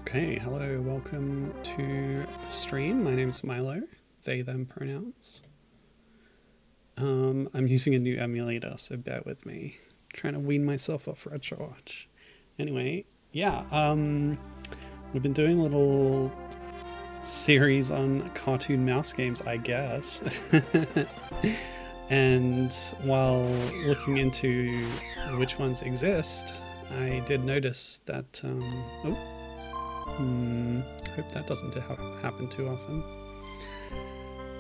Okay, hello, welcome to the stream. My name's Milo, they, them pronouns. I'm using a new emulator, so bear with me. Trying to wean myself off RetroWatch. Anyway, yeah, we've been doing a little series on cartoon mouse games, I guess. And while looking into which ones exist, I did notice that, hope that doesn't happen too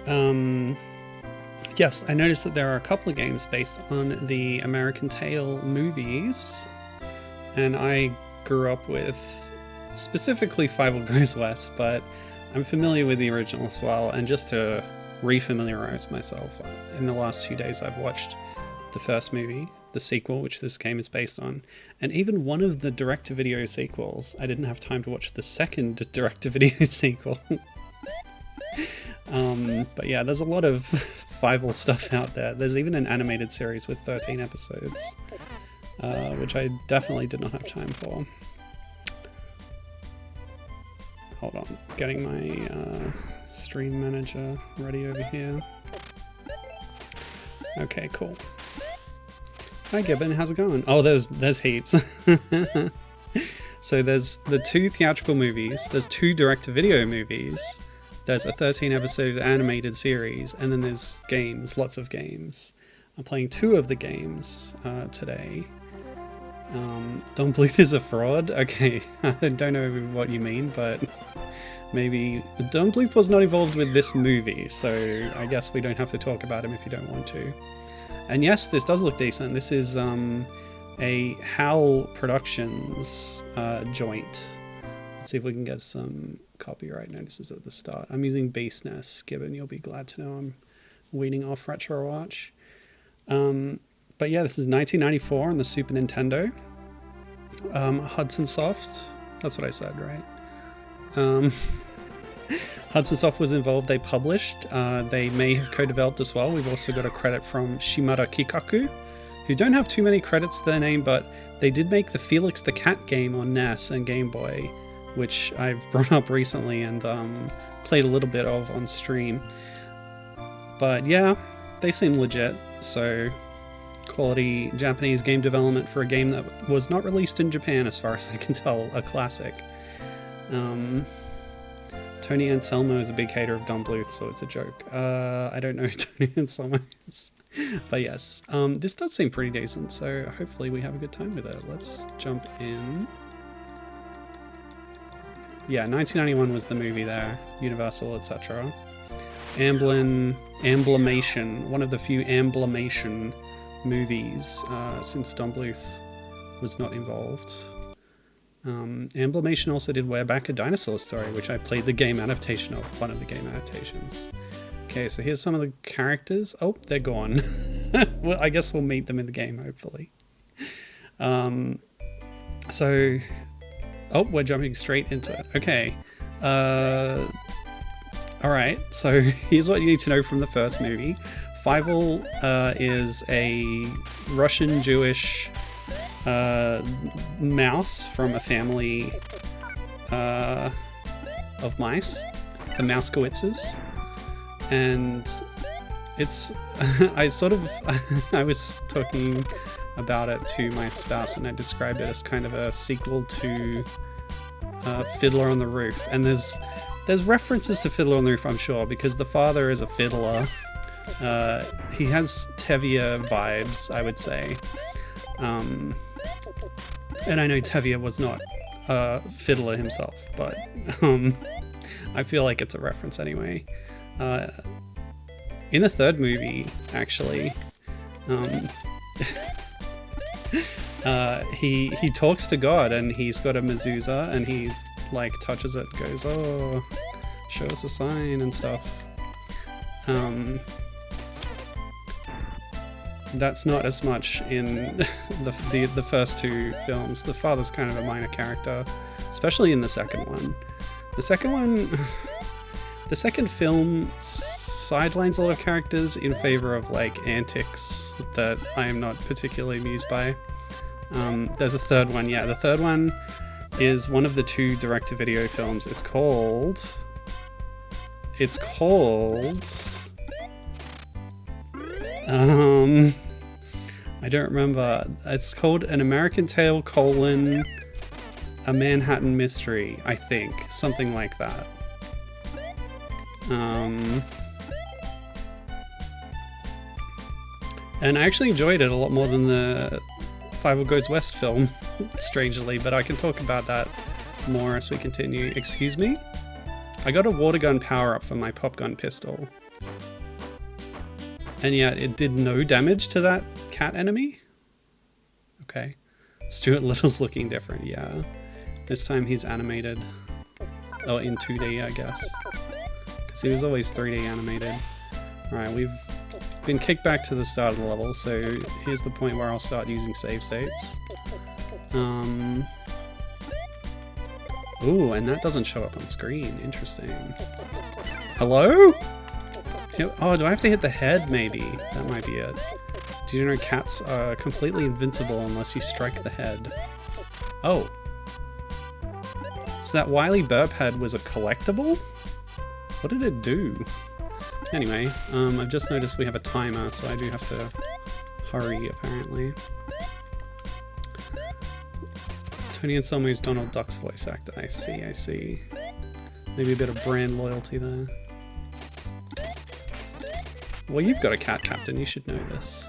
often. Yes, I noticed that there are a couple of games based on the American Tail movies, and I grew up with specifically Fievel Goes West, but I'm familiar with the original as well, and just to refamiliarize myself, in the last few days I've watched the first movie, the sequel, which this game is based on, and even one of the direct-to-video sequels. I didn't have time to watch the second direct-to-video sequel. But yeah, there's a lot of Fievel stuff out there. There's even an animated series with 13 episodes, which I definitely did not have time for. Hold on, getting my stream manager ready over here. Okay, cool. Hi Gibbon, how's it going? Oh, there's heaps. So there's the 2 theatrical movies, there's 2 direct-to-video movies, there's a 13 episode animated series, and then there's games, lots of games. I'm playing 2 of the games today. Don Bluth is a fraud? Okay, I don't know what you mean, but maybe Don Bluth was not involved with this movie, so I guess we don't have to talk about him if you don't want to. And yes, this does look decent. This is a Howl Productions joint. Let's see if we can get some copyright notices at the start. I'm using Beast Nest. Gibbon, you'll be glad to know I'm weaning off RetroWatch. But yeah, this is 1994 on the Super Nintendo. Hudson Soft. That's what I said, right? Hudson Soft was involved. They published. They may have co-developed as well. We've also got a credit from Shimada Kikaku, who don't have too many credits to their name, but they did make the Felix the Cat game on NES and Game Boy, which I've brought up recently and played a little bit of on stream. But yeah, they seem legit. So quality Japanese game development for a game that was not released in Japan, as far as I can tell, a classic. Tony Anselmo is a big hater of Don Bluth, so it's a joke. I don't know who Tony Anselmo is. But yes, this does seem pretty decent, so hopefully we have a good time with it. Let's jump in. Yeah, 1991 was the movie there, Universal, etc. Amblemation, one of the few Amblemation movies since Don Bluth was not involved. Amblemation also did We're Back, a Dinosaur Story, which I played the game adaptation of, one of the game adaptations. Okay, so here's some of the characters. Oh, they're gone. Well, I guess we'll meet them in the game, hopefully. So, we're jumping straight into it. Okay. Alright, so here's what you need to know from the first movie. Fievel is a Russian-Jewish mouse from a family of mice, the Mousekowitzes, and it's I was talking about it to my spouse, and I described it as kind of a sequel to Fiddler on the Roof, and there's references to Fiddler on the Roof, I'm sure, because the father is a fiddler. He has Tevye vibes, I would say. And I know Tevye was not a fiddler himself, but I feel like it's a reference anyway. In the third movie, actually, he talks to God, and he's got a mezuzah, and he like touches it, goes, "Oh, show us a sign," and stuff. That's not as much in the first 2 films. The father's kind of a minor character, especially in the second one. The second film sidelines a lot of characters in favor of like antics that I am not particularly amused by. There's a third one, yeah. The third one is one of the 2 direct-to-video films. It's called... I don't remember. It's called An American Tale, A Manhattan Mystery, I think. Something like that. And I actually enjoyed it a lot more than the Fievel Goes West film, strangely, but I can talk about that more as we continue. Excuse me? I got a water gun power-up for my pop gun pistol. And yet it did no damage to that cat enemy? Okay. Stuart Little's looking different, yeah. This time he's animated. Oh, in 2D, I guess. Because he was always 3D animated. Alright, we've been kicked back to the start of the level, so here's the point where I'll start using save states. Ooh, and that doesn't show up on screen. Interesting. Hello? Oh, do I have to hit the head, maybe? That might be it. Do you know cats are completely invincible unless you strike the head? Oh. So that Wylie Burp head was a collectible? What did it do? Anyway, I've just noticed we have a timer, so I do have to hurry, apparently. Tony Anselmo's Donald Duck's voice actor. I see, I see. Maybe a bit of brand loyalty there. Well, you've got a cat, Captain. You should know this.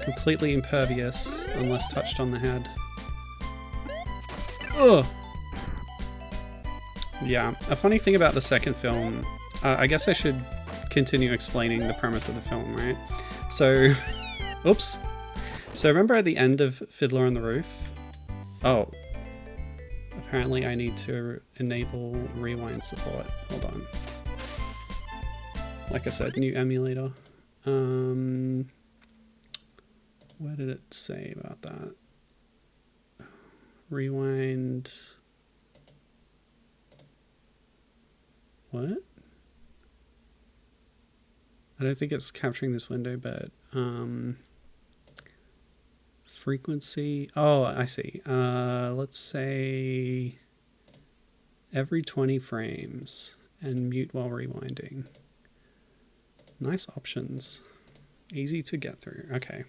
Completely impervious, unless touched on the head. Ugh! Yeah, a funny thing about the second film... I guess I should continue explaining the premise of the film, right? So... Oops! So remember at the end of Fiddler on the Roof? Oh. Apparently I need to enable rewind support. Hold on. Like I said, new emulator. Where did it say about that? Rewind... What? I don't think it's capturing this window, but... frequency... Oh, I see. Let's say... every 20 frames. And mute while rewinding. Nice options. Easy to get through. Okay.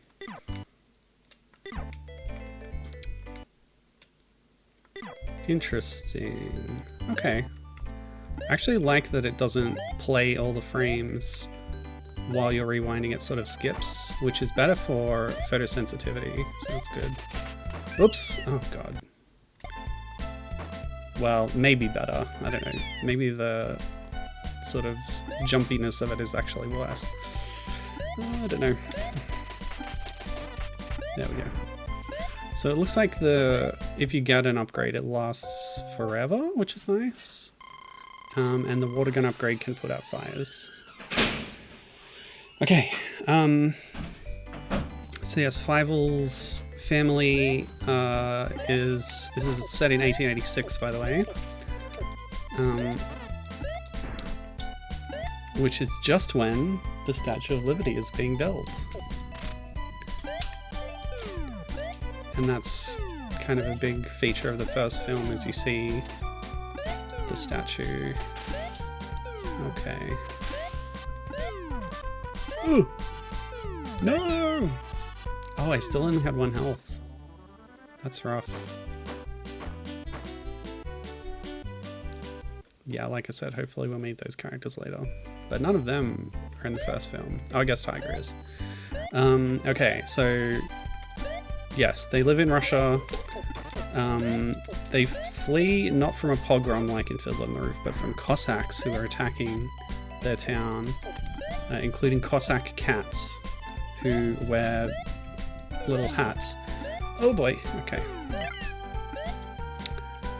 Interesting. Okay. I actually like that it doesn't play all the frames while you're rewinding. It sort of skips, which is better for photosensitivity, so that's good. Oops! Oh god. Well, maybe better. I don't know. Maybe the sort of jumpiness of it is actually worse. I don't know. There we go. So it looks like if you get an upgrade, it lasts forever, which is nice. And the water gun upgrade can put out fires. Okay. So yes, Fievel's family this is set in 1886, by the way. Which is just when the Statue of Liberty is being built. And that's kind of a big feature of the first film, as you see the statue. Okay. Ooh! No! Oh, I still only had 1 health. That's rough. Yeah, like I said, hopefully we'll meet those characters later. But none of them are in the first film. Oh, I guess Tiger is. Okay, so... Yes, they live in Russia. They flee not from a pogrom like in Fiddler on the Roof, but from Cossacks who are attacking their town, including Cossack cats who wear little hats. Oh boy, okay.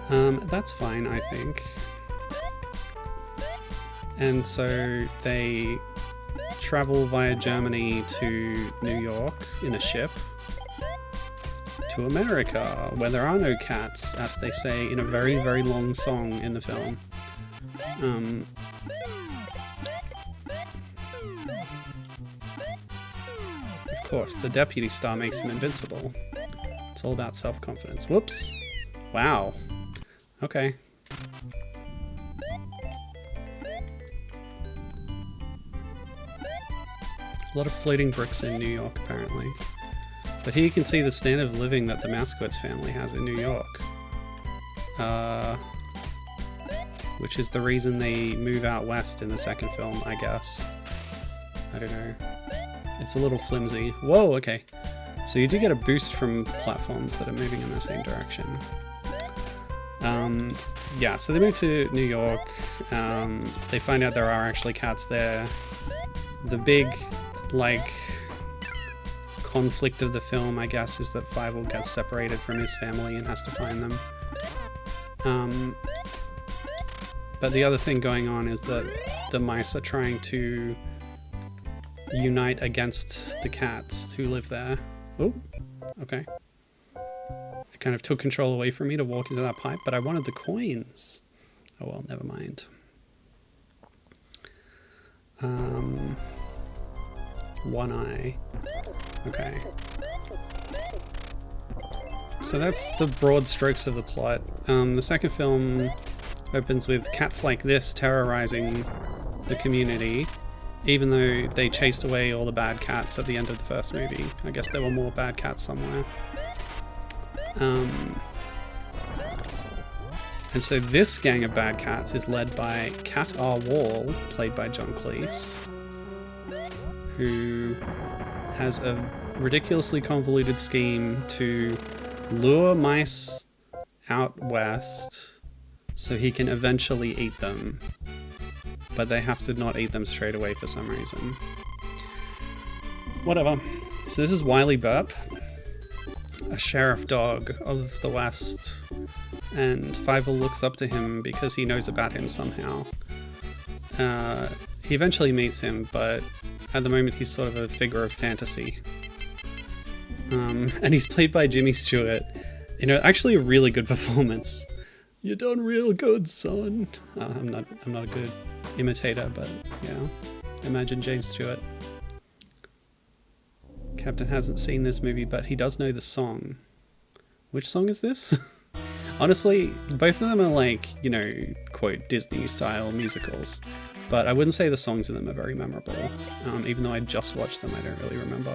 That's fine, I think. And so they travel via Germany to New York in a ship. To America, where there are no cats, as they say in a very, very long song in the film. Of course, the deputy star makes him invincible. It's all about self-confidence. Whoops. Wow. Okay. A lot of floating bricks in New York, apparently. But here you can see the standard of living that the Mousquets family has in New York. Which is the reason they move out west in the second film, I guess. I don't know. It's a little flimsy. Whoa, okay. So you do get a boost from platforms that are moving in the same direction. Yeah, so they move to New York. They find out there are actually cats there. The big, like, conflict of the film, I guess, is that Fievel gets separated from his family and has to find them. But the other thing going on is that the mice are trying to unite against the cats who live there. Oh, okay. It kind of took control away from me to walk into that pipe, but I wanted the coins. Oh well, never mind. One eye. Okay. So that's the broad strokes of the plot. The second film opens with cats like this terrorizing the community, even though they chased away all the bad cats at the end of the first movie. I guess there were more bad cats somewhere. And so this gang of bad cats is led by Cat R. Waul, played by John Cleese, who has a ridiculously convoluted scheme to lure mice out west so he can eventually eat them, but they have to not eat them straight away for some reason. Whatever. So this is Wylie Burp, a sheriff dog of the West, and Fievel looks up to him because he knows about him somehow. He eventually meets him, but at the moment he's sort of a figure of fantasy. And he's played by Jimmy Stewart. You know, actually a really good performance. You done real good, son. I'm not a good imitator, but yeah. Imagine James Stewart. Captain hasn't seen this movie, but he does know the song. Which song is this? Honestly, both of them are like, you know, quote, Disney-style musicals. But I wouldn't say the songs in them are very memorable. Even though I just watched them, I don't really remember.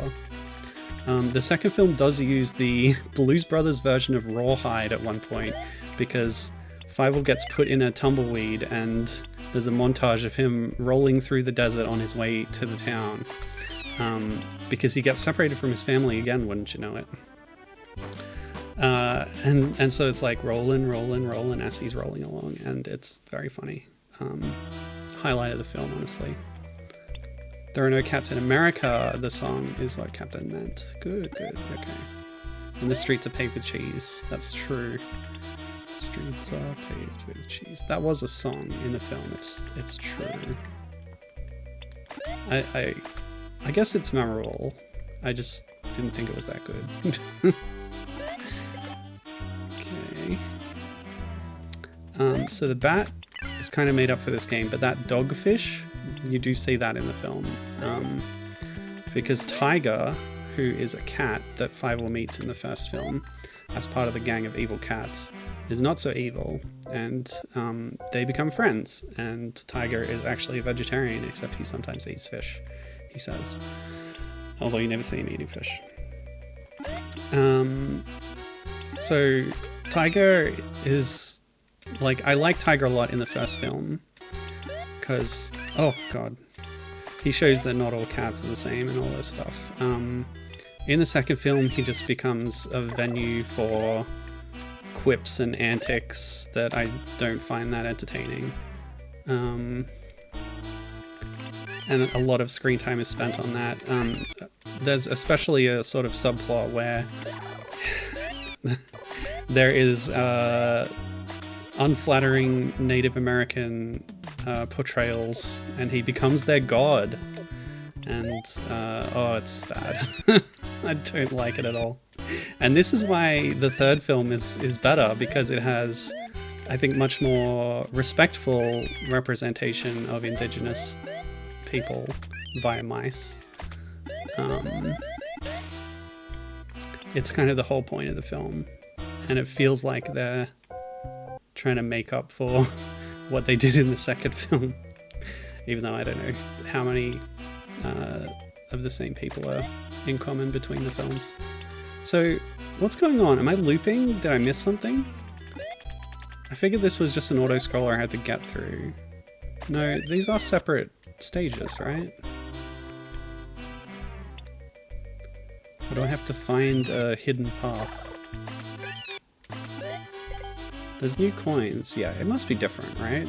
The second film does use the Blues Brothers version of Rawhide at one point, because Fievel gets put in a tumbleweed and there's a montage of him rolling through the desert on his way to the town. Because he gets separated from his family again, wouldn't you know it? And so it's like rolling as he's rolling along, and it's very funny. Highlight of the film, honestly. There are no cats in America, the song is what Captain meant. Good, okay. And the streets are paved with cheese. That's true. Streets are paved with cheese. That was a song in the film, it's true. I guess it's memorable. I just didn't think it was that good. Okay. So the bat is kind of made up for this game, but that dogfish, you do see that in the film. Because Tiger, who is a cat that Fievel meets in the first film, as part of the gang of evil cats, is not so evil, and they become friends, and Tiger is actually a vegetarian, except he sometimes eats fish, he says. Although you never see him eating fish. So Tiger is, like, I like Tiger a lot in the first film, because, oh god, he shows that not all cats are the same and all this stuff. In the second film, he just becomes a venue for quips and antics that I don't find that entertaining. And a lot of screen time is spent on that. There's especially a sort of subplot where there is unflattering Native American portrayals, and he becomes their god. And, oh, it's bad. I don't like it at all. And this is why the third film is better, because it has, I think, much more respectful representation of indigenous people via mice. it's kind of the whole point of the film, and it feels like they're trying to make up for what they did in the second film, even though I don't know how many of the same people are in common between the films. So what's going on? Am I looping? Did I miss something? I figured this was just an auto-scroller I had to get through. No, these are separate stages, right? Or do I have to find a hidden path? There's new coins. Yeah, it must be different, right?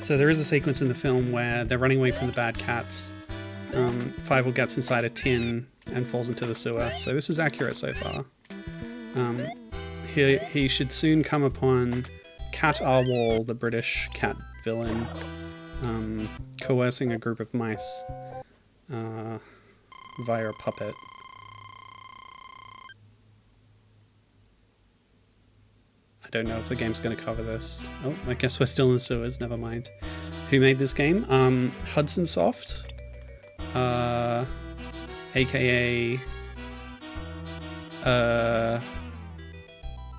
So there is a sequence in the film where they're running away from the bad cats. Fievel gets inside a tin and falls into the sewer. So this is accurate so far. He should soon come upon Cat R. Waul, the British cat villain, coercing a group of mice via a puppet. I don't know if the game's going to cover this. Oh, I guess we're still in the sewers, never mind. Who made this game? Hudson Soft, aka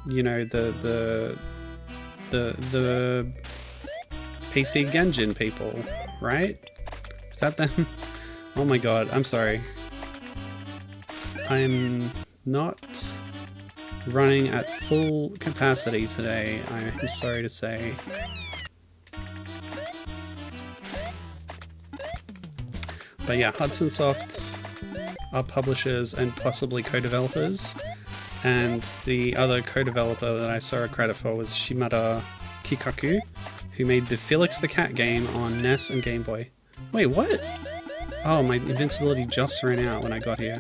you know, the PC Genjin people, right? Is that them? Oh my god, I'm sorry. I'm not running at full capacity today, I'm sorry to say. But yeah, Hudson Soft are publishers and possibly co-developers, and the other co-developer that I saw a credit for was Shimada Kikaku, who made the Felix the Cat game on NES and Game Boy. Wait, what? Oh, my invincibility just ran out when I got here.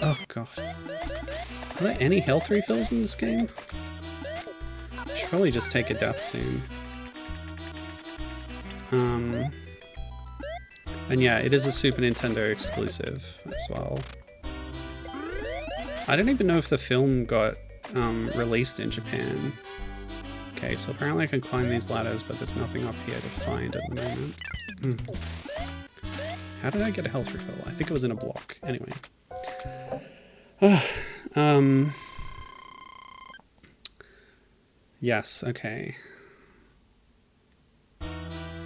Oh god. Are there any health refills in this game? I should probably just take a death soon. And yeah, it is a Super Nintendo exclusive as well. I don't even know if the film got released in Japan. Okay, so apparently I can climb these ladders, but there's nothing up here to find at the moment. How did I get a health refill? I think it was in a block. Anyway. Yes, okay.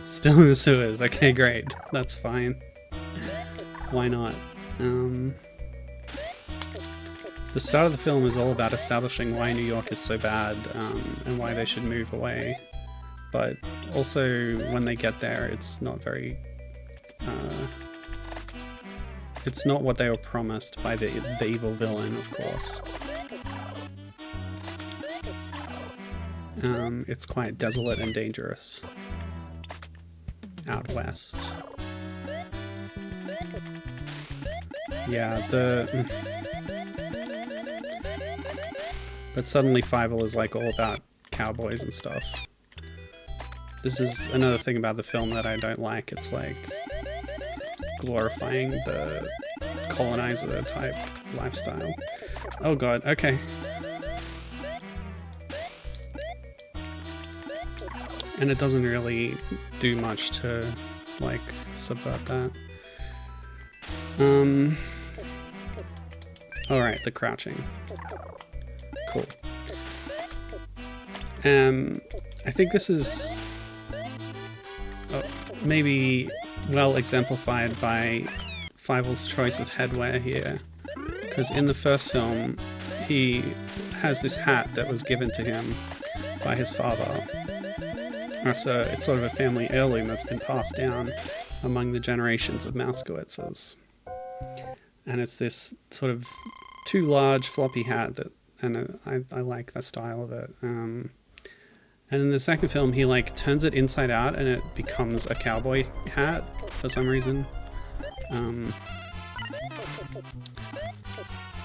Still in the sewers. Okay, great. That's fine. Why not? The start of the film is all about establishing why New York is so bad, and why they should move away. But also, when they get there, it's not very... it's not what they were promised by the evil villain, of course. It's quite desolate and dangerous out west. Yeah, but suddenly Fievel is like all about cowboys and stuff. This is another thing about the film that I don't like. It's like glorifying the colonizer type lifestyle. Oh god, okay. And it doesn't really do much to, like, subvert that. Alright, the crouching. Cool. I think this is maybe well exemplified by Fievel's choice of headwear here. Because in the first film, he has this hat that was given to him by his father. It's sort of a family heirloom that's been passed down among the generations of Mousekowitzes. And it's this sort of too large floppy hat that, and I like the style of it. And in the second film, he like turns it inside out and it becomes a cowboy hat for some reason. And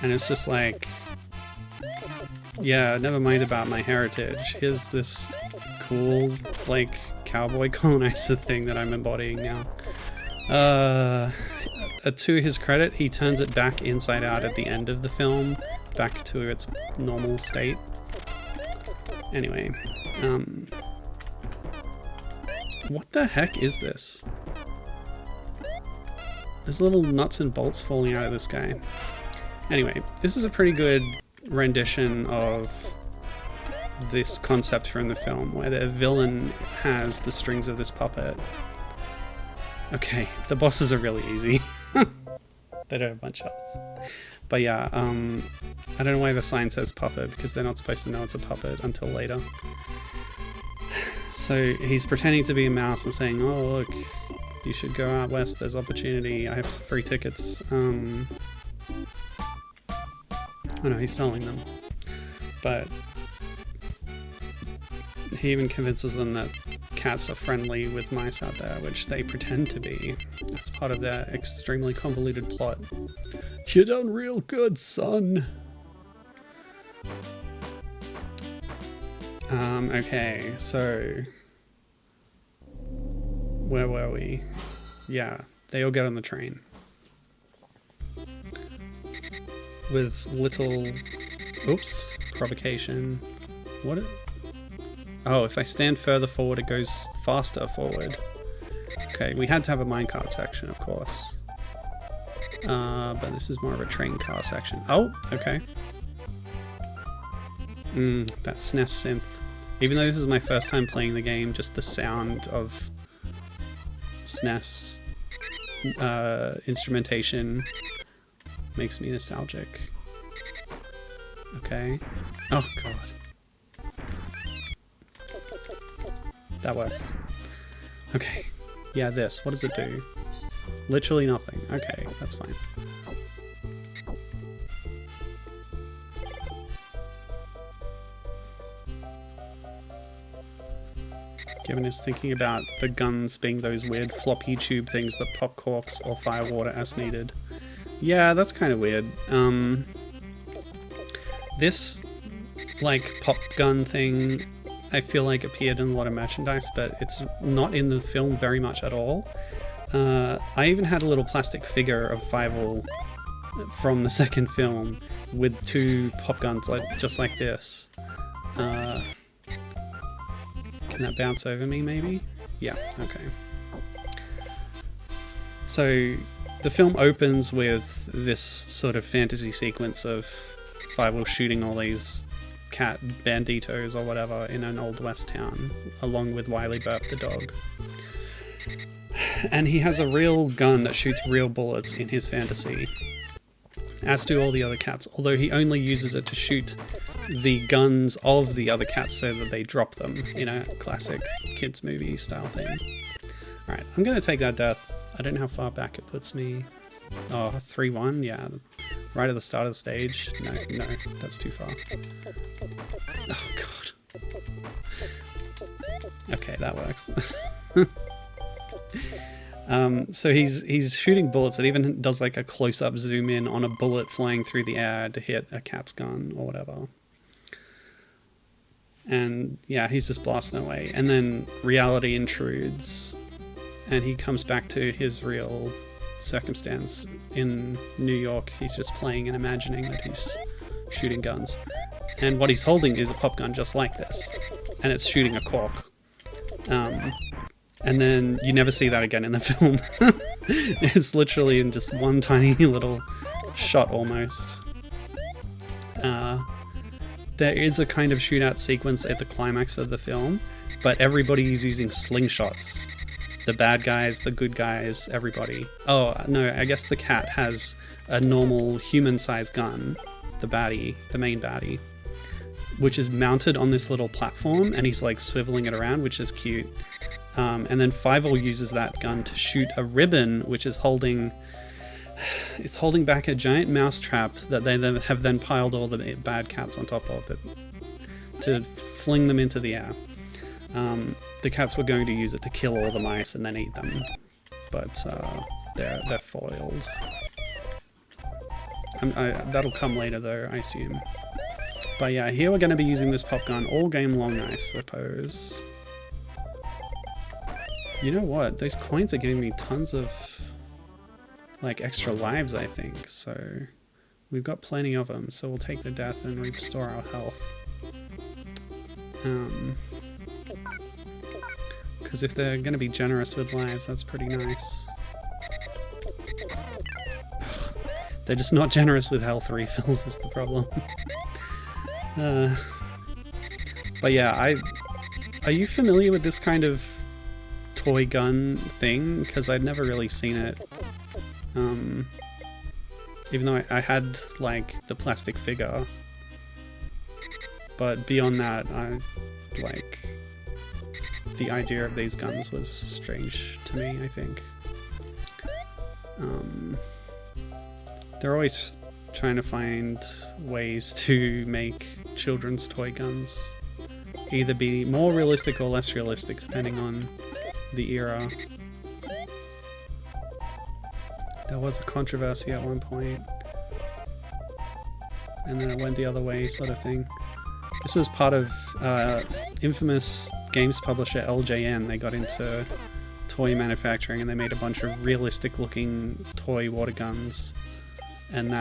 it's just like, yeah, never mind about my heritage. Here's this cool, like, cowboy colonizer thing that I'm embodying now. To his credit, he turns it back inside out at the end of the film, back to its normal state. Anyway, what the heck is this? There's little nuts and bolts falling out of this guy. Anyway, this is a pretty good rendition of this concept from the film, where the villain has the strings of this puppet. Okay, the bosses are really easy. They don't have much health. But yeah, I don't know why the sign says puppet, because they're not supposed to know it's a puppet until later. So he's pretending to be a mouse and saying, oh look, you should go out west, there's opportunity, I have free tickets. Oh no, he's selling them. But he even convinces them that cats are friendly with mice out there, which they pretend to be. That's part of their extremely convoluted plot. You done real good, son. Okay, so where were we? Yeah, they all get on the train. With little, oops, provocation. What? Oh, if I stand further forward, it goes faster forward. Okay, we had to have a minecart section, of course. But this is more of a train car section. Oh, okay. That SNES synth. Even though this is my first time playing the game, just the sound of SNES instrumentation makes me nostalgic. Okay. Oh, God. That works. Okay. Yeah, this. What does it do? Literally nothing. Okay, that's fine. Given is thinking about the guns being those weird floppy tube things that pop corks or fire water as needed. Yeah, that's kind of weird. This, like, pop gun thing, I feel like appeared in a lot of merchandise, but it's not in the film very much at all. I even had a little plastic figure of Fievel from the second film with two pop guns just like this. Can that bounce over me, maybe? Yeah, okay. So the film opens with this sort of fantasy sequence of Fievel shooting all these cat banditos or whatever in an old west town, along with Wylie Burp the dog. And he has a real gun that shoots real bullets in his fantasy, as do all the other cats, although he only uses it to shoot the guns of the other cats so that they drop them in a classic kids movie style thing. Alright, I'm gonna take that death. I don't know how far back it puts me. Oh, 3-1? Yeah. Right at the start of the stage? No, that's too far. Oh, God. Okay, that works. So he's shooting bullets. It even does like a close-up zoom in on a bullet flying through the air to hit a cat's gun or whatever. And yeah, he's just blasting away. And then reality intrudes and he comes back to his real circumstance in New York. He's just playing and imagining that he's shooting guns. And what he's holding is a pop gun just like this. And it's shooting a cork. And then you never see that again in the film. It's literally in just one tiny little shot almost. There is a kind of shootout sequence at the climax of the film, but everybody is using slingshots. The bad guys, the good guys, everybody. Oh, no, I guess the cat has a normal human-sized gun, the baddie, the main baddie, which is mounted on this little platform, and he's like swiveling it around, which is cute. And then Fievel uses that gun to shoot a ribbon, which is holding back a giant mousetrap that they have then piled all the bad cats on top of it to fling them into the air. The cats were going to use it to kill all the mice and then eat them, but they're foiled. That'll come later though, I assume. But yeah, here we're going to be using this pop gun all game long, I suppose. You know what? Those coins are giving me tons of like extra lives, I think. So we've got plenty of them. So we'll take the death and restore our health. Because if they're going to be generous with lives, that's pretty nice. They're just not generous with health refills is the problem. But yeah, are you familiar with this kind of toy gun thing? Because I'd never really seen it. Even though I had, like, the plastic figure. But beyond that, the idea of these guns was strange to me, I think. They're always trying to find ways to make children's toy guns either be more realistic or less realistic, depending on the era. There was a controversy at one point, and then it went the other way, sort of thing. This was part of infamous games publisher LJN. They got into toy manufacturing and they made a bunch of realistic looking toy water guns, and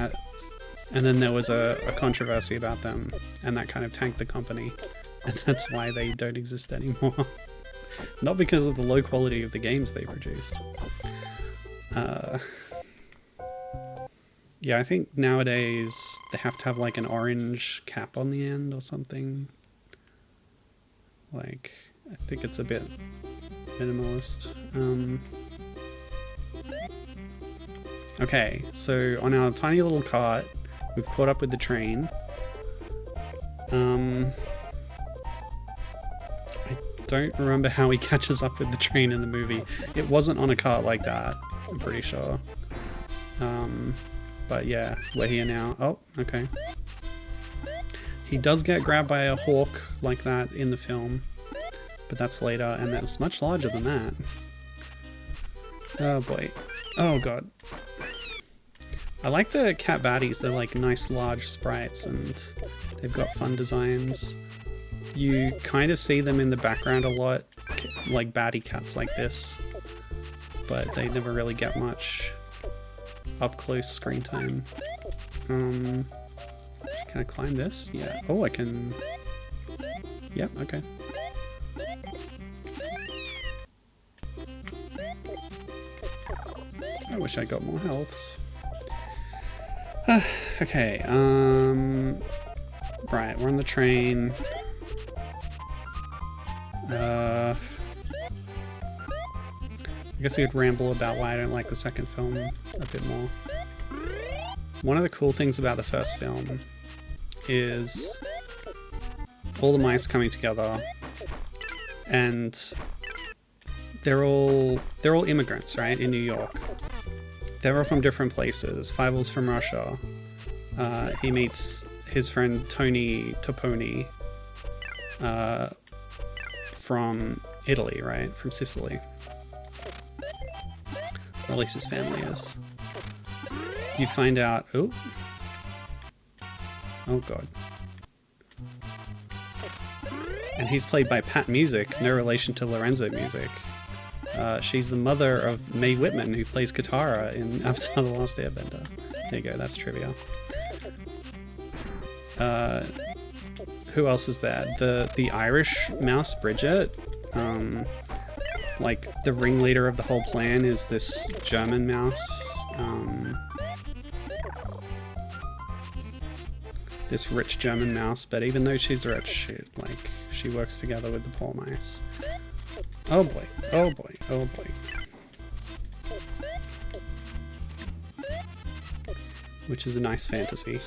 then there was a controversy about them, and that kind of tanked the company, and that's why they don't exist anymore. Not because of the low quality of the games they produced. Yeah, I think nowadays they have to have like an orange cap on the end or something. Like, I think it's a bit minimalist. Okay, so on our tiny little cart, we've caught up with the train. I don't remember how he catches up with the train in the movie. It wasn't on a cart like that, I'm pretty sure. But yeah, we're here now. Oh, okay. He does get grabbed by a hawk like that in the film, but that's later, and that was much larger than that. Oh boy. Oh god. I like the cat baddies. They're like nice large sprites, and they've got fun designs. You kind of see them in the background a lot, like baddie cats like this, but they never really get much up close screen time. Can I climb this? Yeah. Oh, I can. Yep, okay. I wish I got more healths. Okay, right, we're on the train. I guess I could ramble about why I don't like the second film a bit more. One of the cool things about the first film is all the mice coming together, and they're all immigrants, right, in New York. They're all from different places. Fievel's from Russia. He meets his friend Tony Toponi from Italy, right, from Sicily. Or at least his family is. You find out... Oh god. And he's played by Pat Music, no relation to Lorenzo Music. She's the mother of Mae Whitman, who plays Katara in Avatar The Last Airbender. There you go, that's trivia. Who else is there? The Irish mouse, Bridget. Like, the ringleader of the whole plan is this German mouse. This rich German mouse, but even though she's rich, she works together with the poor mice. Oh boy, oh boy, oh boy. Which is a nice fantasy.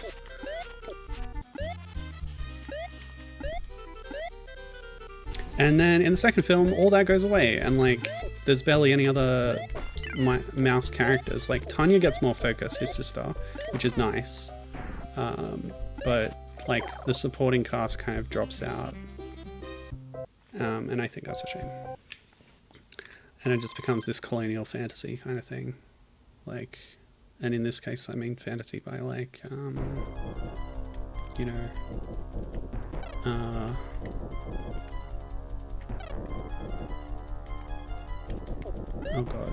And then in the second film, all that goes away, and like, there's barely any other mouse characters. Like, Tanya gets more focus, his sister, which is nice. But like, the supporting cast kind of drops out. And I think that's a shame. And it just becomes this colonial fantasy kind of thing. Like, and in this case, I mean fantasy by like, you know, oh god.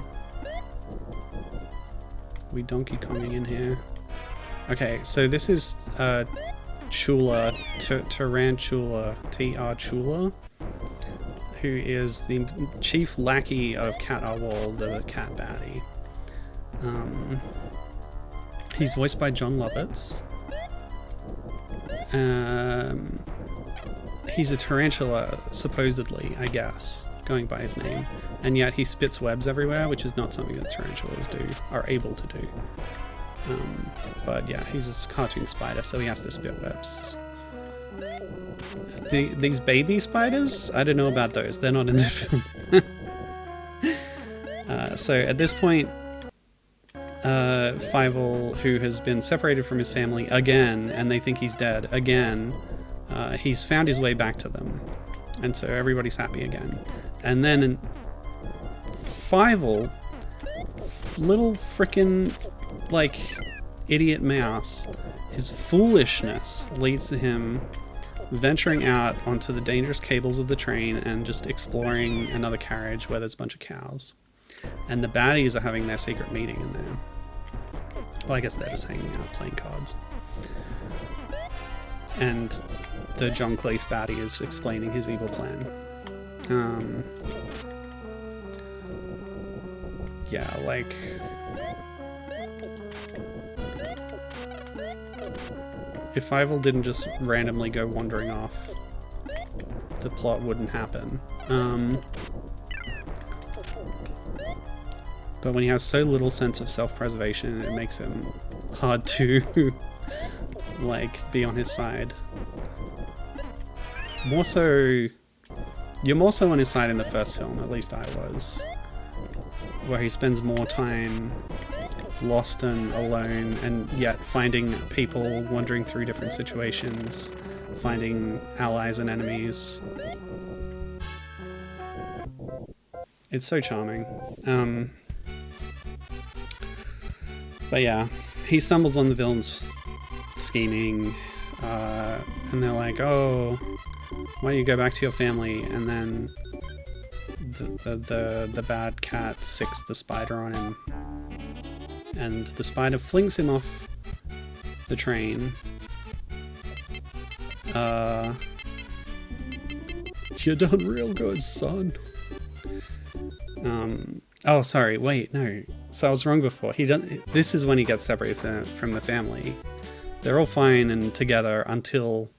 We Donkey Konging in here. Okay, so this is Chula, Tarantula, T.R. Chula, who is the chief lackey of Cat Waul, the cat baddie. He's voiced by John Lovitz. He's a tarantula, supposedly, I guess, going by his name. And yet he spits webs everywhere, which is not something that tarantulas are able to do. But yeah, he's a cartoon spider, so he has to spit webs. These baby spiders? I don't know about those. They're not in the film. So at this point, Fievel, who has been separated from his family again, and they think he's dead again, he's found his way back to them. And so everybody's happy again. And then Fievel, little frickin' like idiot mouse, his foolishness leads to him venturing out onto the dangerous cables of the train and just exploring another carriage where there's a bunch of cows. And the baddies are having their secret meeting in there. Well, I guess they're just hanging out playing cards. And the John Cleese baddie is explaining his evil plan. Yeah, like... if Fievel didn't just randomly go wandering off, the plot wouldn't happen. But when he has so little sense of self-preservation, it makes him hard to like be on his side. You're more so on his side in the first film, at least I was, where he spends more time lost and alone, and yet finding people, wandering through different situations, finding allies and enemies. It's so charming. But yeah, he stumbles on the villains scheming, and they're like, oh, why don't you go back to your family? And then the bad cat sicks the spider on him, and the spider flings him off the train. You done real good, son. Oh, sorry, wait, no. So I was wrong before. This is when he gets separated from the family. They're all fine and together until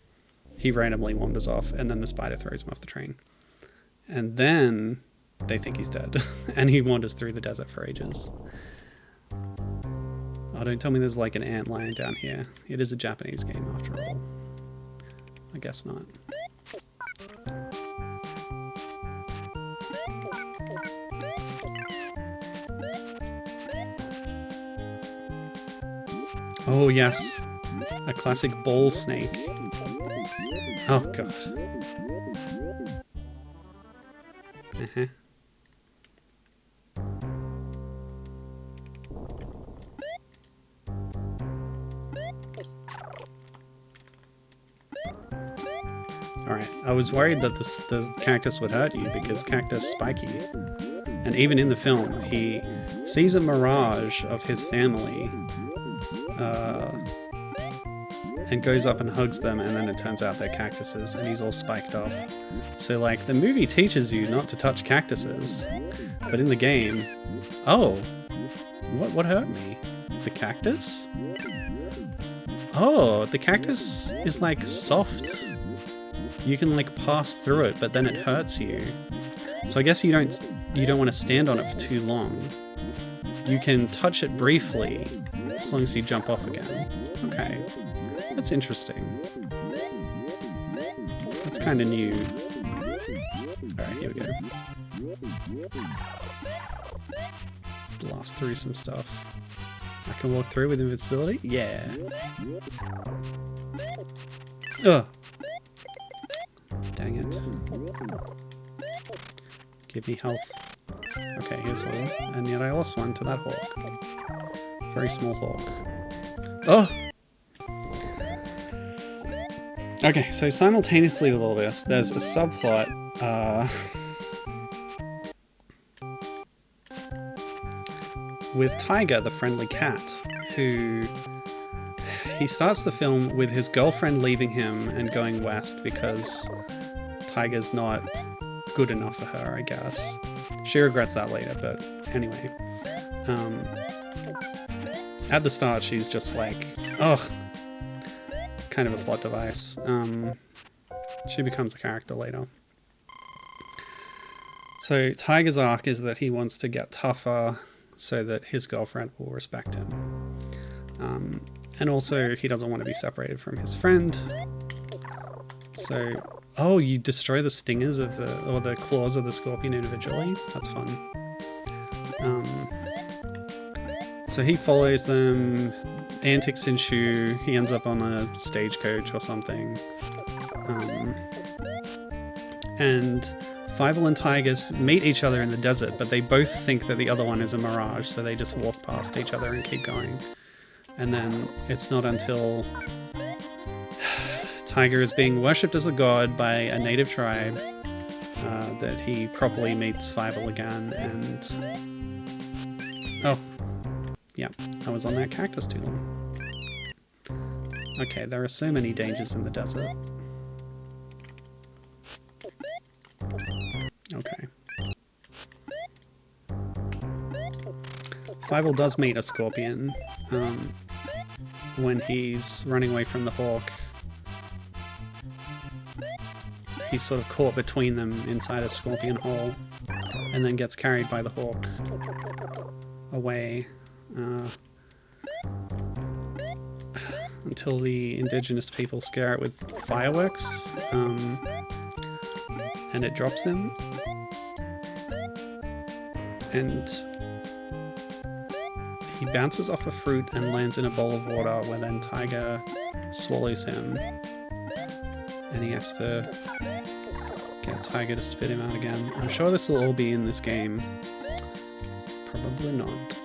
he randomly wanders off, and then the spider throws him off the train. And then they think he's dead, and he wanders through the desert for ages. Oh, don't tell me there's like an antlion down here. It is a Japanese game after all. I guess not. Oh yes, a classic ball snake. Oh god. Alright, I was worried that the cactus would hurt you because cactus spiky. And even in the film, he sees a mirage of his family and goes up and hugs them, and then it turns out they're cactuses, and he's all spiked up. So, like, the movie teaches you not to touch cactuses, but in the game, oh, what hurt me? The cactus? Oh, the cactus is, like, soft. You can, like, pass through it, but then it hurts you. So I guess you don't want to stand on it for too long. You can touch it briefly, as long as you jump off again. Okay. That's interesting. That's kind of new. Alright, here we go. Blast through some stuff. I can walk through with invincibility? Yeah. Ugh. Dang it. Give me health. Okay, here's one. And yet I lost one to that hawk. Very small hawk. Oh! Okay, so simultaneously with all this, there's a subplot, with Tiger, the friendly cat, who he starts the film with his girlfriend leaving him and going west because Tiger's not good enough for her, I guess. She regrets that later, but anyway. At the start, she's just like, ugh, kind of a plot device. She becomes a character later. So Tiger's arc is that he wants to get tougher so that his girlfriend will respect him. And also, he doesn't want to be separated from his friend. So, oh, you destroy the stingers of the claws of the scorpion individually? That's fun. So he follows them, antics ensue, he ends up on a stagecoach or something. And Fievel and Tiger meet each other in the desert, but they both think that the other one is a mirage, so they just walk past each other and keep going. And then it's not until Tiger is being worshipped as a god by a native tribe that he properly meets Fievel again, and... Oh, yeah, I was on that cactus too long. Okay, there are so many dangers in the desert. Okay. Fievel does meet a scorpion when he's running away from the hawk. He's sort of caught between them inside a scorpion hole and then gets carried by the hawk away until the indigenous people scare it with fireworks and it drops him. And he bounces off a fruit and lands in a bowl of water where then Tiger swallows him. And he has to get Tiger to spit him out again. I'm sure this will all be in this game. Probably not.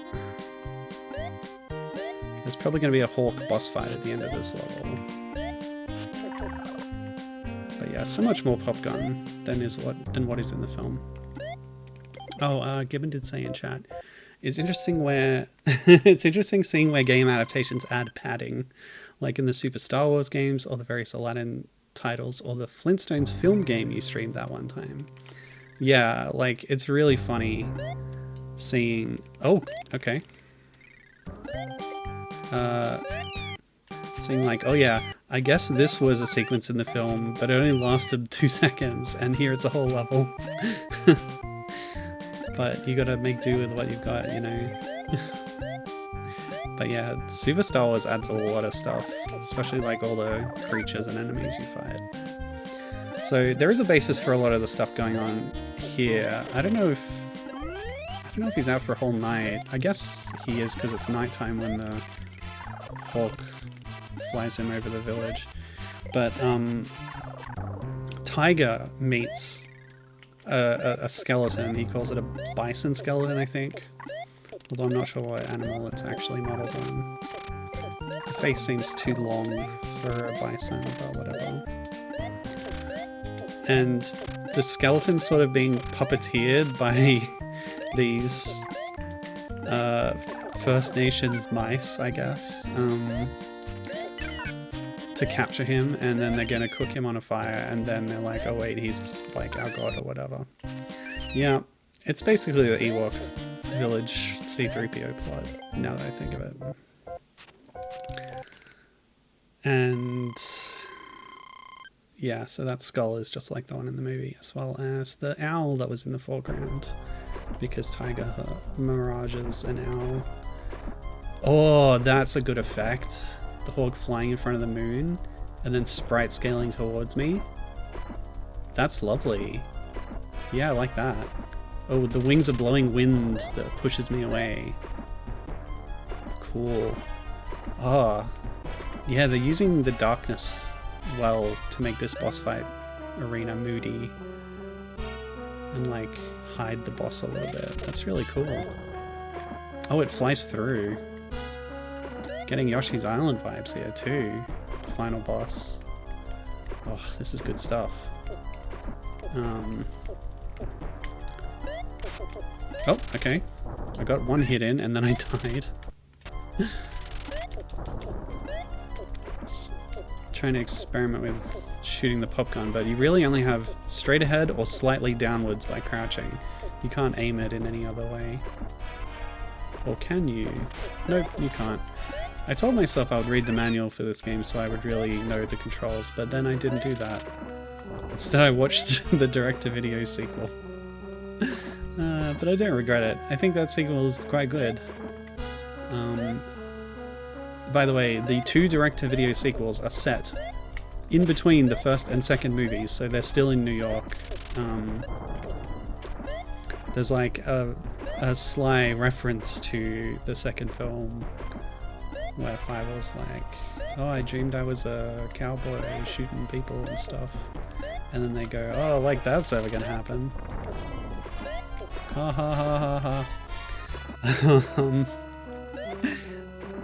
There's probably going to be a hawk boss fight at the end of this level. But yeah, so much more pop gun than what is in the film. Oh, Gibbon did say in chat, it's interesting seeing where game adaptations add padding, like in the Super Star Wars games or the various Aladdin titles or the Flintstones film game you streamed that one time. Yeah, like it's really funny seeing... Oh, okay. Seeing like, oh yeah, I guess this was a sequence in the film, but it only lasted 2 seconds, and here it's a whole level. But you gotta make do with what you've got, you know. But yeah, Super Star Wars adds a lot of stuff, especially like all the creatures and enemies you fight. So there is a basis for a lot of the stuff going on here. I don't know if he's out for a whole night. I guess he is because it's nighttime when the hawk flies him over the village. But Tiger meets a skeleton. He calls it a bison skeleton, I think. Although I'm not sure what animal it's actually modeled on. The face seems too long for a bison, but whatever. And the skeleton's sort of being puppeteered by these First Nations mice, I guess, to capture him, and then they're gonna cook him on a fire, and then they're like, oh wait, he's like our god or whatever. Yeah, it's basically the Ewok village C-3PO plot, now that I think of it. And yeah, so that skull is just like the one in the movie, as well as the owl that was in the foreground, because Tiger mirages an owl. Oh, that's a good effect. The hawk flying in front of the moon, and then sprite scaling towards me. That's lovely. Yeah, I like that. Oh, the wings are blowing wind that pushes me away. Cool. Ah. Yeah, they're using the darkness well to make this boss fight arena moody. And like hide the boss a little bit. That's really cool. Oh, it flies through. Getting Yoshi's Island vibes here too. Final boss. Oh, this is good stuff. Oh, okay. I got one hit in and then I died. trying to experiment with shooting the popgun, but you really only have straight ahead or slightly downwards by crouching. You can't aim it in any other way. Or can you? Nope, you can't. I told myself I would read the manual for this game so I would really know the controls, but then I didn't do that. Instead I watched the direct-to-video sequel. But I don't regret it. I think that sequel is quite good. By the way, the 2 direct-to-video sequels are set in between the first and second movies, so they're still in New York. There's like a sly reference to the second film where Fievel's like, oh, I dreamed I was a cowboy shooting people and stuff. And then they go, oh, like that's ever gonna happen. Ha ha ha ha ha.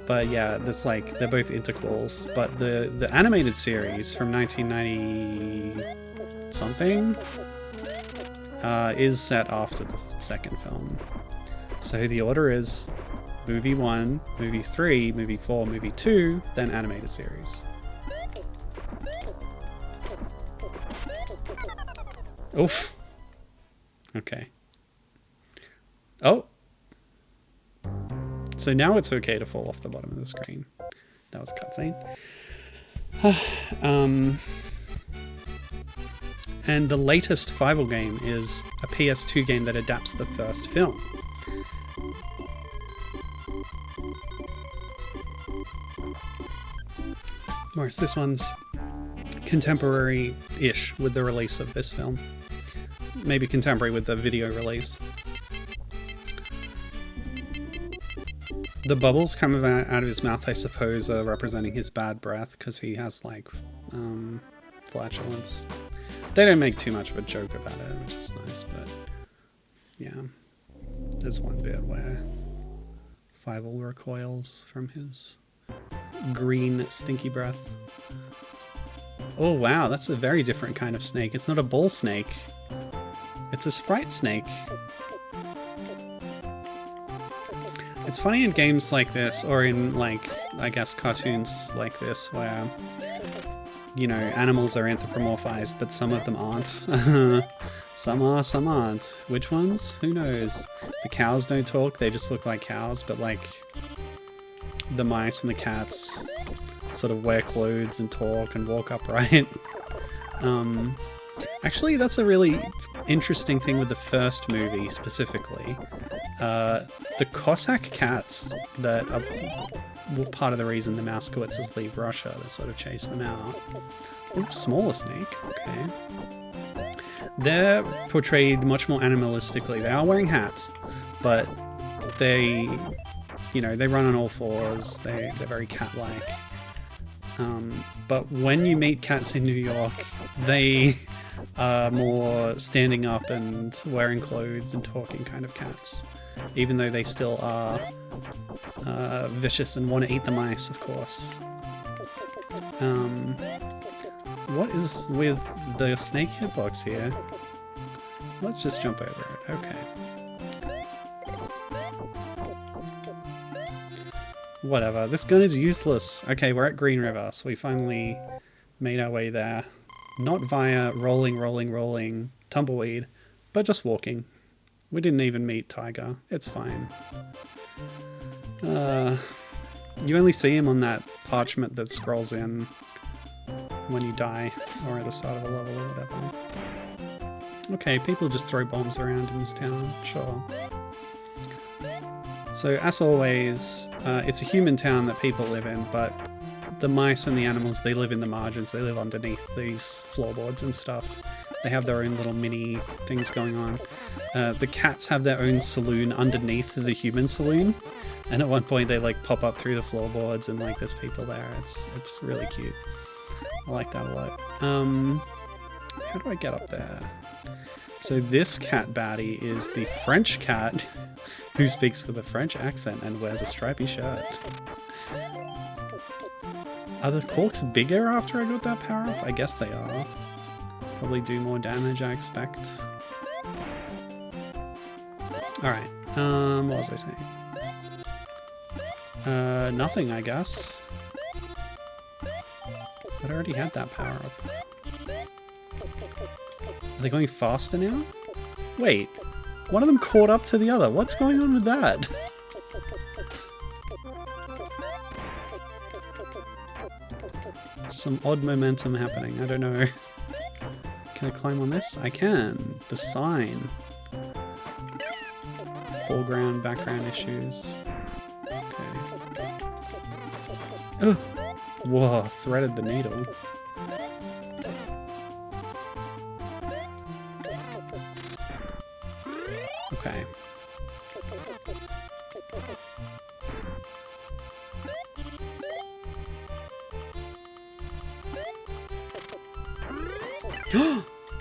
But yeah, that's like, they're both interquels. But the animated series from 1990 something is set after the second film. So the order is movie 1, movie 3, movie 4, movie 2, then animated series. Oof. Okay. Oh! So now it's okay to fall off the bottom of the screen. That was a cutscene. And the latest Fievel game is a PS2 game that adapts the first film. Whereas this one's contemporary-ish with the release of this film. Maybe contemporary with the video release. The bubbles coming out of his mouth, I suppose, are representing his bad breath, because he has, like, flatulence. They don't make too much of a joke about it, which is nice, but yeah. There's one bit where Fievel recoils from his green, stinky breath. Oh wow, that's a very different kind of snake. It's not a bull snake. It's a sprite snake. It's funny in games like this, or in, like, I guess cartoons like this, where, you know, animals are anthropomorphized, but some of them aren't. Some are, some aren't. Which ones? Who knows? The cows don't talk, they just look like cows, but, like, the mice and the cats sort of wear clothes and talk and walk upright. Actually, that's a really interesting thing with the first movie, specifically. The Cossack cats that are part of the reason the Mousekowitzes leave Russia, to sort of chase them out. Oops, smaller snake, okay. They're portrayed much more animalistically. They are wearing hats, but they, you know, they run on all fours. They're very cat-like. But when you meet cats in New York, they are more standing up and wearing clothes and talking kind of cats. Even though they still are vicious and want to eat the mice, of course. What is with the snake hitbox here? Let's just jump over it. Okay. Whatever. This gun is useless. Okay, we're at Green River, so we finally made our way there. Not via rolling tumbleweed, but just walking. We didn't even meet Tiger. It's fine. You only see him on that parchment that scrolls in when you die, or at the start of a level or whatever. Okay, people just throw bombs around in this town, sure. So, as always, it's a human town that people live in, but the mice and the animals, they live in the margins, they live underneath these floorboards and stuff. They have their own little mini things going on. The cats have their own saloon underneath the human saloon, and at one point they like pop up through the floorboards and like there's people there. It's really cute. I like that a lot. How do I get up there? So this cat baddie is the French cat who speaks with a French accent and wears a stripy shirt. Are the corks bigger after I got that power up? I guess they are. Probably do more damage, I expect. Alright, what was I saying? Nothing, I guess. But I already had that power up. Are they going faster now? Wait, one of them caught up to the other. What's going on with that? Some odd momentum happening. I don't know. Can I climb on this? I can. The sign. Foreground, background issues. Okay. Ugh. Whoa, threaded the needle. Okay.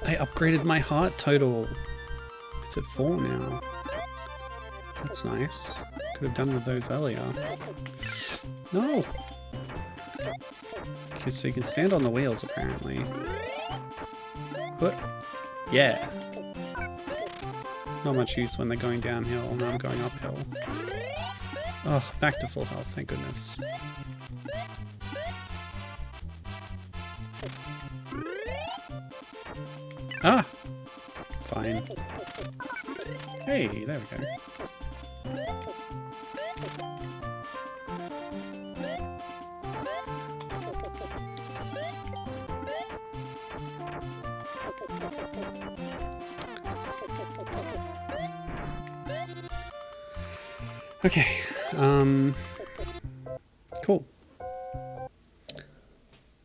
I upgraded my heart total. It's at 4 now. That's nice. Could have done with those earlier. No! Okay, so you can stand on the wheels apparently. But yeah. Not much use when they're going downhill. Now I'm going uphill. Oh, back to full health, thank goodness. Ah! Fine. Hey, there we go. Okay, cool.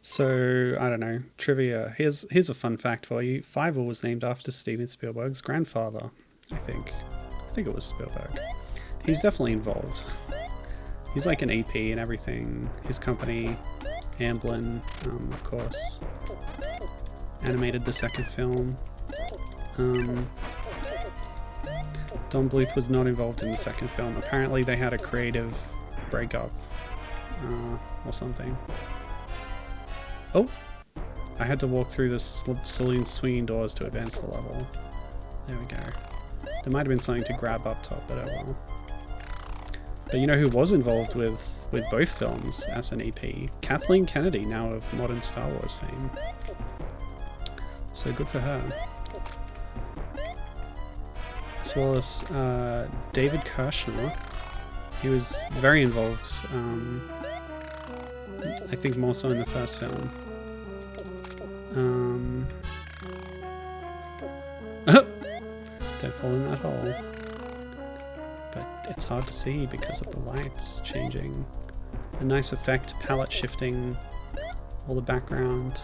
So, I don't know, trivia. Here's a fun fact for you. Fievel was named after Steven Spielberg's grandfather, I think. I think it was Spielberg. He's definitely involved. He's like an EP and everything. His company, Amblin, of course, animated the second film. Don Bluth was not involved in the second film. Apparently they had a creative breakup or something. Oh! I had to walk through the saloon swinging doors to advance the level. There we go. There might have been something to grab up top, but oh well. But you know who was involved with both films as an EP? Kathleen Kennedy, now of modern Star Wars fame. So good for her. As well as David Kirshner. He was very involved, I think more so in the first film. Don't fall in that hole. But it's hard to see because of the lights changing. A nice effect, palette shifting all the background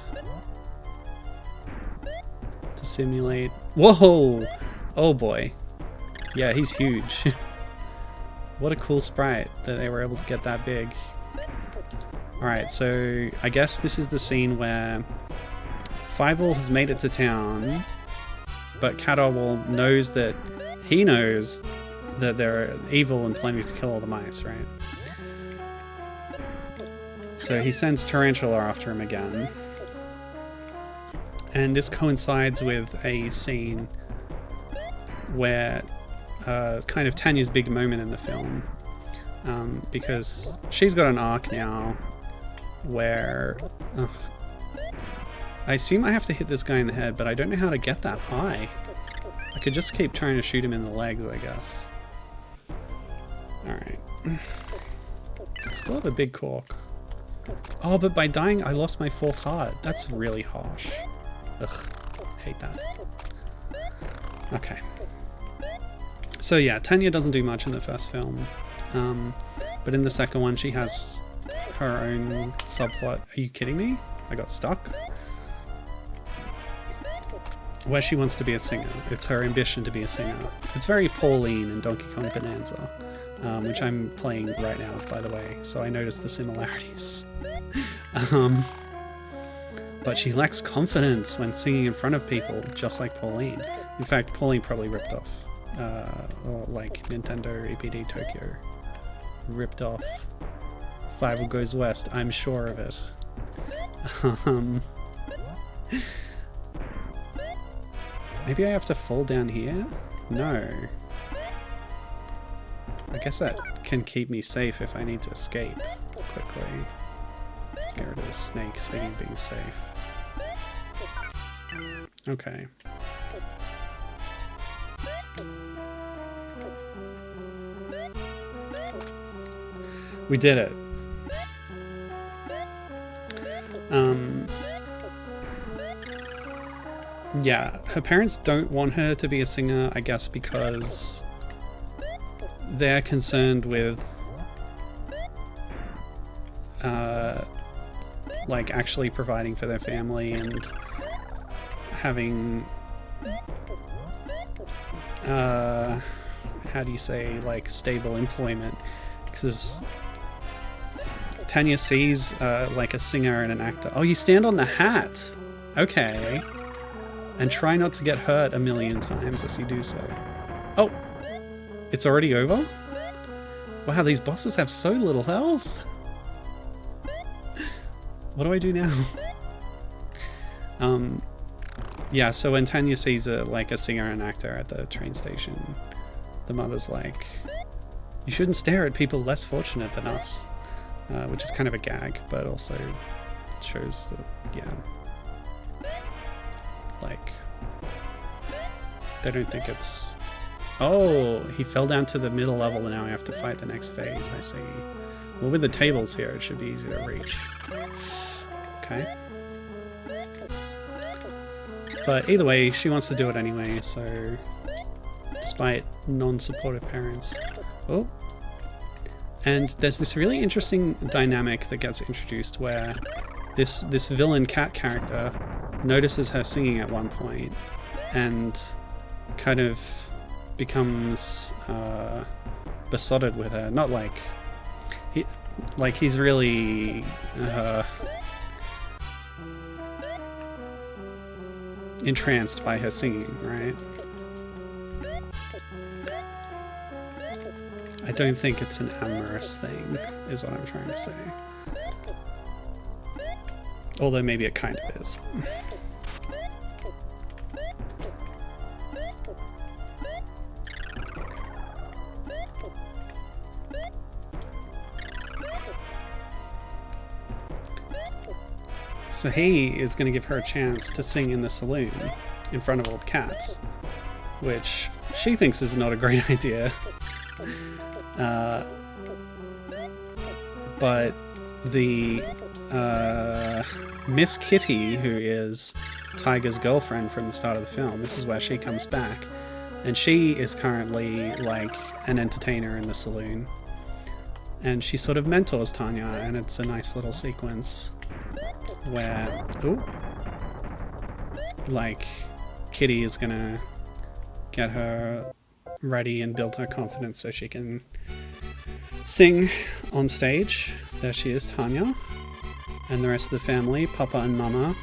to simulate. Whoa! Oh boy. Yeah, he's huge. What a cool sprite that they were able to get that big. Alright, so I guess this is the scene where Fievel has made it to town, but Waul knows that he knows that they're evil and planning to kill all the mice, right? So he sends Tarantula after him again. And this coincides with a scene where kind of Tanya's big moment in the film, because she's got an arc now where I assume I have to hit this guy in the head, but I don't know how to get that high. I could just keep trying to shoot him in the legs, I guess. Alright. I still have a big cork. Oh, but by dying I lost my 4th heart. That's really harsh. Ugh, hate that. Okay. So yeah, Tanya doesn't do much in the first film, but in the second one she has her own subplot. Are you kidding me? I got stuck? Where she wants to be a singer. It's her ambition to be a singer. It's very Pauline in Donkey Kong Bonanza, which I'm playing right now, by the way, so I noticed the similarities. But she lacks confidence when singing in front of people, just like Pauline. In fact, Pauline probably ripped off. Or like Nintendo APD Tokyo ripped off Fievel Goes West, I'm sure of it. Maybe I have to fall down here? No. I guess that can keep me safe if I need to escape quickly. Let's get rid of the snake, speaking of being safe. Okay. We did it. Yeah, her parents don't want her to be a singer, I guess, because they're concerned with like actually providing for their family and having how do you say, like, stable employment, because Tanya sees like a singer and an actor. Oh, you stand on the hat. Okay. And try not to get hurt a million times as you do so. Oh, it's already over? Wow, these bosses have so little health. What do I do now? Yeah, so when Tanya sees like a singer and actor at the train station, the mother's like, you shouldn't stare at people less fortunate than us. Which is kind of a gag, but also shows that, yeah, like, they don't think it's... Oh, he fell down to the middle level and now I have to fight the next phase, I see. Well, with the tables here, it should be easy to reach. Okay. But either way, she wants to do it anyway, so... Despite non-supportive parents. Oh. And there's this really interesting dynamic that gets introduced where this villain cat character notices her singing at one point and kind of becomes besotted with her. Not like he's really entranced by her singing, right? I don't think it's an amorous thing, is what I'm trying to say. Although maybe it kind of is. So he is going to give her a chance to sing in the saloon in front of all the cats, which she thinks is not a great idea. But the Miss Kitty, who is Tiger's girlfriend from the start of the film, this is where she comes back, and she is currently like an entertainer in the saloon, and she sort of mentors Tanya, and it's a nice little sequence where, ooh, like, Kitty is gonna get her ready and build her confidence so she can sing on stage. There she is, Tanya, and the rest of the family, Papa and Mama.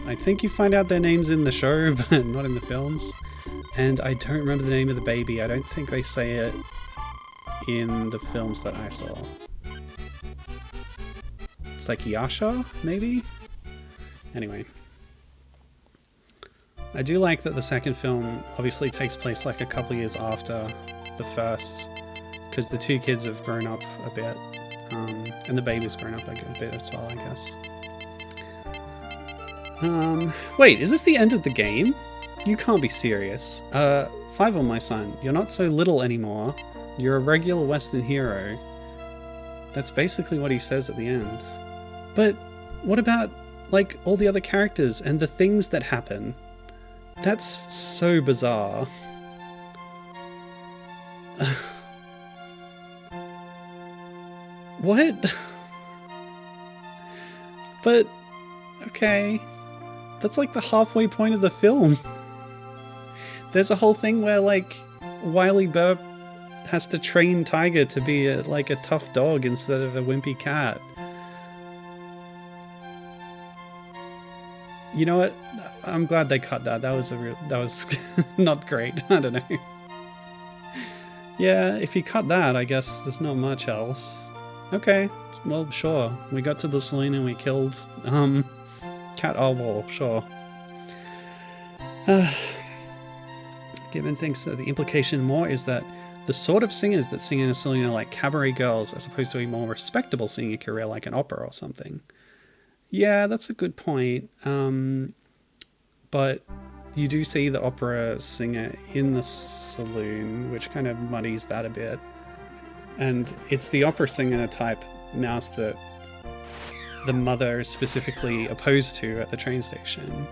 I think you find out their names in the show, but not in the films. And I don't remember the name of the baby. I don't think they say it in the films that I saw. It's like Yasha, maybe? Anyway. I do like that the second film obviously takes place like a couple years after the first, because the two kids have grown up a bit, and the baby's grown up a bit as well, I guess. Wait, is this the end of the game? You can't be serious. Fievel, my son, you're not so little anymore. You're a regular Western hero. That's basically what he says at the end. But what about, like, all the other characters and the things that happen? That's so bizarre. What? But, okay. That's like the halfway point of the film. There's a whole thing where, like, Wylie Burp has to train Tiger to be like a tough dog instead of a wimpy cat. You know what? I'm glad they cut that. That was not great. I don't know. Yeah, if you cut that, I guess there's not much else. Okay, well, sure. We got to the saloon and we killed Cat Waul, sure. Given thinks that the implication more is that the sort of singers that sing in a saloon are like cabaret girls as opposed to a more respectable singing career like an opera or something. Yeah, that's a good point. But you do see the opera singer in the saloon, which kind of muddies that a bit. And it's the opera singer type mouse that the mother is specifically opposed to at the train station.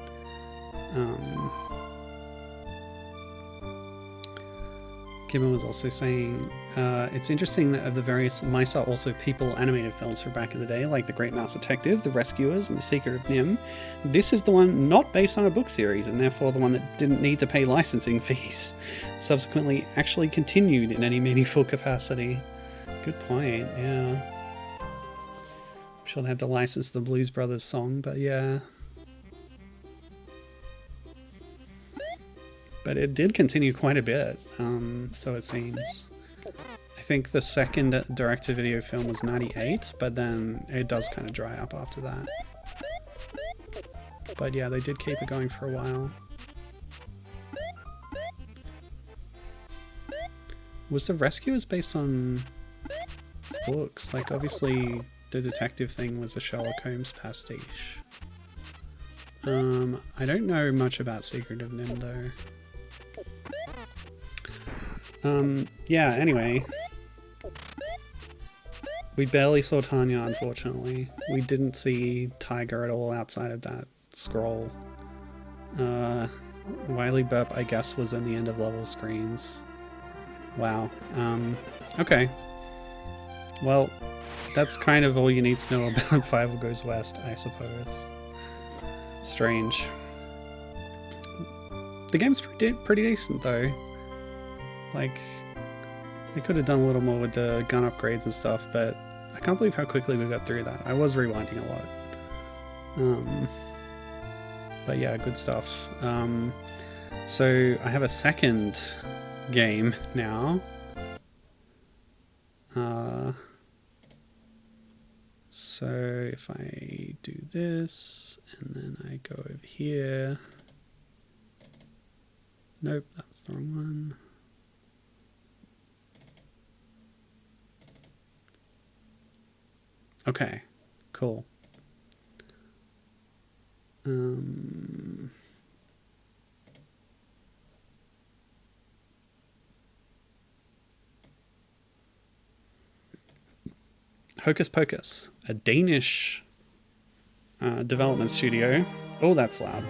Gibbon was also saying, it's interesting that of the various mice are also people animated films from back in the day, like The Great Mouse Detective, The Rescuers, and The Secret of Nim. This is the one not based on a book series, and therefore the one that didn't need to pay licensing fees. Subsequently actually continued in any meaningful capacity. Good point, yeah. I'm sure they had to license the Blues Brothers song, but yeah. But it did continue quite a bit, so it seems. I think the second direct-to-video film was 98, but then it does kind of dry up after that. But yeah, they did keep it going for a while. Was The Rescuers based on books? Like, obviously, the detective thing was a Sherlock Holmes pastiche. I don't know much about Secret of Nim, though. Yeah, anyway. We barely saw Tanya, unfortunately. We didn't see Tiger at all outside of that scroll. Wylie Burp, I guess, was in the end of level screens. Wow. Okay. Well, that's kind of all you need to know about Fievel Goes West, I suppose. Strange. The game's pretty decent, though. Like, they could have done a little more with the gun upgrades and stuff, but I can't believe how quickly we got through that. I was rewinding a lot. But yeah, good stuff. So I have a second game now. So if I do this, and then I go over here. Nope, that's the wrong one. Okay, cool. Hocus Pocus, a Danish development studio. Oh, that's loud.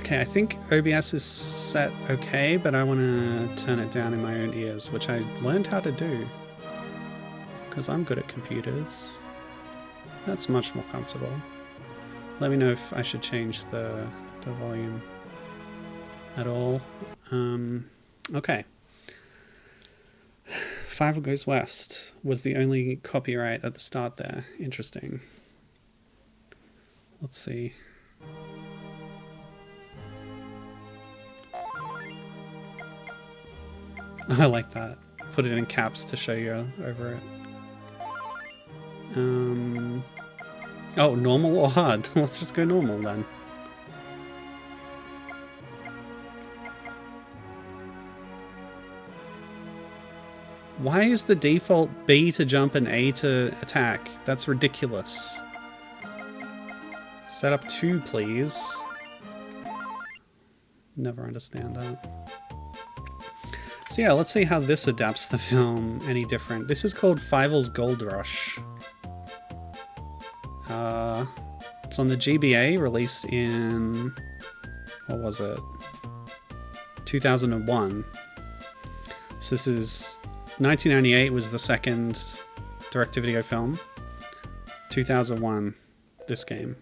Okay, I think OBS is set okay, but I want to turn it down in my own ears, which I learned how to do. Because I'm good at computers. That's much more comfortable. Let me know if I should change the volume at all. Okay. Fievel Goes West was the only copyright at the start there. Interesting. Let's see. I like that. Put it in caps to show you over it. Oh, normal or hard? Let's just go normal then. Why is the default B to jump and A to attack? That's ridiculous. Set up 2, please. Never understand that. So yeah, let's see how this adapts the film any different. This is called Fievel's Gold Rush. It's on the GBA, released in, what was it? 2001. So this is, 1998 was the second direct-to-video film. 2001, this game.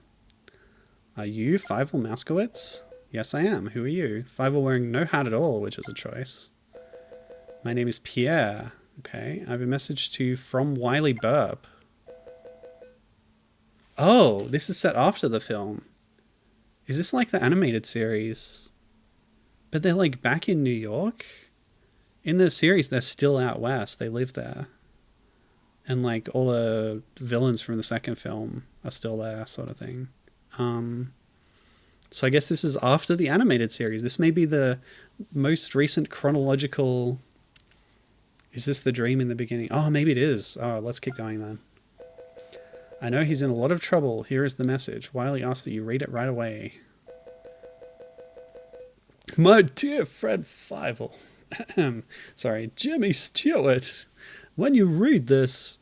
Are you Fievel Mouskowitz? Yes, I am. Who are you? Fievel wearing no hat at all, which is a choice. My name is Pierre. Okay, I have a message to you from Wylie Burp. Oh, this is set after the film. Is this like the animated series? But they're like back in New York? In the series, they're still out west. They live there. And like all the villains from the second film are still there, sort of thing. So I guess this is after the animated series. This may be the most recent chronological... Is this the dream in the beginning? Oh, maybe it is. Oh, let's keep going then. I know he's in a lot of trouble. Here is the message. Wylie asks that you read it right away. My dear friend Fievel. Sorry, Jimmy Stewart. When you read this,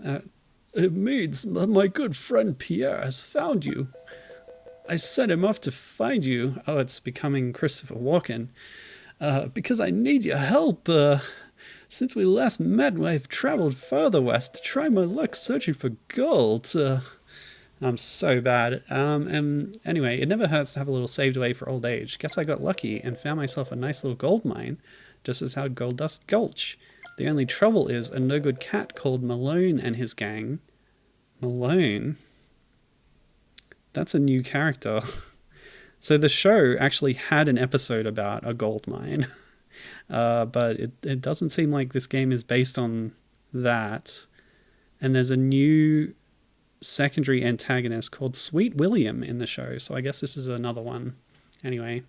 it means my good friend Pierre has found you. I sent him off to find you. Oh, it's becoming Christopher Walken. Because I need your help. Since we last met, I've traveled further west to try my luck searching for gold. I'm so bad. And anyway, it never hurts to have a little saved away for old age. Guess I got lucky and found myself a nice little gold mine, just as how Gold Dust Gulch. The only trouble is a no-good cat called Malone and his gang. Malone? That's a new character. So the show actually had an episode about a gold mine. But it doesn't seem like this game is based on that. And there's a new secondary antagonist called Sweet William in the show. So I guess this is another one. Anyway.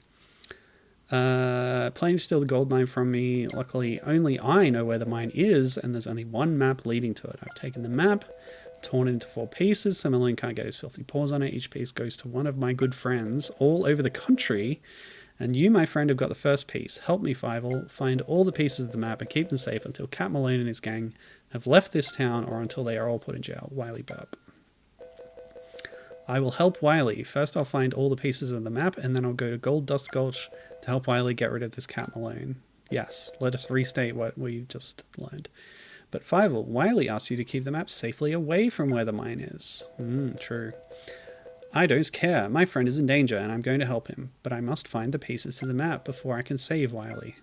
Planning to steal the gold mine from me. Luckily, only I know where the mine is, and there's only one map leading to it. I've taken the map, torn it into 4 pieces, so Malone can't get his filthy paws on it. Each piece goes to one of my good friends all over the country, and you, my friend, have got the first piece. Help me, Fievel, find all the pieces of the map and keep them safe until Cat Malone and his gang have left this town or until they are all put in jail. Wylie Burp. I will help Wylie. First I'll find all the pieces of the map, and then I'll go to Gold Dust Gulch to help Wylie get rid of this Cat Malone. Yes, let us restate what we just learned. But Fievel, Wylie asks you to keep the map safely away from where the mine is. True. I don't care. My friend is in danger, and I'm going to help him. But I must find the pieces to the map before I can save Wylie.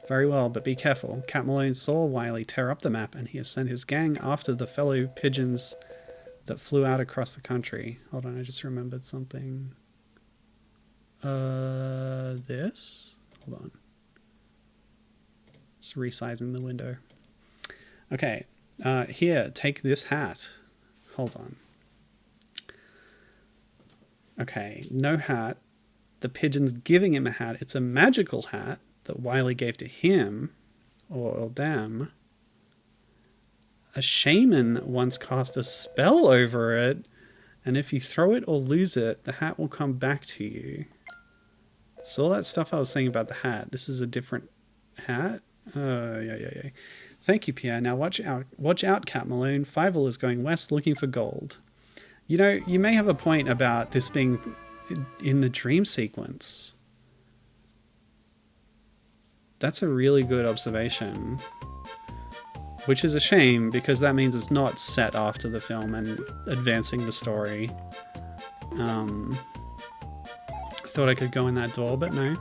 Very well, but be careful. Cat Malone saw Wylie tear up the map, and he has sent his gang after the fellow pigeons that flew out across the country. Hold on, I just remembered something. This? Hold on. Just resizing the window. Okay, here, take this hat. Hold on. Okay, no hat. The pigeon's giving him a hat. It's a magical hat that Wylie gave to him, or them. A shaman once cast a spell over it, and if you throw it or lose it, the hat will come back to you. So all that stuff I was saying about the hat, this is a different hat? Yeah. Thank you, Pierre. Now watch out, Cat Malone. Fievel is going west looking for gold. You know, you may have a point about this being in the dream sequence. That's a really good observation. Which is a shame, because that means it's not set after the film and advancing the story. Thought I could go in that door, but no.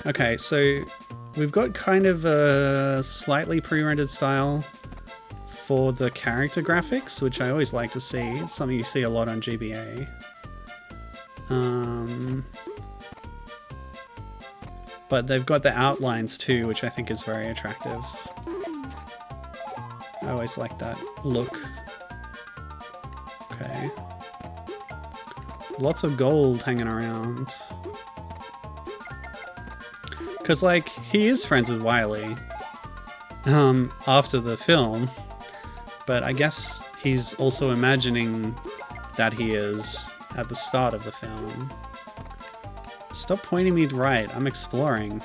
Okay, so we've got kind of a slightly pre-rendered style for the character graphics, which I always like to see. It's something you see a lot on GBA. But they've got the outlines too, which I think is very attractive. I always like that look. Okay. Lots of gold hanging around. Because, like, he is friends with Wylie after the film, but I guess he's also imagining that he is at the start of the film. Stop pointing me right, I'm exploring.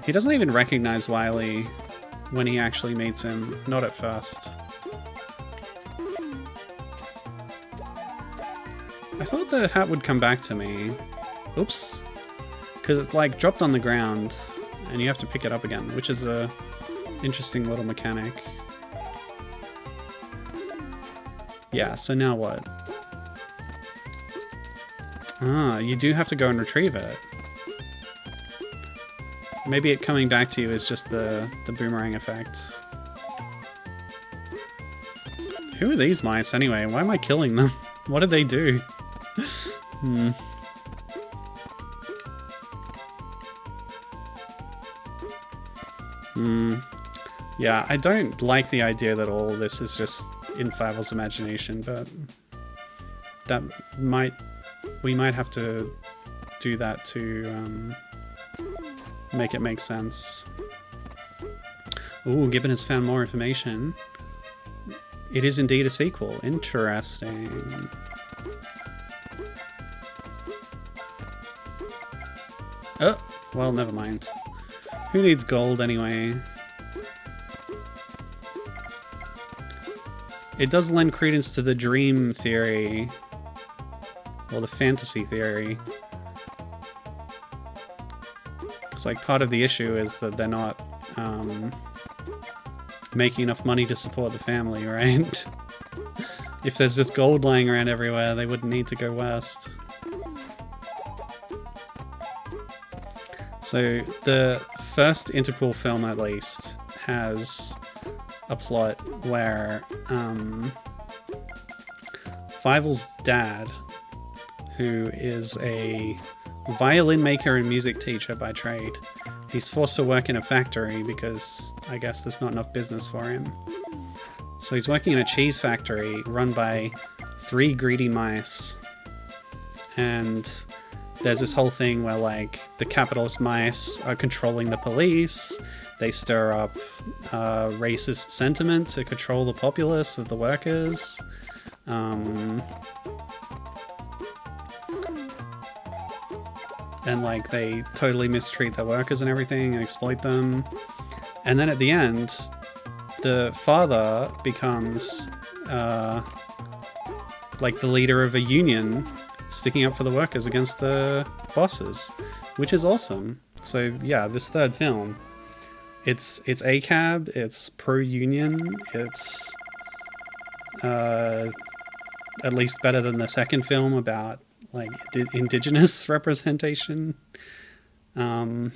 He doesn't even recognize Wylie when he actually meets him, not at first. I thought the hat would come back to me. Oops. Because it's like dropped on the ground and you have to pick it up again, which is a interesting little mechanic. Yeah, so now what? Ah, you do have to go and retrieve it. Maybe it coming back to you is just the boomerang effect. Who are these mice anyway? Why am I killing them? What did they do? Yeah, I don't like the idea that all this is just in Fievel's imagination, but that we might have to do that to make it make sense. Ooh, Gibbon has found more information. It is indeed a sequel. Interesting. Oh, well, never mind. Who needs gold anyway? It does lend credence to the dream theory, or the fantasy theory. It's like part of the issue is that they're not making enough money to support the family, right? If there's just gold lying around everywhere, they wouldn't need to go west. So the first interquel film, at least, has a plot where Fievel's dad, who is a violin maker and music teacher by trade, he's forced to work in a factory because I guess there's not enough business for him. So he's working in a cheese factory run by 3 greedy mice. And there's this whole thing where, like, the capitalist mice are controlling the police. They stir up racist sentiment to control the populace of the workers. And, like, they totally mistreat their workers and everything and exploit them. And then at the end, the father becomes, like, the leader of a union sticking up for the workers against the bosses, which is awesome. So, yeah, this third film, it's ACAB, it's pro-union, it's at least better than the second film about, like, indigenous representation. So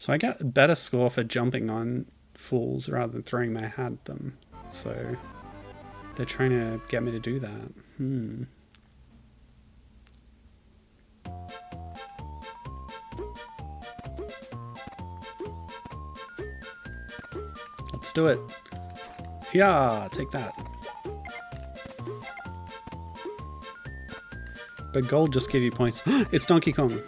I get a better score for jumping on fools rather than throwing my hat at them. So they're trying to get me to do that. Let's do it. Yeah, take that. But gold just give you points. It's Donkey Kong.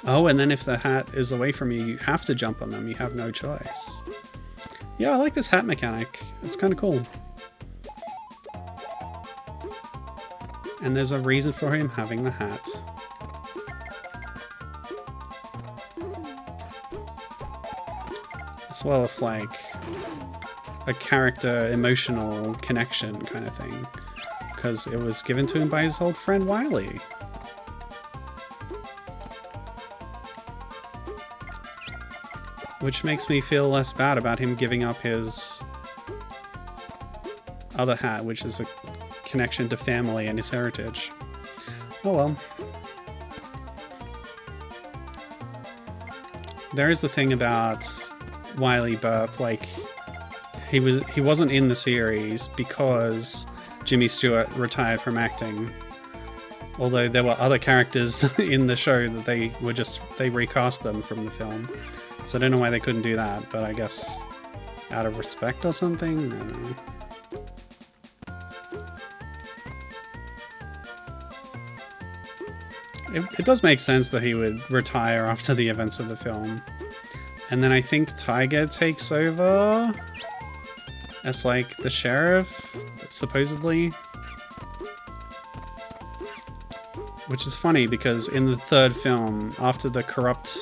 Oh, and then if the hat is away from you, you have to jump on them. You have no choice. Yeah, I like this hat mechanic. It's kind of cool. And there's a reason for him having the hat. As well as, like, a character emotional connection kind of thing, because it was given to him by his old friend Wylie. Which makes me feel less bad about him giving up his other hat, which is a connection to family and his heritage. Oh well. There is the thing about Wylie Burp, like, he wasn't in the series because Jimmy Stewart retired from acting. Although there were other characters in the show that they recast them from the film. So I don't know why they couldn't do that, but I guess out of respect or something? I don't know. It does make sense that he would retire after the events of the film. And then I think Tiger takes over as, like, the sheriff, supposedly. Which is funny because in the third film, after the corrupt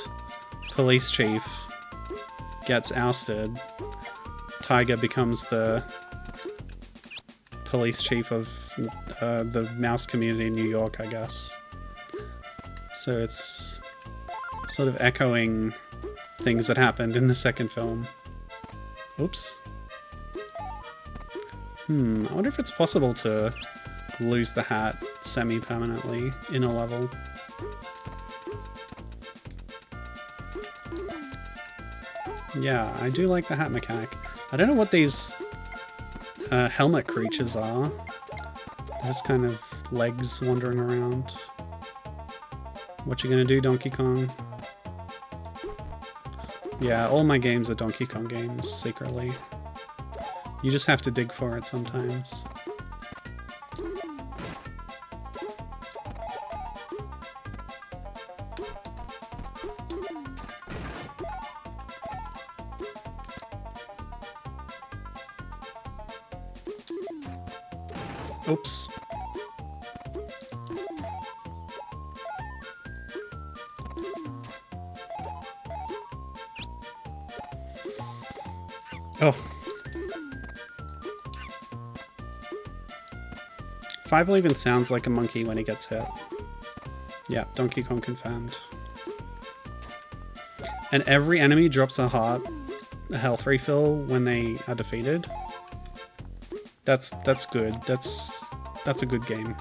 police chief gets ousted, Tiger becomes the police chief of the mouse community in New York, I guess. So it's sort of echoing things that happened in the second film. Oops. I wonder if it's possible to lose the hat semi-permanently in a level. Yeah, I do like the hat mechanic. I don't know what these helmet creatures are. They're just kind of legs wandering around. What you gonna do, Donkey Kong? Yeah, all my games are Donkey Kong games, secretly. You just have to dig for it sometimes. Oops. Oh. Fievel even sounds like a monkey when he gets hit. Yeah, Donkey Kong confirmed. And every enemy drops a heart, a health refill when they are defeated. That's good. That's a good game.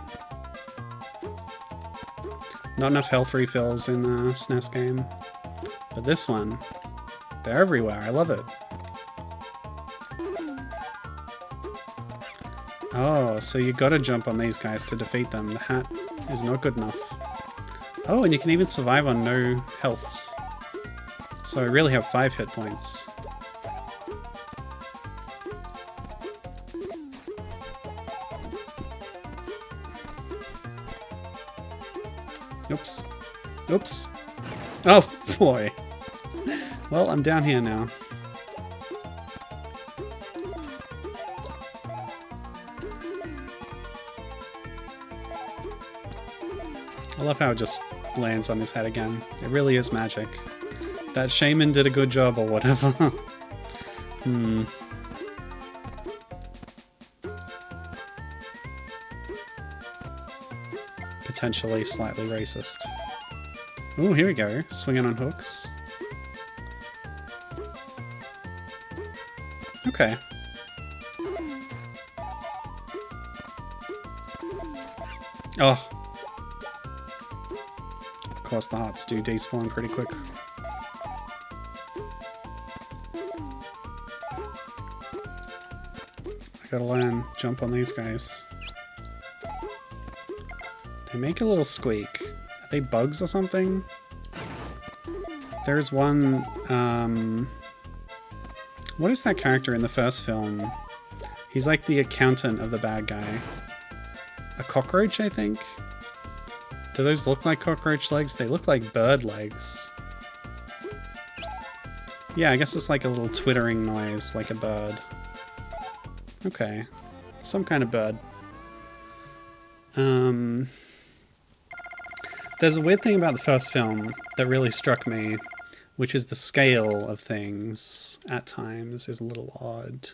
Not enough health refills in the SNES game, but this one, they're everywhere. I love it. Oh, so you gotta jump on these guys to defeat them. The hat is not good enough. Oh, and you can even survive on no healths. So I really have 5 hit points. Oops. Oops. Oh, boy. Well, I'm down here now. I love how it just lands on his head again. It really is magic. That shaman did a good job or whatever. Potentially slightly racist. Oh, here we go. Swinging on hooks. Okay. Oh. Of course the hearts do despawn pretty quick. I gotta learn jump on these guys. They make a little squeak. Are they bugs or something? There's one, what is that character in the first film? He's like the accountant of the bad guy. A cockroach, I think? Do those look like cockroach legs? They look like bird legs. Yeah, I guess it's like a little twittering noise, like a bird. Okay. Some kind of bird. There's a weird thing about the first film that really struck me, which is the scale of things at times is a little odd.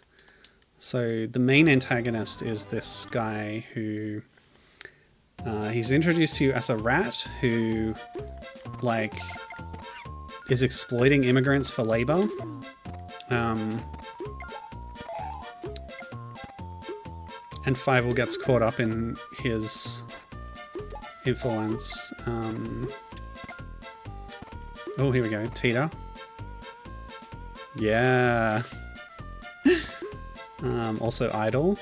So the main antagonist is this guy who... he's introduced to you as a rat who, like, is exploiting immigrants for labor. And Fievel gets caught up in his influence. Oh, here we go. Tita. Yeah. Also Idol.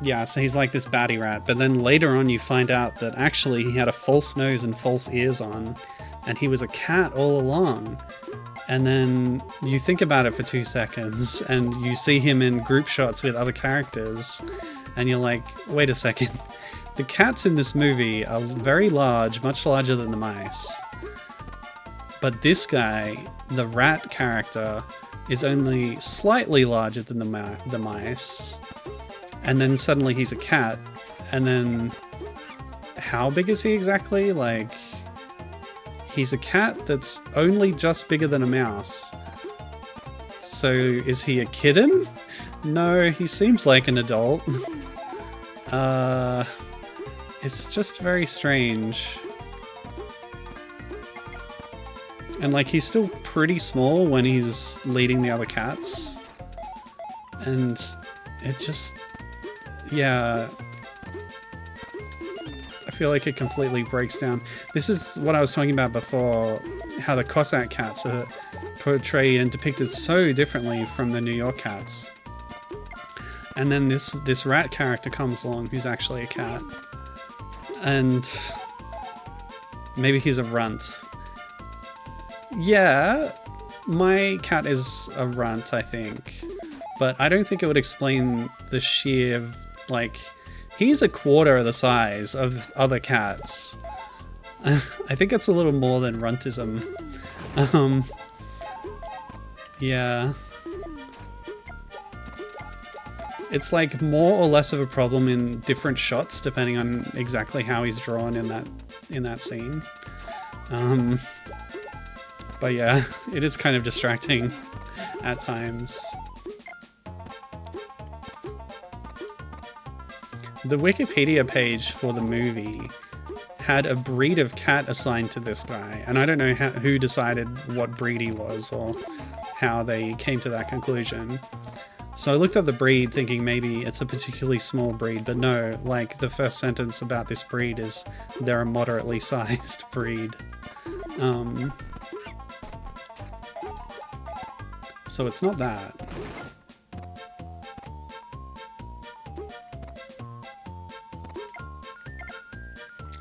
Yeah, so he's like this baddie rat, but then later on you find out that actually he had a false nose and false ears on, and he was a cat all along. And then you think about it for 2 seconds, and you see him in group shots with other characters, and you're like, wait a second. The cats in this movie are very large, much larger than the mice. But this guy, the rat character, is only slightly larger than the mice. And then suddenly he's a cat, and then how big is he exactly? Like, he's a cat that's only just bigger than a mouse. So is he a kitten? No, he seems like an adult. It's just very strange. And like, he's still pretty small when he's leading the other cats. And it just... yeah, I feel like it completely breaks down. This is what I was talking about before, how the Cossack cats are portrayed and depicted so differently from the New York cats. And then this rat character comes along who's actually a cat. And maybe he's a runt. Yeah, my cat is a runt, I think. But I don't think it would explain the sheer... like, he's a quarter of the size of other cats. I think it's a little more than runtism. Yeah. It's like more or less of a problem in different shots depending on exactly how he's drawn in that scene. But yeah, it is kind of distracting at times. The Wikipedia page for the movie had a breed of cat assigned to this guy, and I don't know who decided what breed he was or how they came to that conclusion. So I looked up the breed thinking maybe it's a particularly small breed, but no, like the first sentence about this breed is they're a moderately sized breed. So it's not that.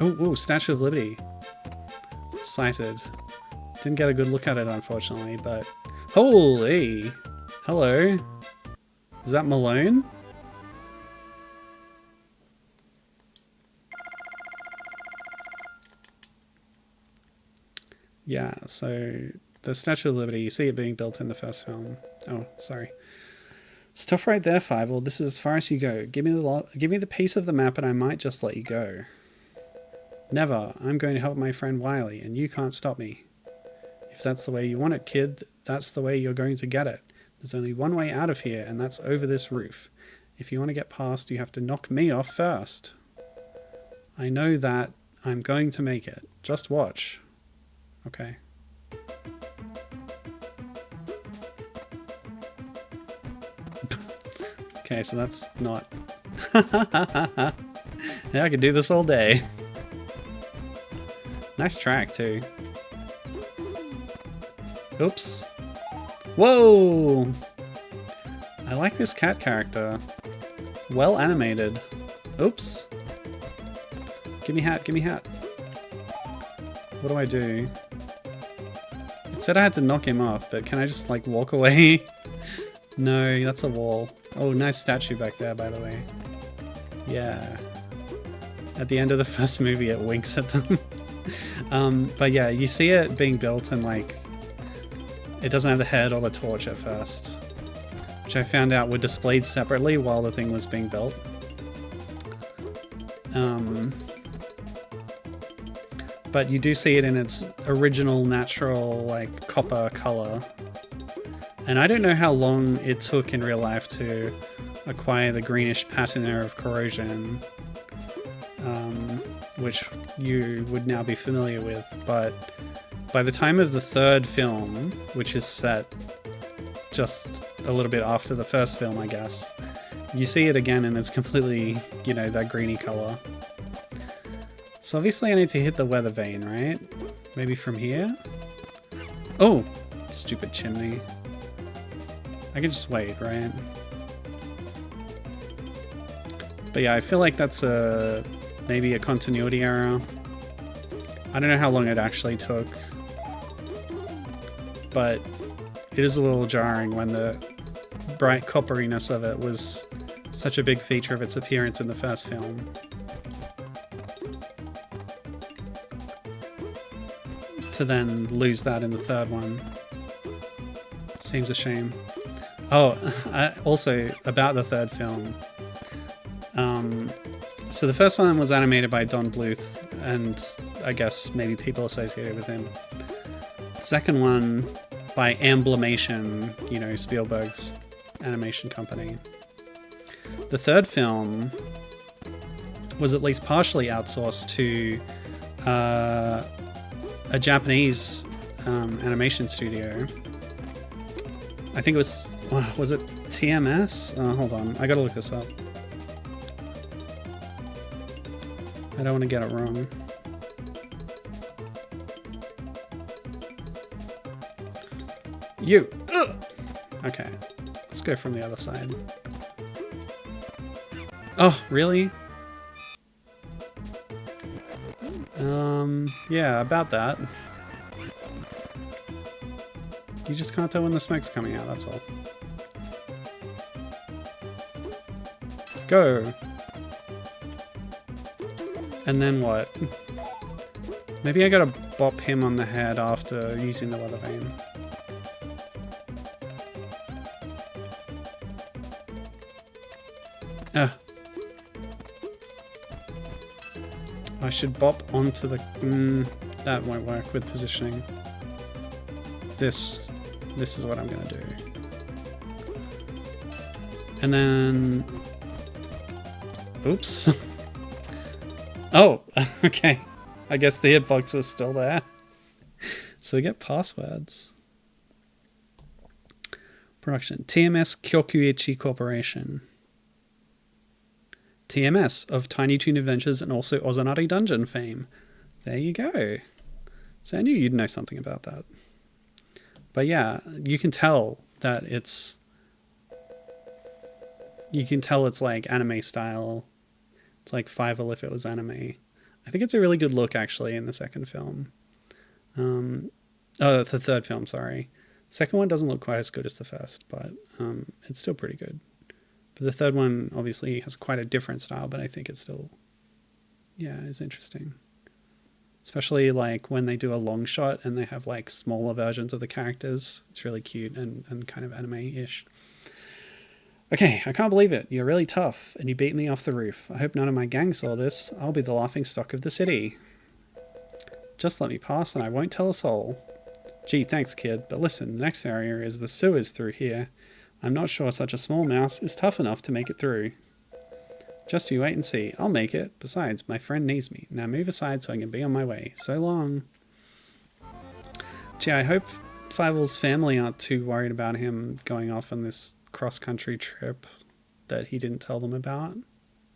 Oh, Statue of Liberty. Sighted. Didn't get a good look at it, unfortunately, but... Holy! Hello. Is that Malone? Yeah, so the Statue of Liberty, you see it being built in the first film. Oh, sorry. Stop right there, Fievel. This is as far as you go. Give me the piece of the map and I might just let you go. Never. I'm going to help my friend Wylie, and you can't stop me. If that's the way you want it, kid, that's the way you're going to get it. There's only one way out of here, and that's over this roof. If you want to get past, you have to knock me off first. I know that. I'm going to make it. Just watch. Okay. Okay, so that's not... Yeah, I could do this all day. Nice track, too. Oops. Whoa! I like this cat character. Well animated. Oops. Gimme hat, gimme hat. What do I do? It said I had to knock him off, but can I just, like, walk away? No, that's a wall. Oh, nice statue back there, by the way. Yeah. At the end of the first movie, it winks at them. But yeah, you see it being built and, like, it doesn't have the head or the torch at first, which I found out were displayed separately while the thing was being built. But you do see it in its original natural, like, copper color. And I don't know how long it took in real life to acquire the greenish patina of corrosion, which you would now be familiar with, but by the time of the third film, which is set just a little bit after the first film, I guess, you see it again and it's completely, you know, that greeny color. So obviously I need to hit the weather vane, right? Maybe from here? Oh! Stupid chimney. I can just wait, right? But yeah, I feel like that's maybe a continuity error. I don't know how long it actually took, but it is a little jarring when the bright copperiness of it was such a big feature of its appearance in the first film. To then lose that in the third one seems a shame. Oh, also about the third film. So the first one was animated by Don Bluth, and I guess maybe people associated with him. The second one by Amblimation, you know, Spielberg's animation company. The third film was at least partially outsourced to a Japanese animation studio. I think it was it TMS? Hold on, I gotta look this up. I don't want to get it wrong. You! Ugh! Okay, let's go from the other side. Oh, really? Yeah, about that. You just can't tell when the smoke's coming out, that's all. Go! And then what? Maybe I gotta bop him on the head after using the weather vane. I should bop onto the... that won't work with positioning. This is what I'm going to do. And then... Oops. Oh, okay. I guess the hitbox was still there. So we get passwords. Production. TMS Kyokuichi Corporation. TMS of Tiny Toon Adventures and also Ozanari Dungeon fame. There you go. So I knew you'd know something about that. But yeah, you can tell that it's... You can tell it's like anime style. It's like Fievel if it was anime. I think it's a really good look actually in the second film. The third film, sorry. The second one doesn't look quite as good as the first, but it's still pretty good. But the third one obviously has quite a different style, but I think it's still, yeah, it's interesting. Especially like when they do a long shot and they have like smaller versions of the characters. It's really cute and kind of anime-ish. Okay, I can't believe it. You're really tough, and you beat me off the roof. I hope none of my gang saw this. I'll be the laughingstock of the city. Just let me pass and I won't tell a soul. Gee, thanks, kid, but listen, the next area is the sewers through here. I'm not sure such a small mouse is tough enough to make it through. Just you wait and see. I'll make it. Besides, my friend needs me. Now move aside so I can be on my way. So long. Gee, I hope Fievel's family aren't too worried about him going off on this cross-country trip that he didn't tell them about.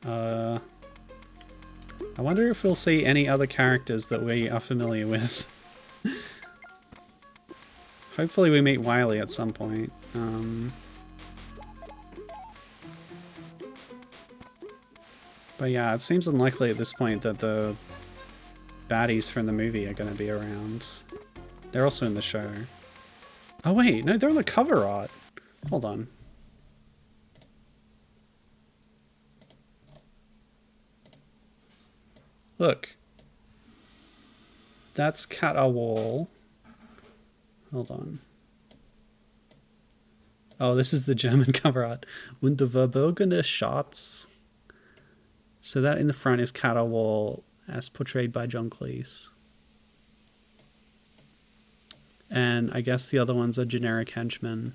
I wonder if we'll see any other characters that we are familiar with. Hopefully we meet Wylie at some point. But yeah, it seems unlikely at this point that the baddies from the movie are going to be around. They're also in the show. Oh wait, no, they're on the cover art. Hold on. Look. That's Cat Waul. Hold on. Oh, this is the German cover art. Und the verborgene Schatz. So that in the front is Cat Waul, as portrayed by John Cleese. And I guess the other ones are generic henchmen.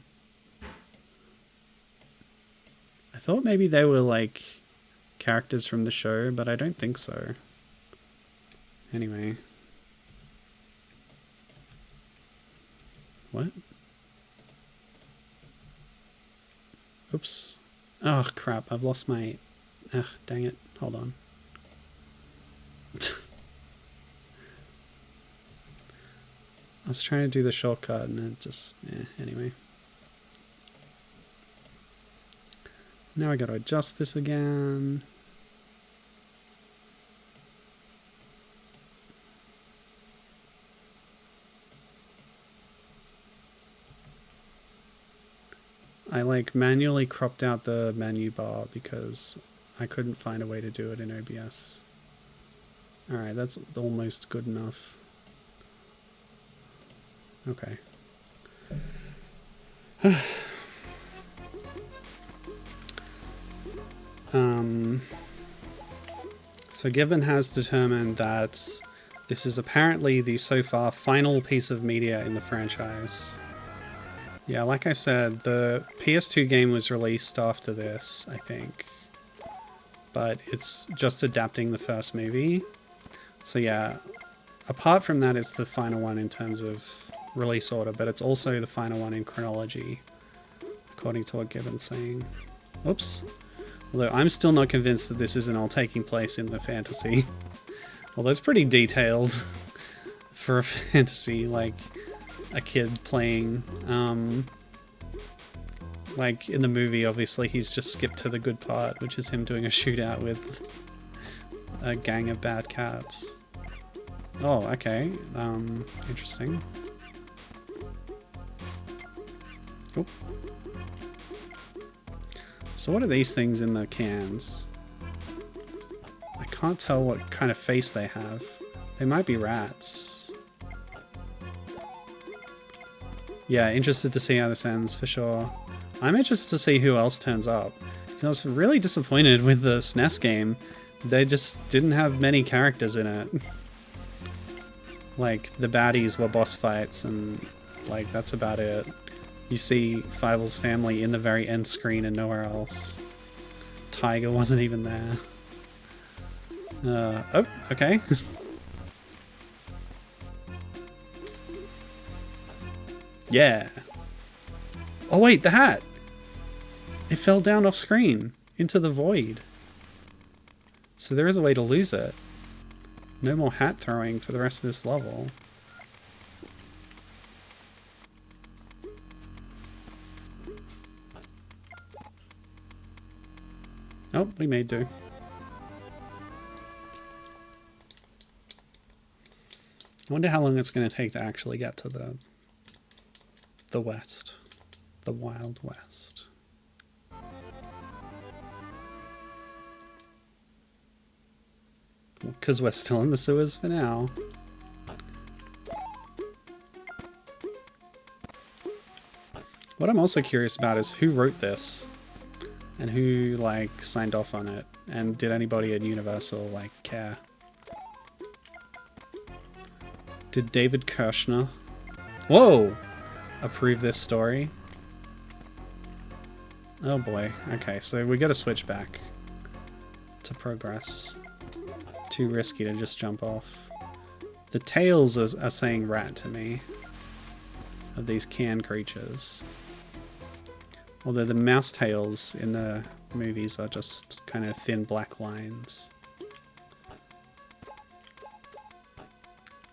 I thought maybe they were like characters from the show, but I don't think so. Anyway. What? Oops. Oh crap, I've lost my... Ugh, dang it. Hold on. I was trying to do the shortcut and it just... anyway. Now I gotta adjust this again. I like manually cropped out the menu bar because I couldn't find a way to do it in OBS. Alright, that's almost good enough. Okay. So Gibbon has determined that this is apparently the so far final piece of media in the franchise. Yeah, like I said, the PS2 game was released after this, I think. But it's just adapting the first movie. So yeah, apart from that, it's the final one in terms of release order, but it's also the final one in chronology, according to what Gibbon's saying. Oops. Although I'm still not convinced that this isn't all taking place in the fantasy. Although it's pretty detailed for a fantasy, like a kid playing. Like in the movie, obviously, he's just skipped to the good part, which is him doing a shootout with a gang of bad cats. Oh, okay. Interesting. Oh. So what are these things in the cans? I can't tell what kind of face they have. They might be rats. Yeah, interested to see how this ends, for sure. I'm interested to see who else turns up. I was really disappointed with the SNES game. They just didn't have many characters in it. Like, the baddies were boss fights, and, like, that's about it. You see Fievel's family in the very end screen and nowhere else. Tiger wasn't even there. Oh, okay. Yeah. Oh wait, the hat! It fell down off screen, into the void. So there is a way to lose it. No more hat throwing for the rest of this level. Oh, we made do. I wonder how long it's going to take to actually get to the west. The Wild West. Because we're still in the sewers for now. What I'm also curious about is who wrote this and who like signed off on it, and did anybody at Universal like care? Did David Kirshner, whoa, approve this story? Oh boy. Okay, so we gotta switch back to progress. Too risky to just jump off. The tails are saying rat to me, of these canned creatures. Although the mouse tails in the movies are just kind of thin black lines.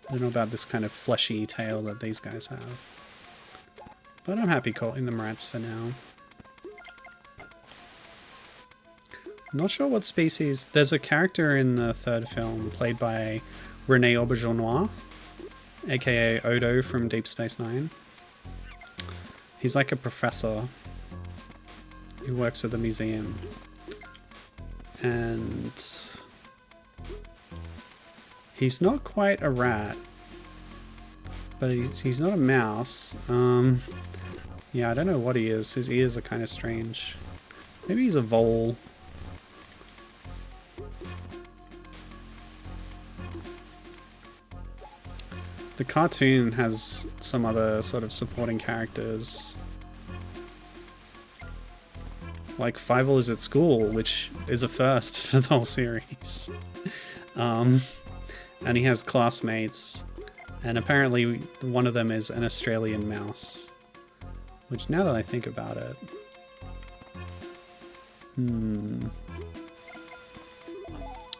I don't know about this kind of fleshy tail that these guys have. But I'm happy calling them rats for now. I'm not sure what species. There's a character in the third film played by René Auberjonois, aka Odo from Deep Space Nine. He's like a professor who works at the museum. And he's not quite a rat, but he's not a mouse. Yeah, I don't know what he is. His ears are kind of strange. Maybe he's a vole. The cartoon has some other sort of supporting characters. Like Fievel is at school, which is a first for the whole series. And he has classmates, and apparently one of them is an Australian mouse. Which, now that I think about it...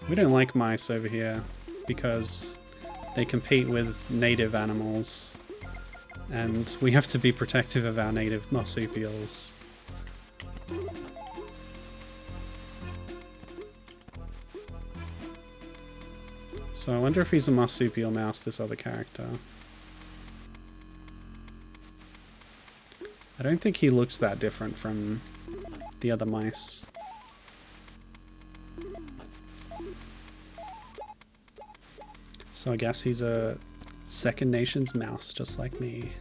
We don't like mice over here, because they compete with native animals, and we have to be protective of our native marsupials. So I wonder if he's a marsupial mouse, this other character. I don't think he looks that different from the other mice. So I guess he's a Second Nations mouse, just like me.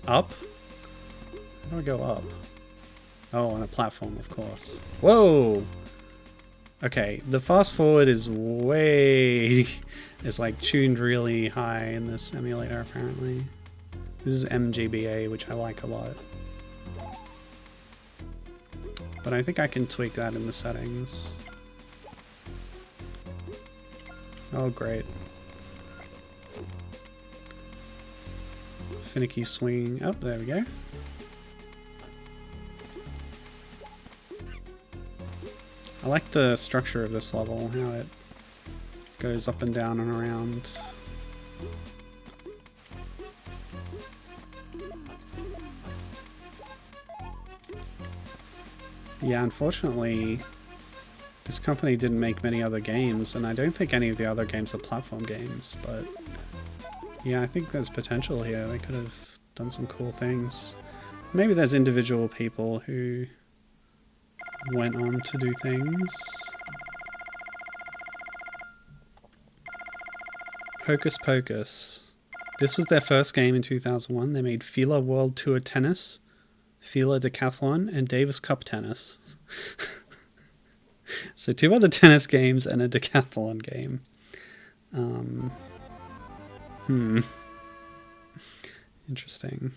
Up? How do I go up? Oh, on a platform, of course. Whoa! Okay, the fast forward is way... It's like tuned really high in this emulator, apparently. This is MGBA, which I like a lot. But I think I can tweak that in the settings. Oh, great. Finicky swing. Oh, there we go. I like the structure of this level, how it goes up and down and around. Yeah, unfortunately, this company didn't make many other games, and I don't think any of the other games are platform games, but yeah, I think there's potential here. They could have done some cool things. Maybe there's individual people who went on to do things. Hocus Pocus. This was their first game in 2001. They made Fila World Tour Tennis, Fila Decathlon, and Davis Cup Tennis. So 2 other tennis games and a decathlon game. Interesting.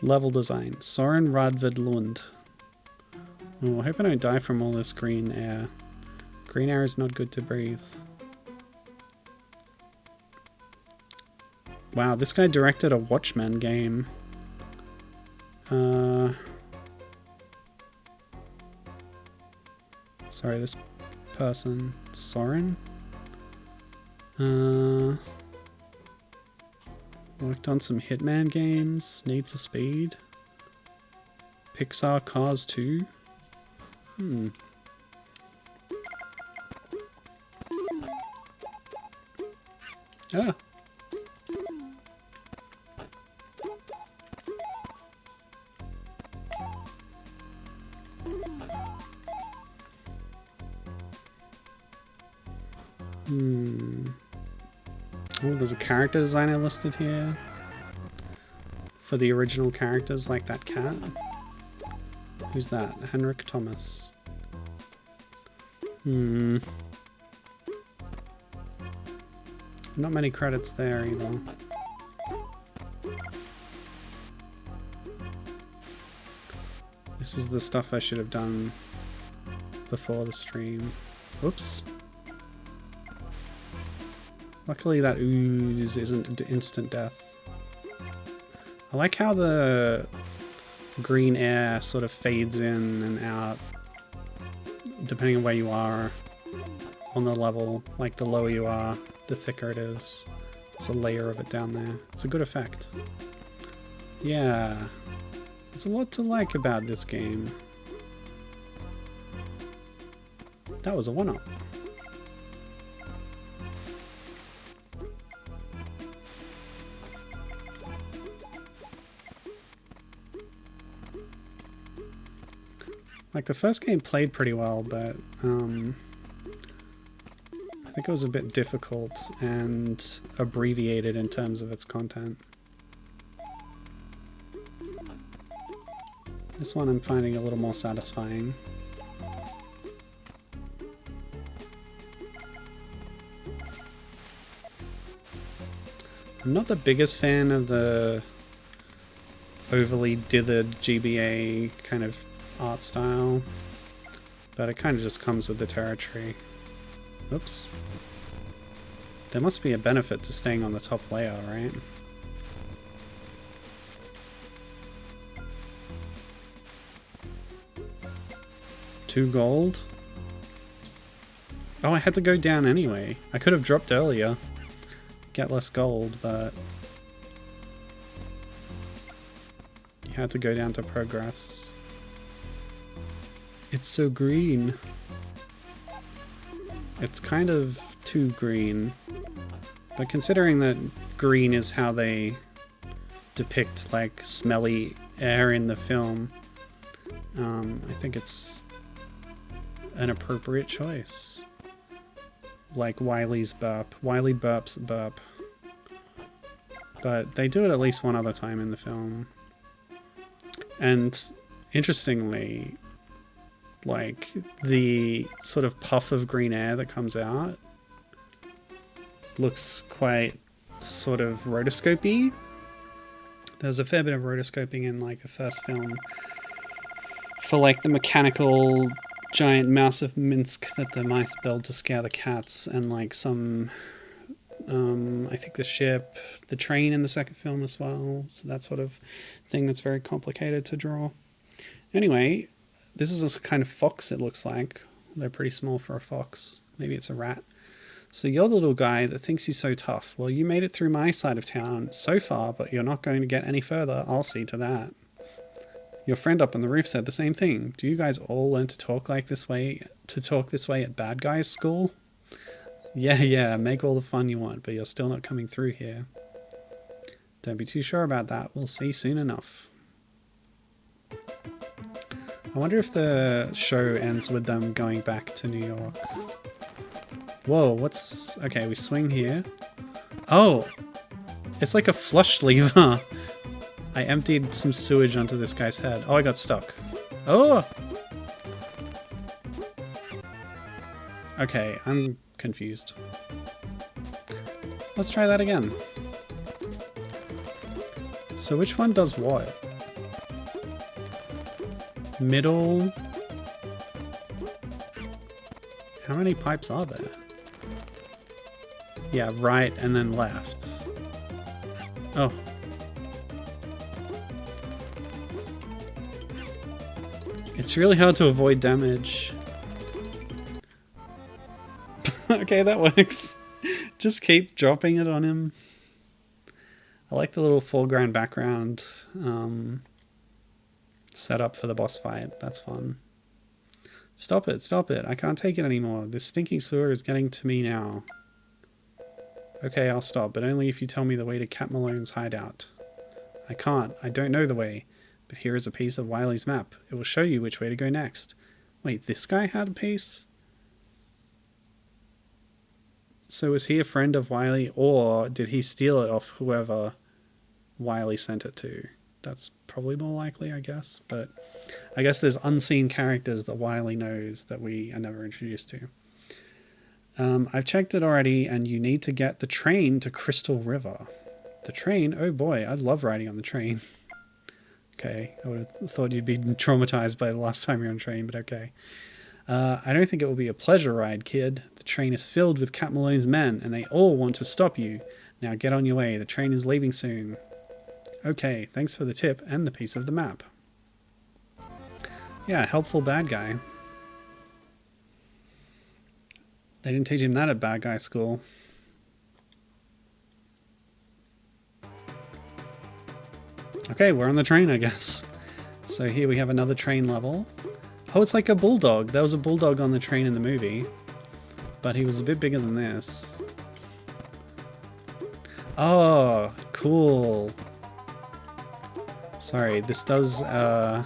Level design. Soren Radvid Lund. Oh, I hope I don't die from all this green air. Green air is not good to breathe. Wow, this guy directed a Watchmen game. Sorry, this person. Soren? Worked on some Hitman games. Need for Speed. Pixar Cars 2. Ah. Oh, there's a character designer listed here for the original characters, like that cat. Who's that? Henrik Thomas. Not many credits there either. This is the stuff I should have done before the stream. Oops. Luckily that ooze isn't instant death. I like how the green air sort of fades in and out depending on where you are on the level. Like the lower you are, the thicker it is. There's a layer of it down there. It's a good effect. Yeah. There's a lot to like about this game. That was a one-up. Like, the first game played pretty well, but I think it was a bit difficult and abbreviated in terms of its content. This one I'm finding a little more satisfying. I'm not the biggest fan of the overly dithered GBA kind of art style, but it kind of just comes with the territory. Oops. There must be a benefit to staying on the top layer, right? $2 gold? Oh, I had to go down anyway. I could have dropped earlier. Get less gold, but you had to go down to progress. It's so green. It's kind of too green. But considering that green is how they depict, like, smelly air in the film, I think it's an appropriate choice. Like Wylie's burp. Wylie Burp's burp. But they do it at least one other time in the film. And interestingly, like, the sort of puff of green air that comes out looks quite sort of rotoscopy. There's a fair bit of rotoscoping in, like, the first film for, like, the mechanical giant mouse of Minsk that the mice build to scare the cats, and, like, some I think the ship, the train in the second film as well. So that sort of thing that's very complicated to draw. Anyway, this is a kind of fox, it looks like. They're pretty small for a fox. Maybe it's a rat. So you're the little guy that thinks he's so tough. Well, you made it through my side of town so far, but you're not going to get any further. I'll see to that. Your friend up on the roof said the same thing. Do you guys all learn to talk like this way, at bad guys school? Yeah, make all the fun you want, but you're still not coming through here. Don't be too sure about that. We'll see soon enough. I wonder if the show ends with them going back to New York. Whoa, what's... Okay, we swing here. Oh! It's like a flush lever. I emptied some sewage onto this guy's head. Oh, I got stuck. Oh! Okay, I'm confused. Let's try that again. So which one does what? Middle... How many pipes are there? Yeah, right and then left. Oh. It's really hard to avoid damage. Okay, that works. Just keep dropping it on him. I like the little foreground background setup for the boss fight. That's fun. Stop it, stop it. I can't take it anymore. This stinking sewer is getting to me now. Okay, I'll stop, but only if you tell me the way to Cat Malone's hideout. I can't. I don't know the way. But here is a piece of Wylie's map. It will show you which way to go next. Wait, this guy had a piece? So was he a friend of Wylie, or did he steal it off whoever Wylie sent it to? That's probably more likely, I guess. But I guess there's unseen characters that Wylie knows that we are never introduced to. I've checked it already, and you need to get the train to Crystal River. The train? Oh boy, I'd love riding on the train. Okay, I would have thought you'd be traumatized by the last time you're on a train, but okay. I don't think it will be a pleasure ride, kid. The train is filled with Cat Malone's men, and they all want to stop you. Now get on your way. The train is leaving soon. Okay, thanks for the tip and the piece of the map. Yeah, helpful bad guy. They didn't teach him that at bad guy school. Okay, we're on the train, I guess. So here we have another train level. Oh, it's like a bulldog. There was a bulldog on the train in the movie, but he was a bit bigger than this. Oh, cool. Sorry, this does a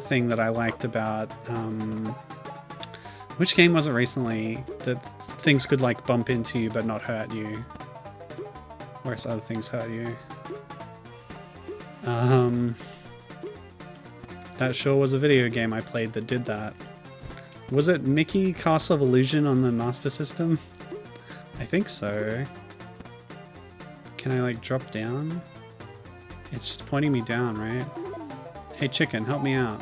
thing that I liked about... which game was it recently? That things could like bump into you but not hurt you. Whereas other things hurt you. That sure was a video game I played that did that. Was it Mickey Castle of Illusion on the Master System? I think so. Can I like drop down? It's just pointing me down, right? Hey chicken, help me out.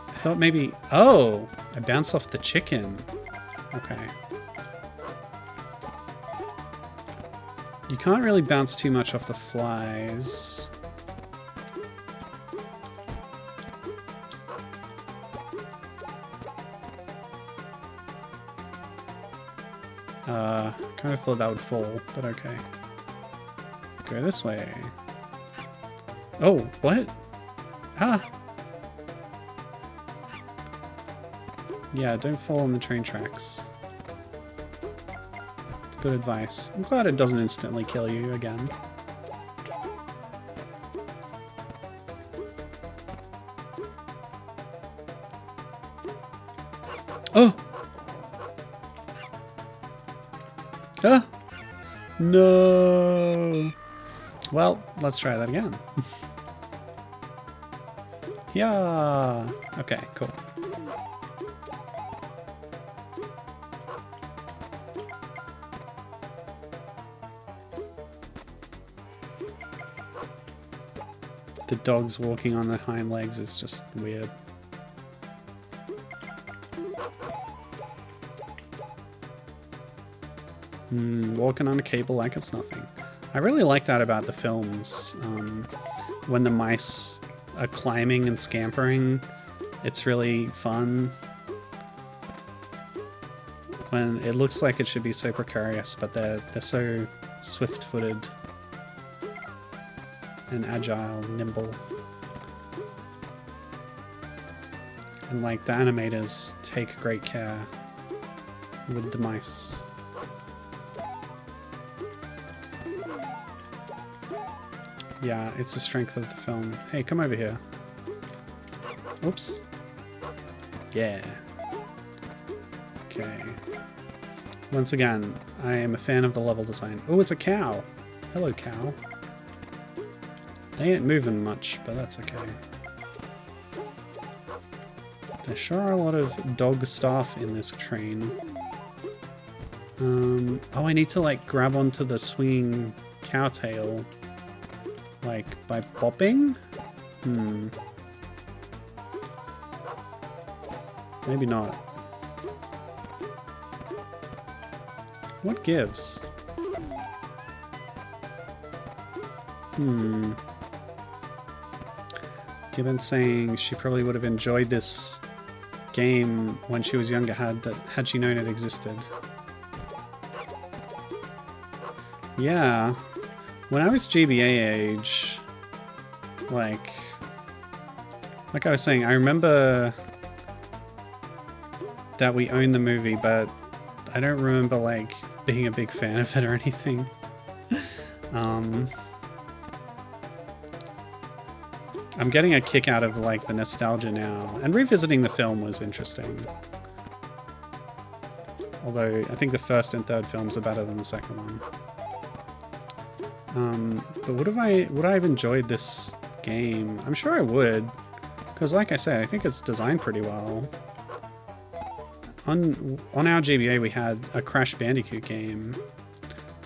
I thought maybe... Oh! I bounced off the chicken. Okay. You can't really bounce too much off the flies. Kind of thought that would fall, but okay. Go this way. Oh, what? Ah! Yeah, don't fall on the train tracks. It's good advice. I'm glad it doesn't instantly kill you again. Oh! Ah! No! Well, let's try that again. Yeah! Okay, cool. The dogs walking on their hind legs is just weird. Walking on a cable like it's nothing. I really like that about the films. When the mice are climbing and scampering, it's really fun. When it looks like it should be so precarious, but they're so swift-footed and agile, nimble. And like the animators take great care with the mice. Yeah, it's the strength of the film. Hey, come over here. Oops. Yeah. Okay. Once again, I am a fan of the level design. Oh, it's a cow. Hello, cow. They ain't moving much, but that's okay. There sure are a lot of dog staff in this train. Oh, I need to like grab onto the swinging cow tail. Like by bopping? Maybe not. What gives? Gibbon saying she probably would have enjoyed this game when she was younger had she known it existed. Yeah. When I was GBA age, like I was saying, I remember that we owned the movie, but I don't remember like being a big fan of it or anything. I'm getting a kick out of like the nostalgia now, and revisiting the film was interesting. Although I think the first and third films are better than the second one. But would I have enjoyed this game? I'm sure I would, because like I said, I think it's designed pretty well. On our GBA we had a Crash Bandicoot game,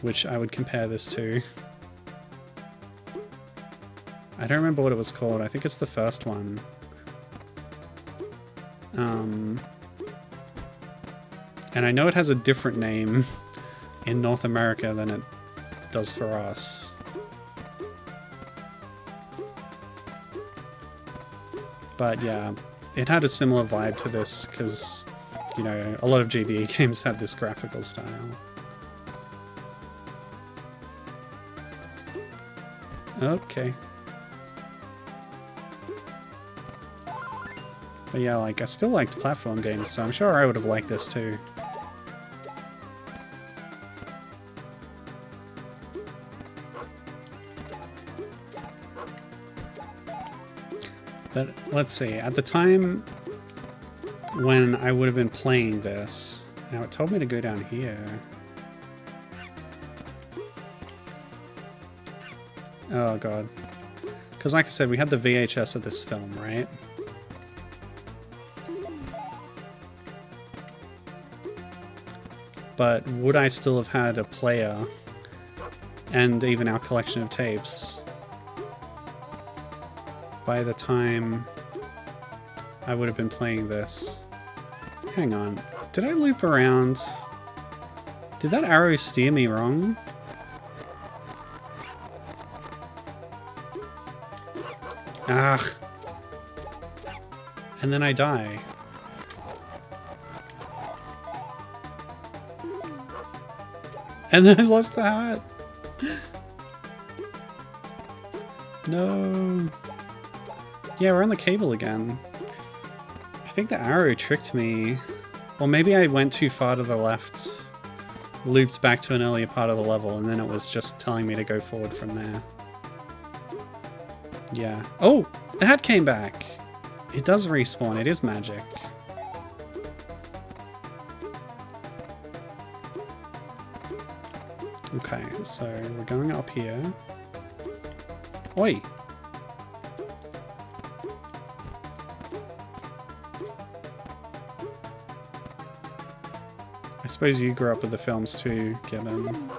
which I would compare this to. I don't remember what it was called. I think it's the first one. And I know it has a different name in North America than it does for us. But yeah, it had a similar vibe to this because, you know, a lot of GBA games had this graphical style. Okay. But yeah, like, I still liked platform games, so I'm sure I would have liked this too. But let's see, at the time when I would have been playing this, now it told me to go down here. Oh god. Because like I said, we had the VHS of this film, right? But would I still have had a player and even our collection of tapes by the time I would have been playing this? Hang on. Did I loop around? Did that arrow steer me wrong? Ah. And then I die. And then I lost the hat. No. Yeah, we're on the cable again. I think the arrow tricked me. Or maybe I went too far to the left, looped back to an earlier part of the level, and then it was just telling me to go forward from there. Yeah. Oh! The hat came back! It does respawn. It is magic. Okay, so we're going up here. Oi! I suppose you grew up with the films too, Gibbon.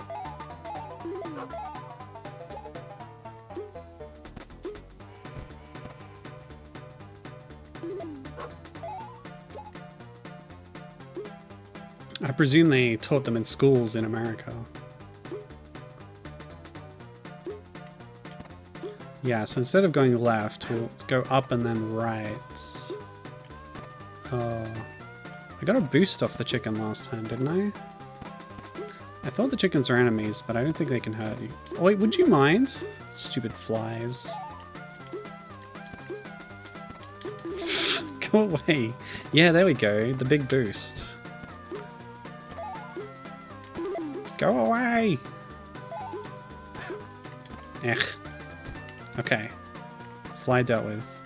I presume they taught them in schools in America. Yeah, so instead of going left, we'll go up and then right. I got a boost off the chicken last time, didn't I? I thought the chickens are enemies, but I don't think they can hurt you. Oh, wait, would you mind? Stupid flies. Go away. Yeah, there we go. The big boost. Go away! Ech. Okay. Fly dealt with.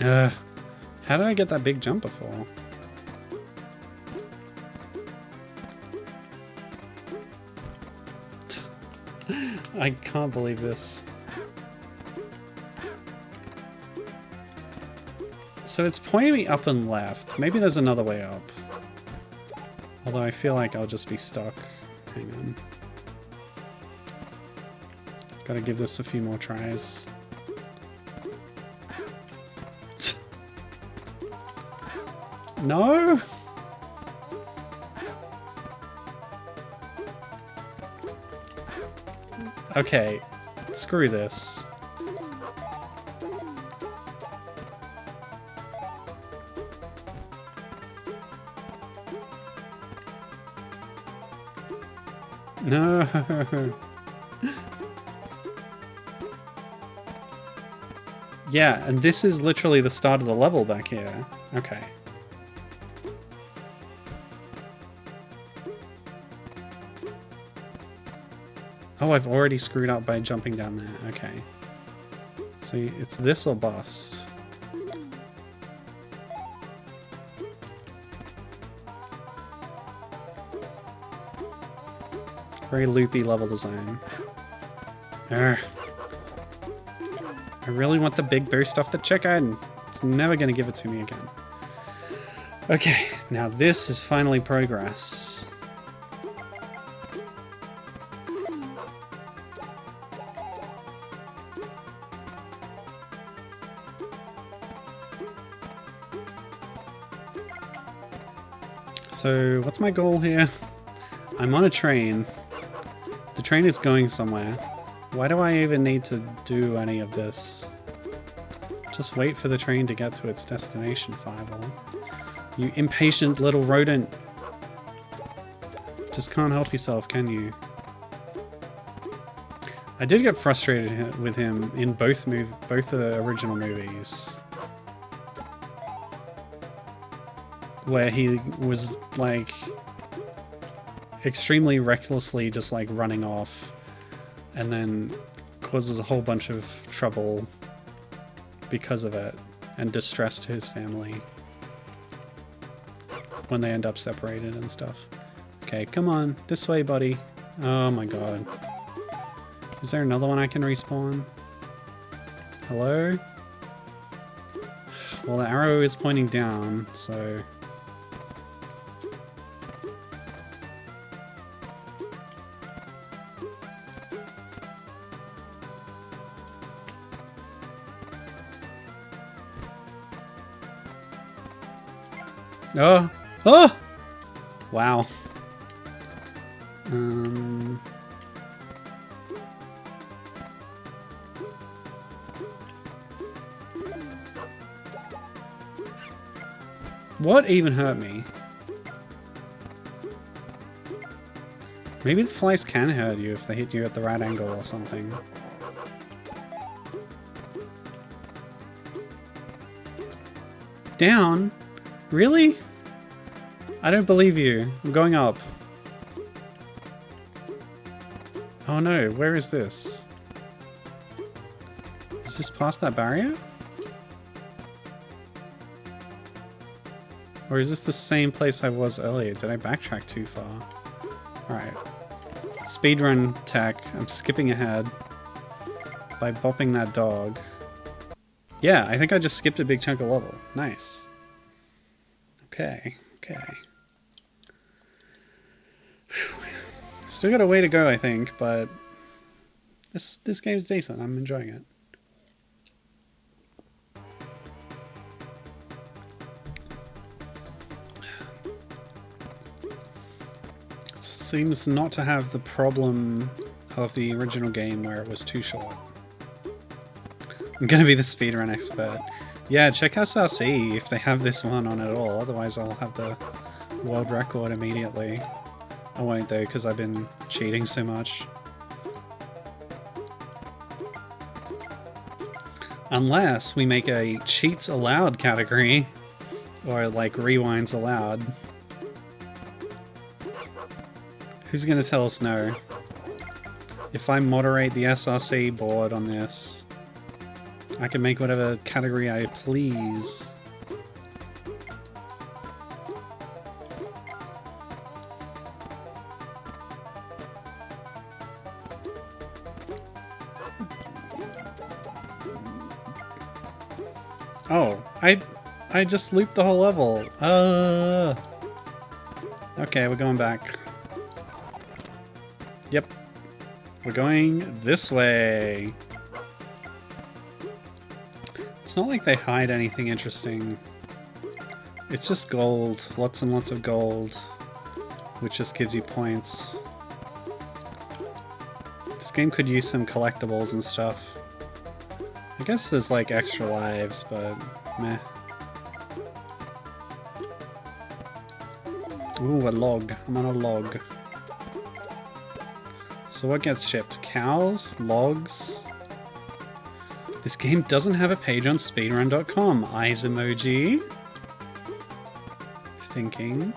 How did I get that big jump before? I can't believe this. So it's pointing me up and left. Maybe there's another way up. Although I feel like I'll just be stuck. Hang on. Gotta give this a few more tries. No? Okay, screw this. No. Yeah, and this is literally the start of the level back here. Okay. Oh, I've already screwed up by jumping down there. Okay. So it's this or bust. Very loopy level design. Urgh. I really want the big boost off the chicken. It's never going to give it to me again. Okay, now this is finally progress. So, what's my goal here? I'm on a train. The train is going somewhere. Why do I even need to do any of this? Just wait for the train to get to its destination, Fievel. You impatient little rodent. Just can't help yourself, can you? I did get frustrated with him in both the original movies. Where he was, like, extremely recklessly just, like, running off and then causes a whole bunch of trouble because of it and distress to his family when they end up separated and stuff. Okay, come on. This way, buddy. Oh my god. Is there another one I can respawn? Hello? Well, the arrow is pointing down, so... Oh! Oh! Wow. What even hurt me? Maybe the flies can hurt you if they hit you at the right angle or something. Down? Really? I don't believe you. I'm going up. Oh no, where is this? Is this past that barrier? Or is this the same place I was earlier? Did I backtrack too far? Alright. Speedrun tech. I'm skipping ahead by bopping that dog. Yeah, I think I just skipped a big chunk of level. Nice. Okay, okay. Whew. Still got a way to go, I think, but this game's decent. I'm enjoying it. It seems not to have the problem of the original game where it was too short. I'm gonna be the speedrun expert. Yeah, check SRC if they have this one on at all, otherwise I'll have the world record immediately. I won't though, because I've been cheating so much. Unless we make a cheats allowed category, or like rewinds allowed. Who's gonna tell us no? If I moderate the SRC board on this, I can make whatever category I please. Oh, I just looped the whole level. Okay, we're going back. Yep. We're going this way. It's not like they hide anything interesting. It's just gold. Lots and lots of gold. Which just gives you points. This game could use some collectibles and stuff. I guess there's like extra lives, but meh. Ooh, a log. I'm on a log. So what gets shipped? Cows? Logs? This game doesn't have a page on speedrun.com. Eyes emoji. Thinking.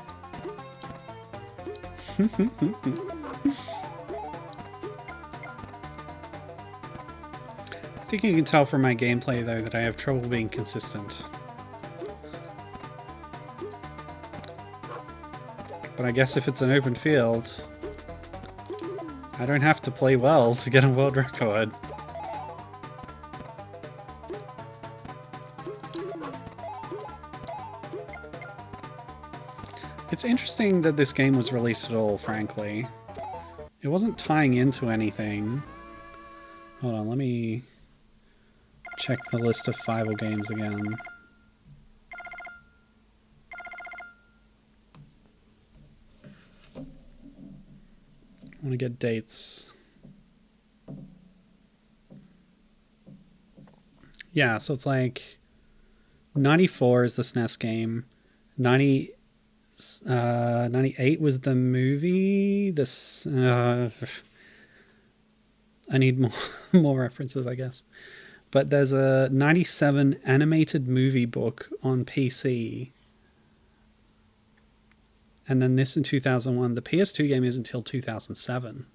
I think you can tell from my gameplay though that I have trouble being consistent. But I guess if it's an open field, I don't have to play well to get a world record. It's interesting that this game was released at all, frankly. It wasn't tying into anything. Hold on, let me check the list of Fievel games again. I want to get dates. Yeah, so it's like 94 is the SNES game. 98 was the movie. This I need more references, I guess. But there's a 97 animated movie book on PC. And then this in 2001. The PS2 game is until 2007.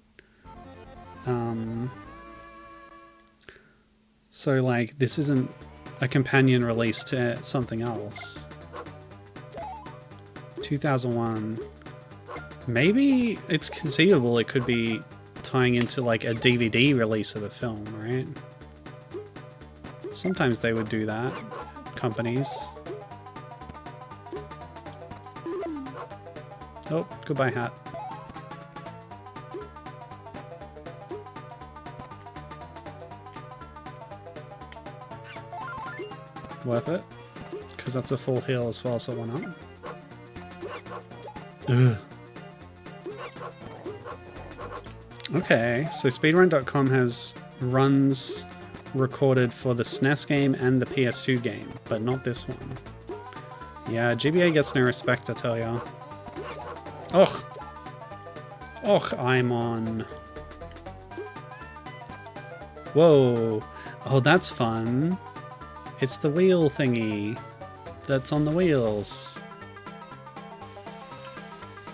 So, like, this isn't a companion release to something else. 2001. Maybe it's conceivable it could be tying into, like, a DVD release of the film, right? Sometimes they would do that, companies. Oh, goodbye, hat. Worth it? Because that's a full heal as well, so why not? Ugh. Okay, so speedrun.com has runs recorded for the SNES game and the PS2 game, but not this one. Yeah, GBA gets no respect, I tell ya. Ugh. Ugh, I'm on. Whoa. Oh, that's fun. It's the wheel thingy that's on the wheels.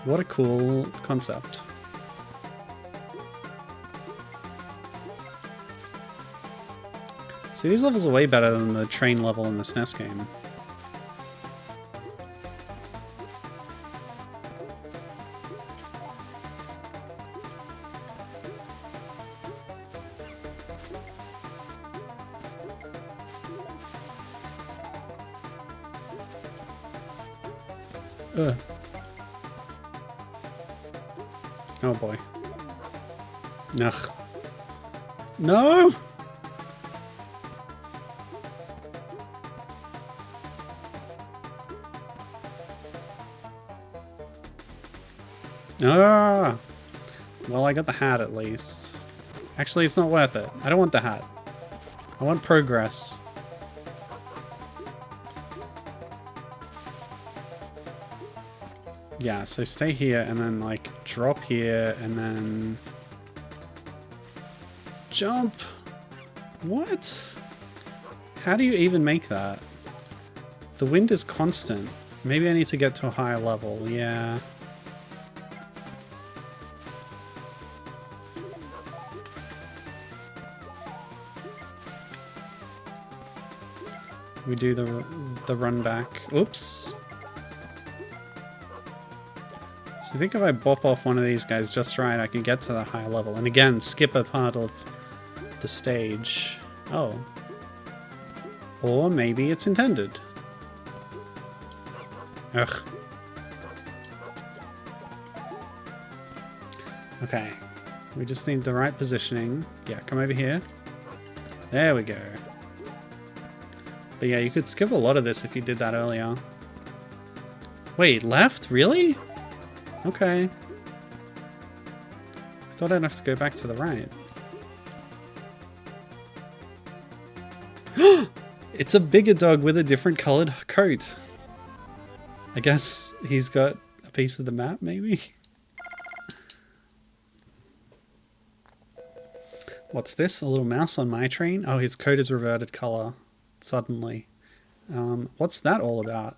What a cool concept. See, these levels are way better than the train level in the SNES game. Ugh. Oh boy. Ugh. No! Ah! Well, I got the hat at least. Actually, it's not worth it. I don't want the hat. I want progress. Yeah, so stay here and then, like, drop here and then... jump! What? How do you even make that? The wind is constant. Maybe I need to get to a higher level, yeah. we do the run back. Oops. So I think if I bop off one of these guys just right, I can get to the higher level. And again, skip a part of the stage. Oh. Or maybe it's intended. Ugh. Okay. We just need the right positioning. Yeah, come over here. There we go. But yeah, you could skip a lot of this if you did that earlier. Wait, left? Really? Okay. I thought I'd have to go back to the right. It's a bigger dog with a different colored coat. I guess he's got a piece of the map, maybe? What's this? A little mouse on my train? Oh, his coat is reverted color. Suddenly. What's that all about?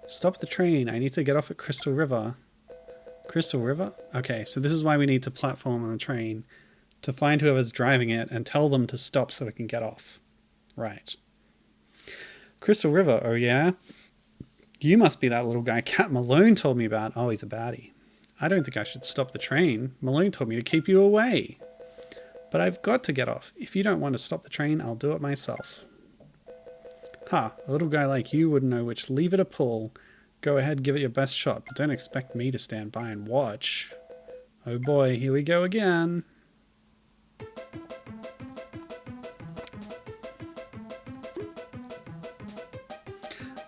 Stop the train. I need to get off at Crystal River. Crystal River? Okay, so this is why we need to platform on the train. To find whoever's driving it and tell them to stop so we can get off. Right. Crystal River, oh yeah? You must be that little guy Cat Malone told me about. Oh, he's a baddie. I don't think I should stop the train. Malone told me to keep you away. But I've got to get off. If you don't want to stop the train, I'll do it myself. Ha, a little guy like you wouldn't know which lever to pull. Go ahead, give it your best shot, but don't expect me to stand by and watch. Oh boy, here we go again.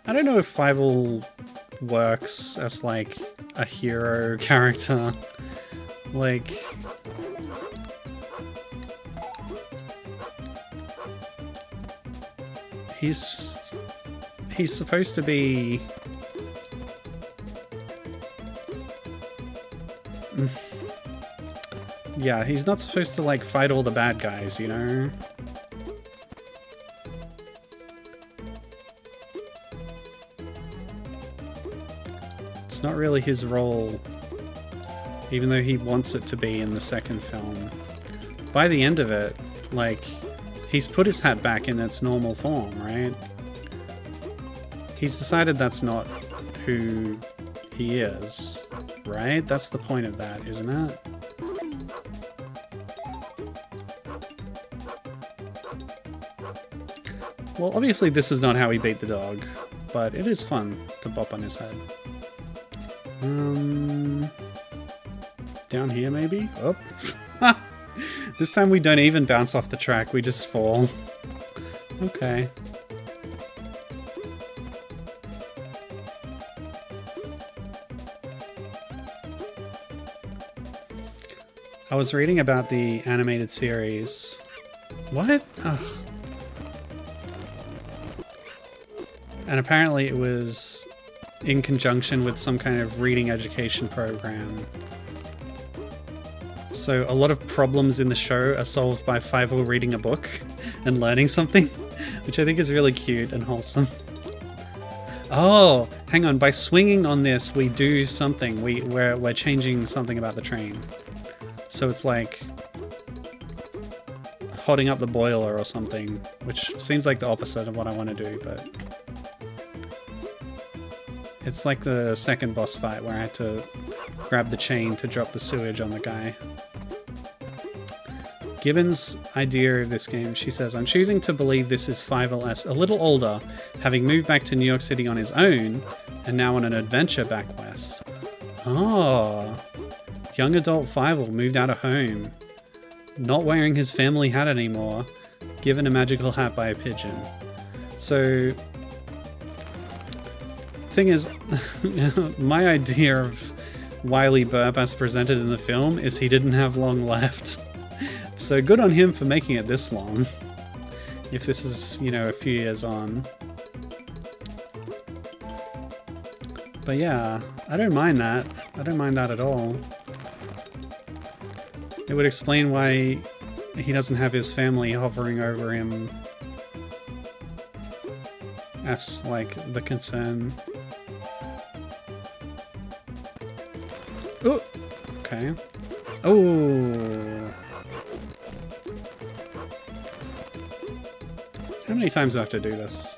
I don't know if Fievel works as like a hero character. Like... He's supposed to be... Yeah, he's not supposed to like fight all the bad guys, you know? It's not really his role, even though he wants it to be in the second film. By the end of it, like... He's put his hat back in its normal form, right? He's decided that's not who he is, right? That's the point of that, isn't it? Well, obviously this is not how he beat the dog, but it is fun to bop on his head. Down here, maybe? Oh. This time we don't even bounce off the track, we just fall. Okay. I was reading about the animated series. What? Ugh. And apparently it was in conjunction with some kind of reading education program. So a lot of problems in the show are solved by Fievel reading a book and learning something, which I think is really cute and wholesome. Oh, hang on. By swinging on this, we do something. We're changing something about the train. So it's like hotting up the boiler or something, which seems like the opposite of what I want to do, but it's like the second boss fight where I had to grab the chain to drop the sewage on the guy. Gibbon's idea of this game, she says, I'm choosing to believe this is Fievel as a little older, having moved back to New York City on his own, and now on an adventure back west. Oh, young adult Fievel moved out of home, not wearing his family hat anymore, given a magical hat by a pigeon. So, thing is, my idea of Wylie Burp as presented in the film is he didn't have long left. So good on him for making it this long. If this is, you know, a few years on. But yeah, I don't mind that. I don't mind that at all. It would explain why he doesn't have his family hovering over him as, like, the concern. Oh! Okay. Oh! How many times do I have to do this?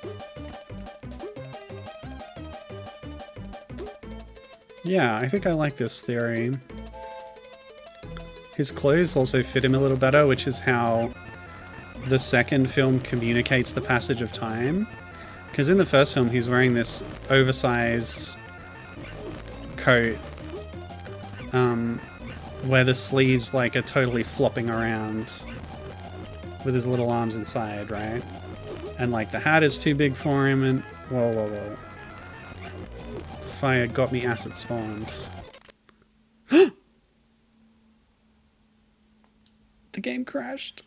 Yeah, I think I like this theory. His clothes also fit him a little better, which is how the second film communicates the passage of time. Because in the first film, he's wearing this oversized coat where the sleeves like are totally flopping around with his little arms inside, right? And like the hat is too big for him, and whoa, whoa, whoa. Fire got me acid spawned. The game crashed.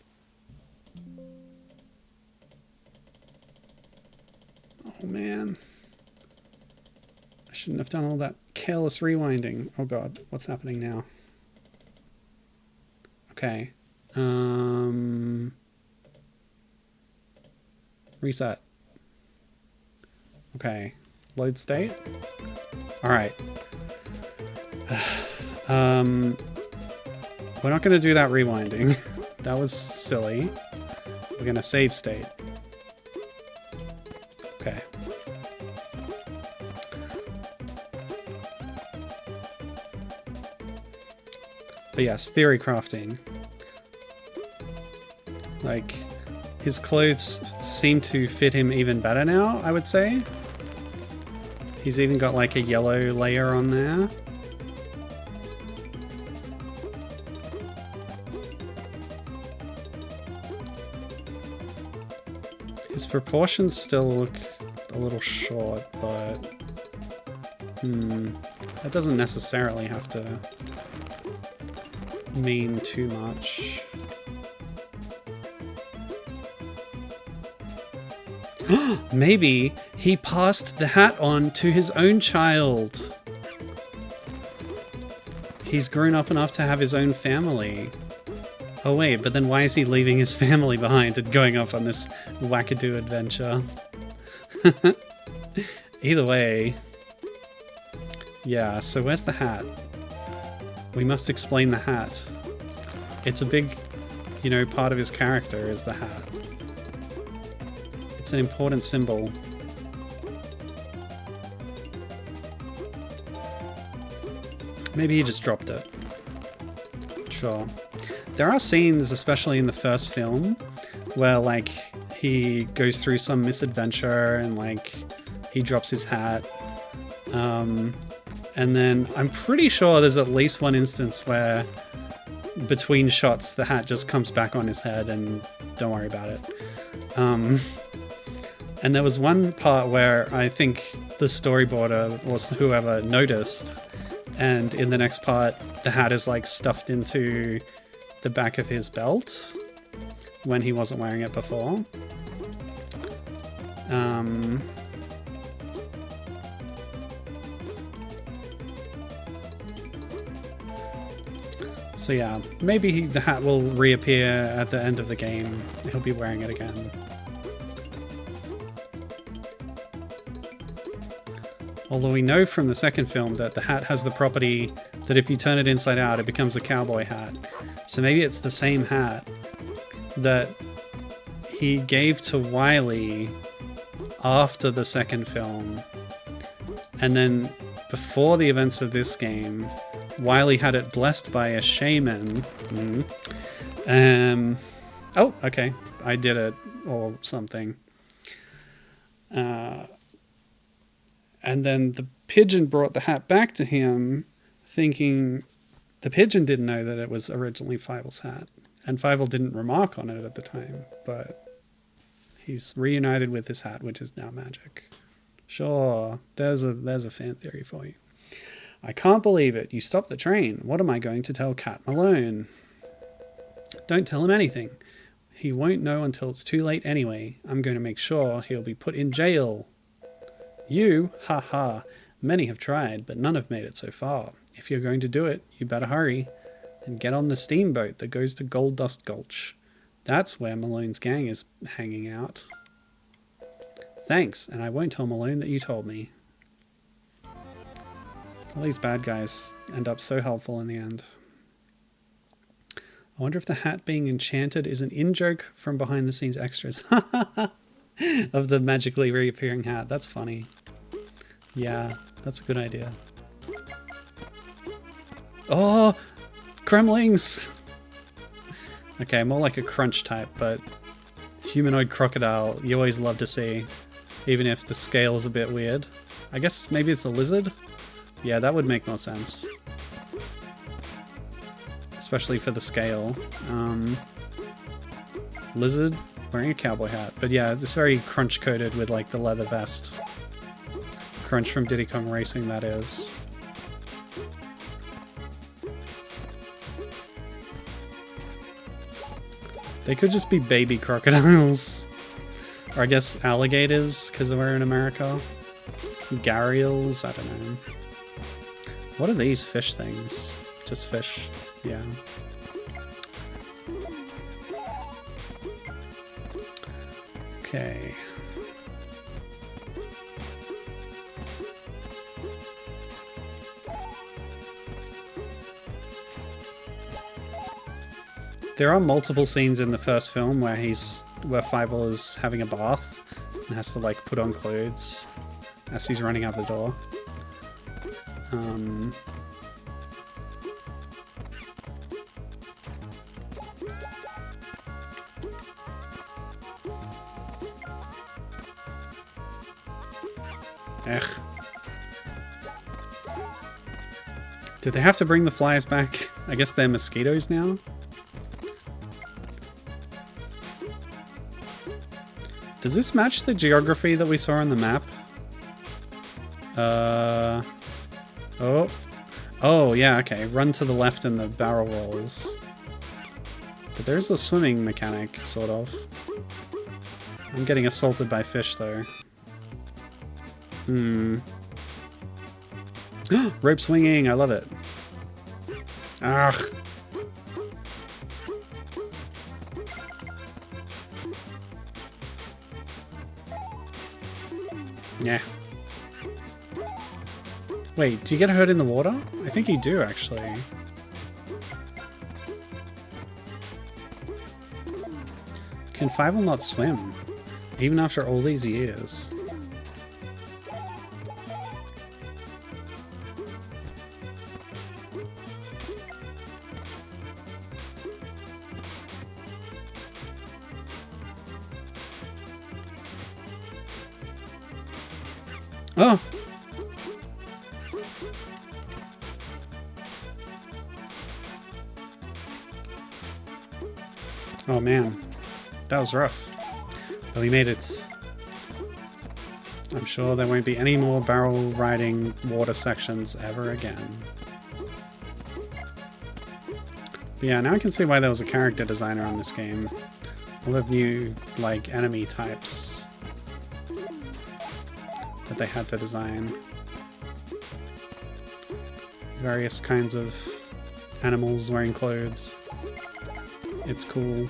Oh man. I shouldn't have done all that careless rewinding. Oh god, what's happening now? Okay. Reset. Okay. Load state. Alright. We're not going to do that rewinding. That was silly. We're going to save state. Okay. But yes, theory crafting. Like, his clothes seem to fit him even better now, I would say. He's even got like a yellow layer on there. His proportions still look a little short, but that doesn't necessarily have to mean too much. Maybe he passed the hat on to his own child. He's grown up enough to have his own family. Oh wait, but then why is he leaving his family behind and going off on this wackadoo adventure? Either way. Yeah, so where's the hat? We must explain the hat. It's a big, part of his character is the hat. It's an important symbol. Maybe he just dropped it. Sure. There are scenes, especially in the first film, where like he goes through some misadventure and like he drops his hat. And then I'm pretty sure there's at least one instance where between shots the hat just comes back on his head and don't worry about it. And there was one part where I think the storyboarder or whoever noticed, and in the next part the hat is like stuffed into the back of his belt when he wasn't wearing it before. So yeah, maybe the hat will reappear at the end of the game. He'll be wearing it again. Although we know from the second film that the hat has the property that if you turn it inside out, it becomes a cowboy hat. So maybe it's the same hat that he gave to Wylie after the second film. And then before the events of this game, Wylie had it blessed by a shaman. Oh, okay. I did it or something. And then the pigeon brought the hat back to him, thinking the pigeon didn't know that it was originally Fievel's hat. And Fievel didn't remark on it at the time, but he's reunited with his hat, which is now magic. Sure, there's a fan theory for you. I can't believe it. You stopped the train. What am I going to tell Cat Malone? Don't tell him anything. He won't know until it's too late anyway. I'm going to make sure he'll be put in jail. You? Ha ha. Many have tried, but none have made it so far. If you're going to do it, you better hurry and get on the steamboat that goes to Gold Dust Gulch. That's where Malone's gang is hanging out. Thanks, and I won't tell Malone that you told me. All these bad guys end up so helpful in the end. I wonder if the hat being enchanted is an in-joke from behind the scenes extras. Of the magically reappearing hat. That's funny. Yeah, that's a good idea. Oh, Kremlings! Okay, more like a crunch type, but humanoid crocodile you always love to see, even if the scale is a bit weird. I guess maybe it's a lizard? Yeah, that would make more sense. Especially for the scale. Lizard wearing a cowboy hat. But yeah, it's very crunch coated with like the leather vest. Crunch from Diddy Kong Racing, that is. They could just be baby crocodiles. Or I guess alligators, because we're in America. Gharials, I don't know. What are these fish things? Just fish, yeah. Okay. There are multiple scenes in the first film where Fievel is having a bath and has to like put on clothes as he's running out the door. Did they have to bring the flies back? I guess they're mosquitoes now? Does this match the geography that we saw on the map? Oh, yeah, okay. Run to the left and the barrel rolls. But there's the swimming mechanic, sort of. I'm getting assaulted by fish, though. Rope swinging, I love it. Ugh. Yeah. Wait, do you get hurt in the water? I think you do, actually. Can Fievel not swim? Even after all these years? Oh! Oh man, that was rough. But we made it. I'm sure there won't be any more barrel riding water sections ever again. But yeah, now I can see why there was a character designer on this game. All of new, like, enemy types that they had to design. Various kinds of animals wearing clothes. It's cool.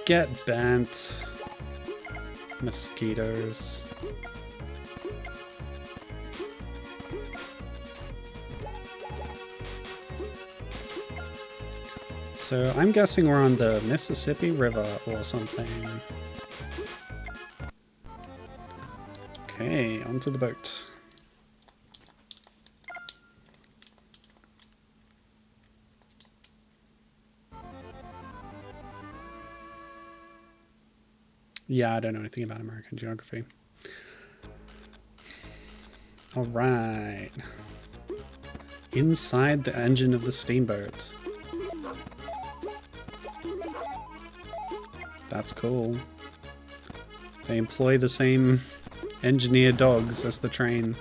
Get bent. Mosquitoes. So I'm guessing we're on the Mississippi River or something. Okay, onto the boat. Yeah, I don't know anything about American geography. All right. Inside the engine of the steamboat. That's cool. They employ the same engineer dogs as the train.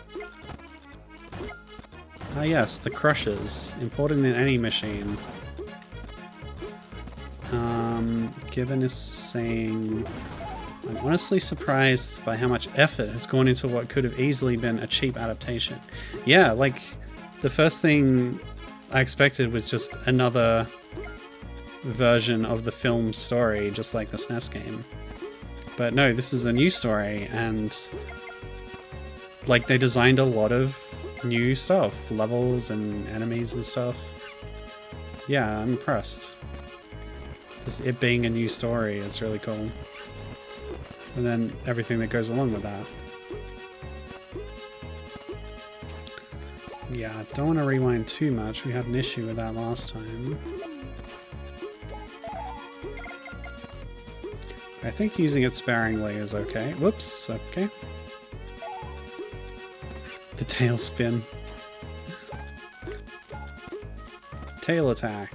Ah yes, the crushers. Important in any machine. Given is saying... I'm honestly surprised by how much effort has gone into what could have easily been a cheap adaptation. Yeah, like, the first thing I expected was just another version of the film story, just like the SNES game. But no, this is a new story, and like they designed a lot of new stuff, levels and enemies and stuff. Yeah, I'm impressed. Just it being a new story is really cool. And then everything that goes along with that. Yeah, don't want to rewind too much. We had an issue with that last time. I think using it sparingly is okay. Whoops, okay. The tail spin. Tail attack.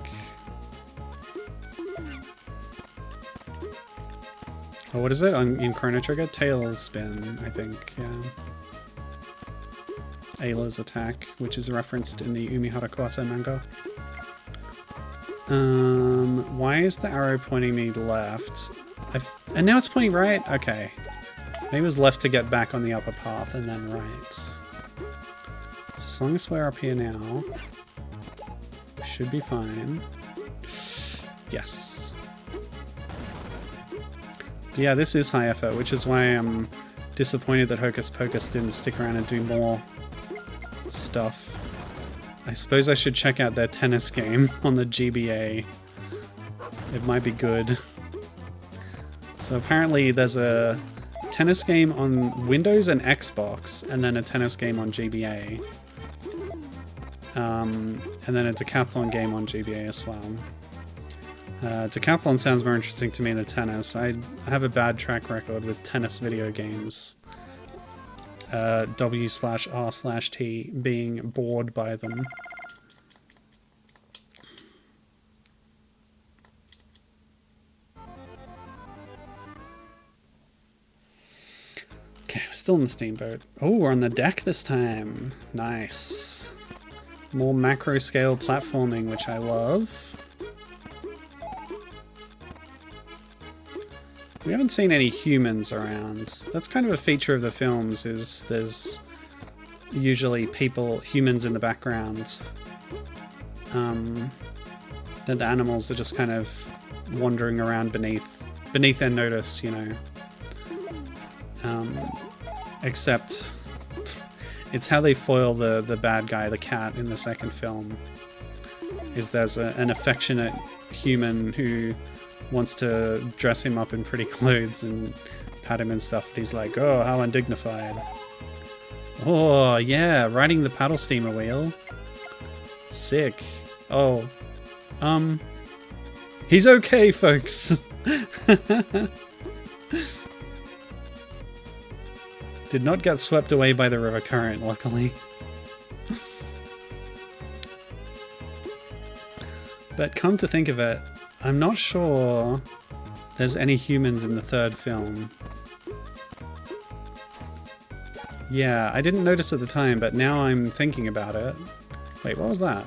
Oh, what is it in Chrono Trigger? Tail spin, I think, yeah. Ayla's attack, which is referenced in the Umihara Kawase manga. Why is the arrow pointing me left? And now it's pointing right? Okay. Maybe it was left to get back on the upper path and then right. So as long as we're up here now, we should be fine. Yes. Yeah, this is high effort, which is why I'm disappointed that Hocus Pocus didn't stick around and do more stuff. I suppose I should check out their tennis game on the GBA. It might be good. So apparently there's a tennis game on Windows and Xbox, and then a tennis game on GBA. And then a decathlon game on GBA as well. Decathlon sounds more interesting to me than tennis. I have a bad track record with tennis video games. W/R/T being bored by them. Okay, we're still in the steamboat. Oh, we're on the deck this time. Nice. More macro scale platforming, which I love. We haven't seen any humans around. That's kind of a feature of the films, is there's usually humans in the background. And the animals are just kind of wandering around beneath their notice, you know. Except it's how they foil the bad guy, the cat, in the second film. Is there's an affectionate human who wants to dress him up in pretty clothes and pat him and stuff, but he's like, oh, how undignified. Oh, yeah, riding the paddle steamer wheel. Sick. Oh. He's okay, folks. Did not get swept away by the river current, luckily. But come to think of it, I'm not sure there's any humans in the third film. Yeah, I didn't notice at the time, but now I'm thinking about it. Wait, what was that?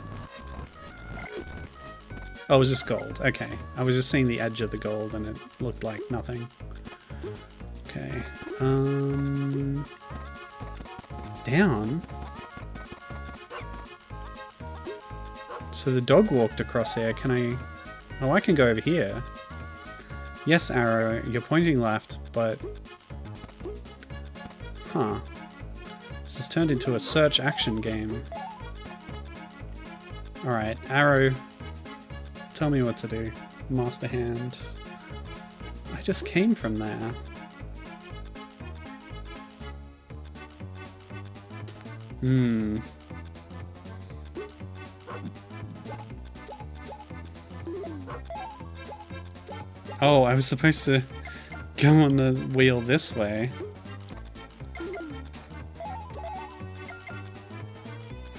Oh, it was just gold. Okay. I was just seeing the edge of the gold and it looked like nothing. Okay. Down? So the dog walked across here. Can I... Oh, I can go over here. Yes, arrow, you're pointing left, but... Huh. This has turned into a search action game. Alright, arrow. Tell me what to do. Master hand. I just came from there. Hmm. Oh, I was supposed to go on the wheel this way.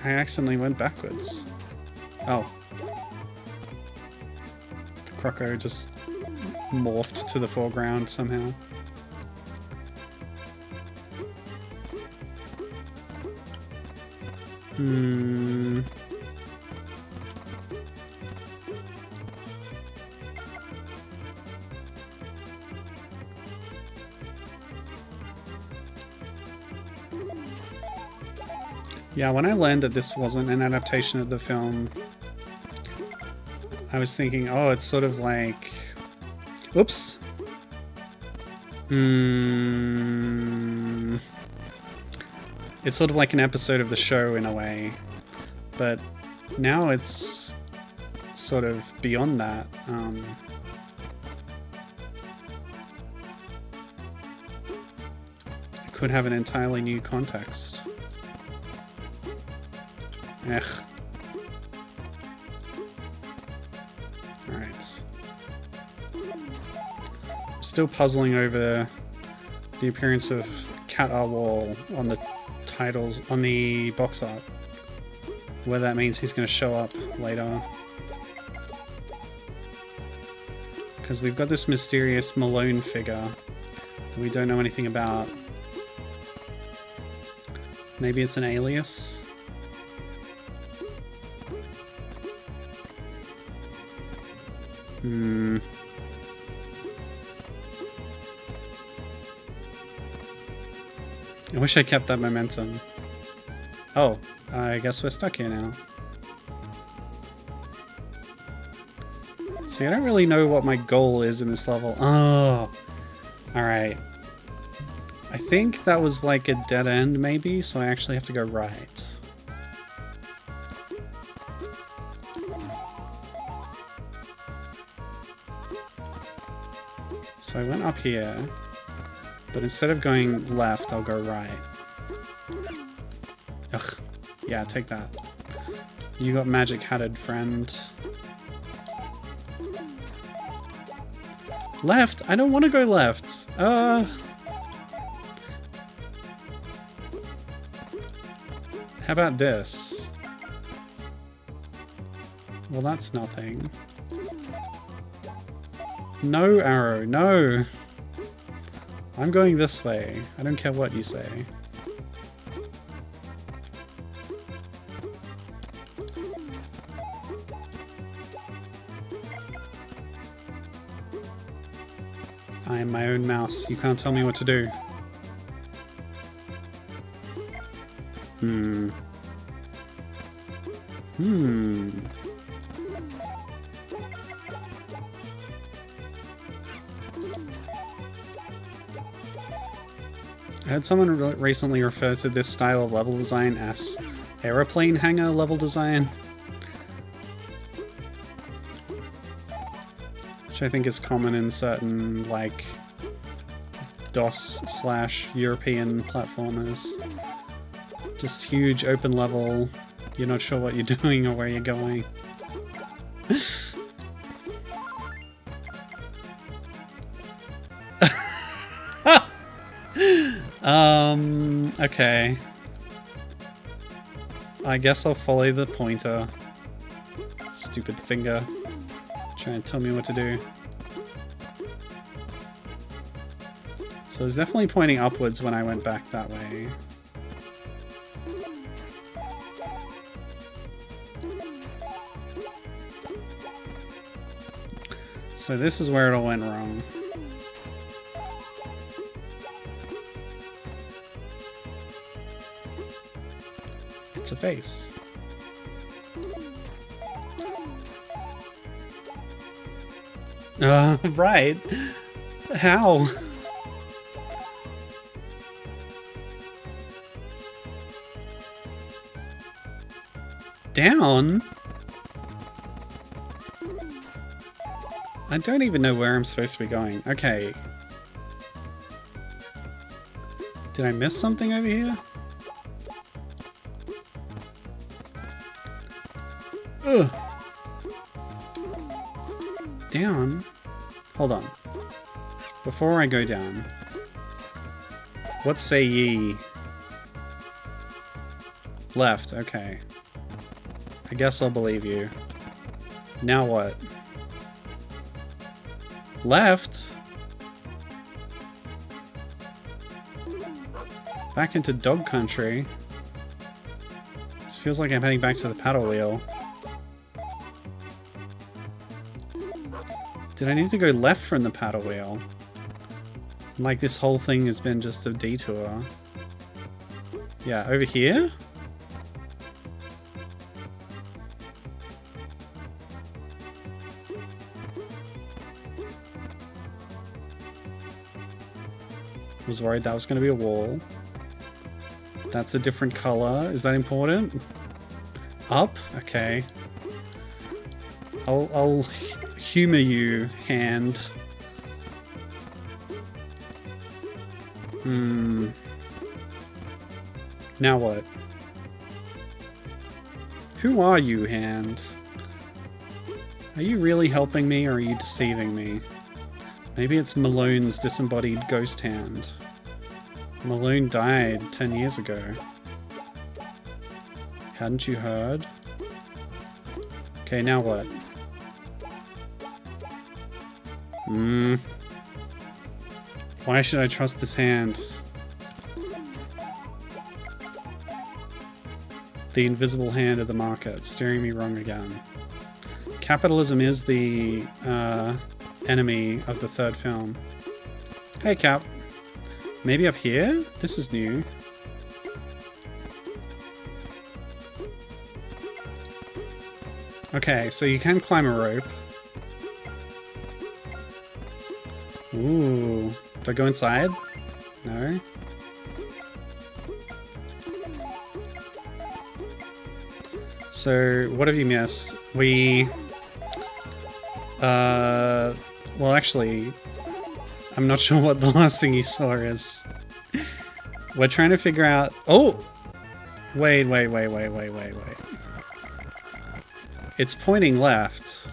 I accidentally went backwards. Oh. The croco just morphed to the foreground somehow. Hmm. Yeah, when I learned that this wasn't an adaptation of the film, I was thinking, oh, it's sort of like... Oops. It's sort of like an episode of the show in a way, but now it's sort of beyond that. could have an entirely new context. Ugh. Alright. I'm still puzzling over the appearance of Cat R. Waul on the titles, on the box art. Whether that means he's going to show up later. Because we've got this mysterious Malone figure that we don't know anything about. Maybe it's an alias? I wish I kept that momentum. Oh, I guess we're stuck here now. See, I don't really know what my goal is in this level. Oh, alright. I think that was like a dead end maybe, so I actually have to go right. So I went up here, but instead of going left, I'll go right. Ugh. Yeah, take that. You got magic hatted, friend. Left? I don't want to go left. How about this? Well, that's nothing. No arrow, no! I'm going this way. I don't care what you say. I am my own mouse. You can't tell me what to do. I heard someone recently refer to this style of level design as aeroplane hangar level design, which I think is common in certain, like, DOS/European platformers. Just huge open level, you're not sure what you're doing or where you're going. Okay. I guess I'll follow the pointer. Stupid finger. Trying to tell me what to do. So it was definitely pointing upwards when I went back that way. So this is where it all went wrong. It's a face. Right. How? Down? I don't even know where I'm supposed to be going. Okay. Did I miss something over here? Ugh. Down? Hold on. Before I go down, what say ye? Left, okay. I guess I'll believe you. Now what? Left? Back into dog country. This feels like I'm heading back to the paddle wheel. Did I need to go left from the paddle wheel? Like this whole thing has been just a detour. Yeah, over here? Was worried that was going to be a wall. That's a different color. Is that important? Up? Okay. I'll humor you, hand. Now what? Who are you, hand? Are you really helping me or are you deceiving me? Maybe it's Malone's disembodied ghost hand. Malone died 10 years ago. Hadn't you heard? Okay, now what? Why should I trust this hand? The invisible hand of the market, steering me wrong again. Capitalism is the enemy of the third film. Hey, Cap. Maybe up here? This is new. Okay, so you can climb a rope. Ooh. Do I go inside? No. So, what have you missed? We... well, actually, I'm not sure what the last thing you saw is. We're trying to figure out... Oh! Wait. It's pointing left.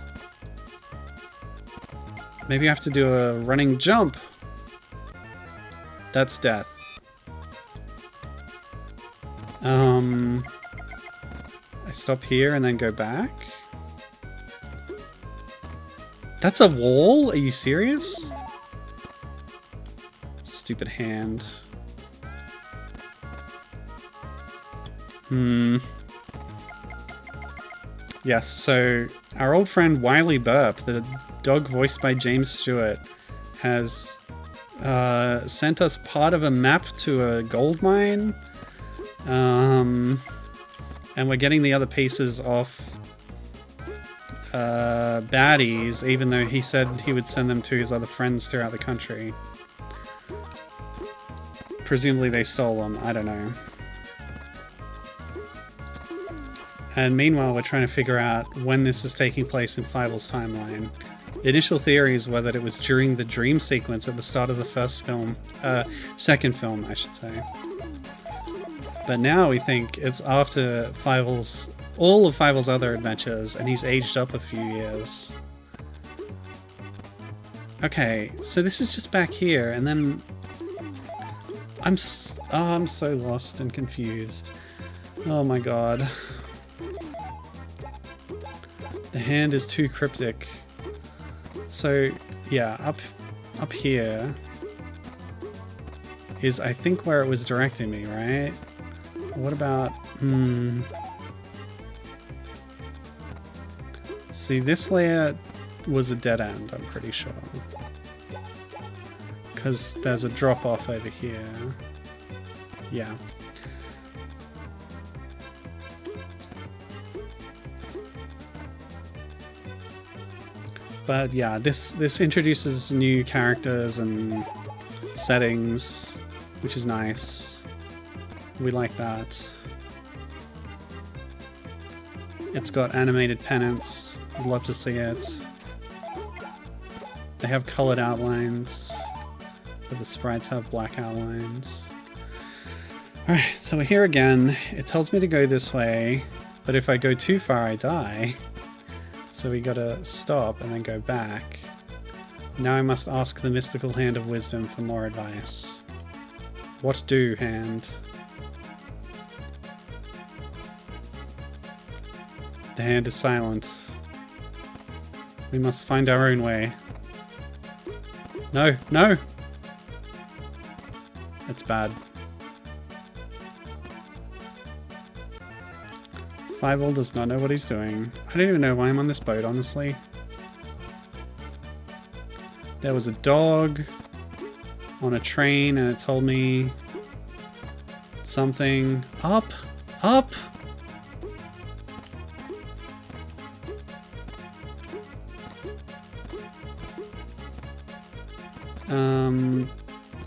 Maybe I have to do a running jump. That's death. I stop here and then go back? That's a wall? Are you serious? Stupid hand. Yes, so our old friend Wylie Burp, the dog voiced by James Stewart, has sent us part of a map to a gold mine. And we're getting the other pieces off baddies, even though he said he would send them to his other friends throughout the country. Presumably they stole them, I don't know. And meanwhile, we're trying to figure out when this is taking place in Fievel's timeline. The initial theories were that it was during the dream sequence at the start of the second film, I should say. But now we think it's after all of Fievel's other adventures, and he's aged up a few years. Okay, so this is just back here, and then... I'm so lost and confused. Oh my god. The hand is too cryptic. So, yeah, up here is, I think, where it was directing me, right? What about... See, this layer was a dead end, I'm pretty sure. Because there's a drop-off over here. Yeah. But yeah, this introduces new characters and settings, which is nice. We like that. It's got animated pennants. I'd love to see it. They have colored outlines, but the sprites have black outlines. Alright, so we're here again. It tells me to go this way, but if I go too far, I die. So we gotta stop and then go back. Now I must ask the mystical hand of wisdom for more advice. What do, hand? The hand is silent. We must find our own way. No, no! It's bad. Fievel does not know what he's doing. I don't even know why I'm on this boat, honestly. There was a dog on a train and it told me something. Up! Up!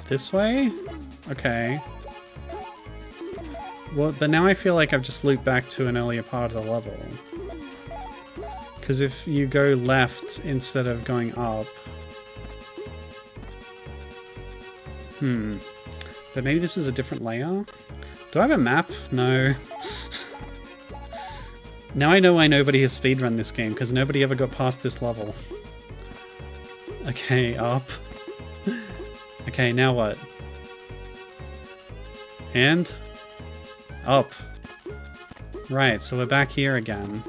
This way? Okay. Well, but now I feel like I've just looped back to an earlier part of the level. Because if you go left instead of going up... But maybe this is a different layer? Do I have a map? No. Now I know why nobody has speedrun this game, because nobody ever got past this level. Okay, up. Okay, now what? And? Up. Right, so we're back here again.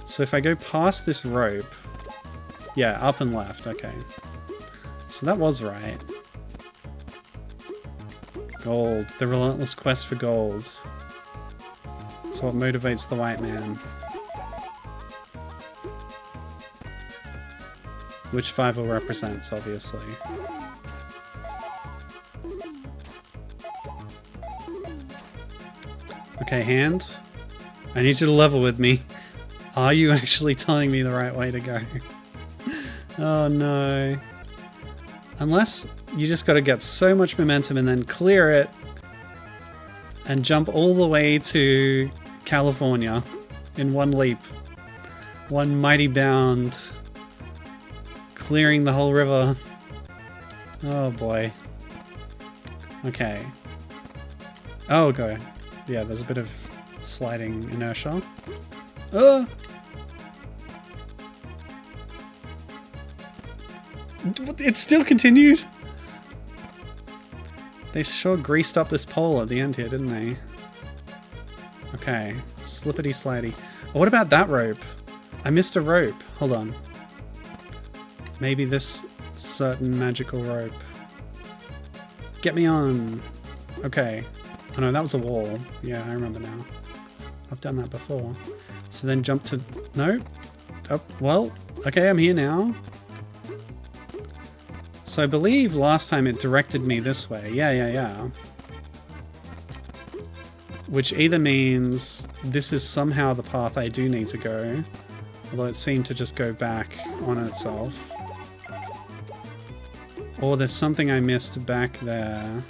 So if I go past this rope... Yeah, up and left, okay. So that was right. Gold. The relentless quest for gold. It's what motivates the white man. Which Fievel represents, obviously. Okay, hand. I need you to level with me. Are you actually telling me the right way to go? Oh no. Unless you just gotta get so much momentum and then clear it and jump all the way to California in one leap. One mighty bound. Clearing the whole river. Oh boy. Okay. Oh, okay. Yeah, there's a bit of sliding inertia. Oh! It still continued? They sure greased up this pole at the end here, didn't they? Okay. Slippity slidey. Oh, what about that rope? I missed a rope. Hold on. Maybe this certain magical rope. Get me on. Okay. Oh no, that was a wall. Yeah, I remember now. I've done that before. So then jump to... No? Oh, well, okay, I'm here now. So I believe last time it directed me this way. Yeah. Which either means this is somehow the path I do need to go. Although it seemed to just go back on itself. Or there's something I missed back there.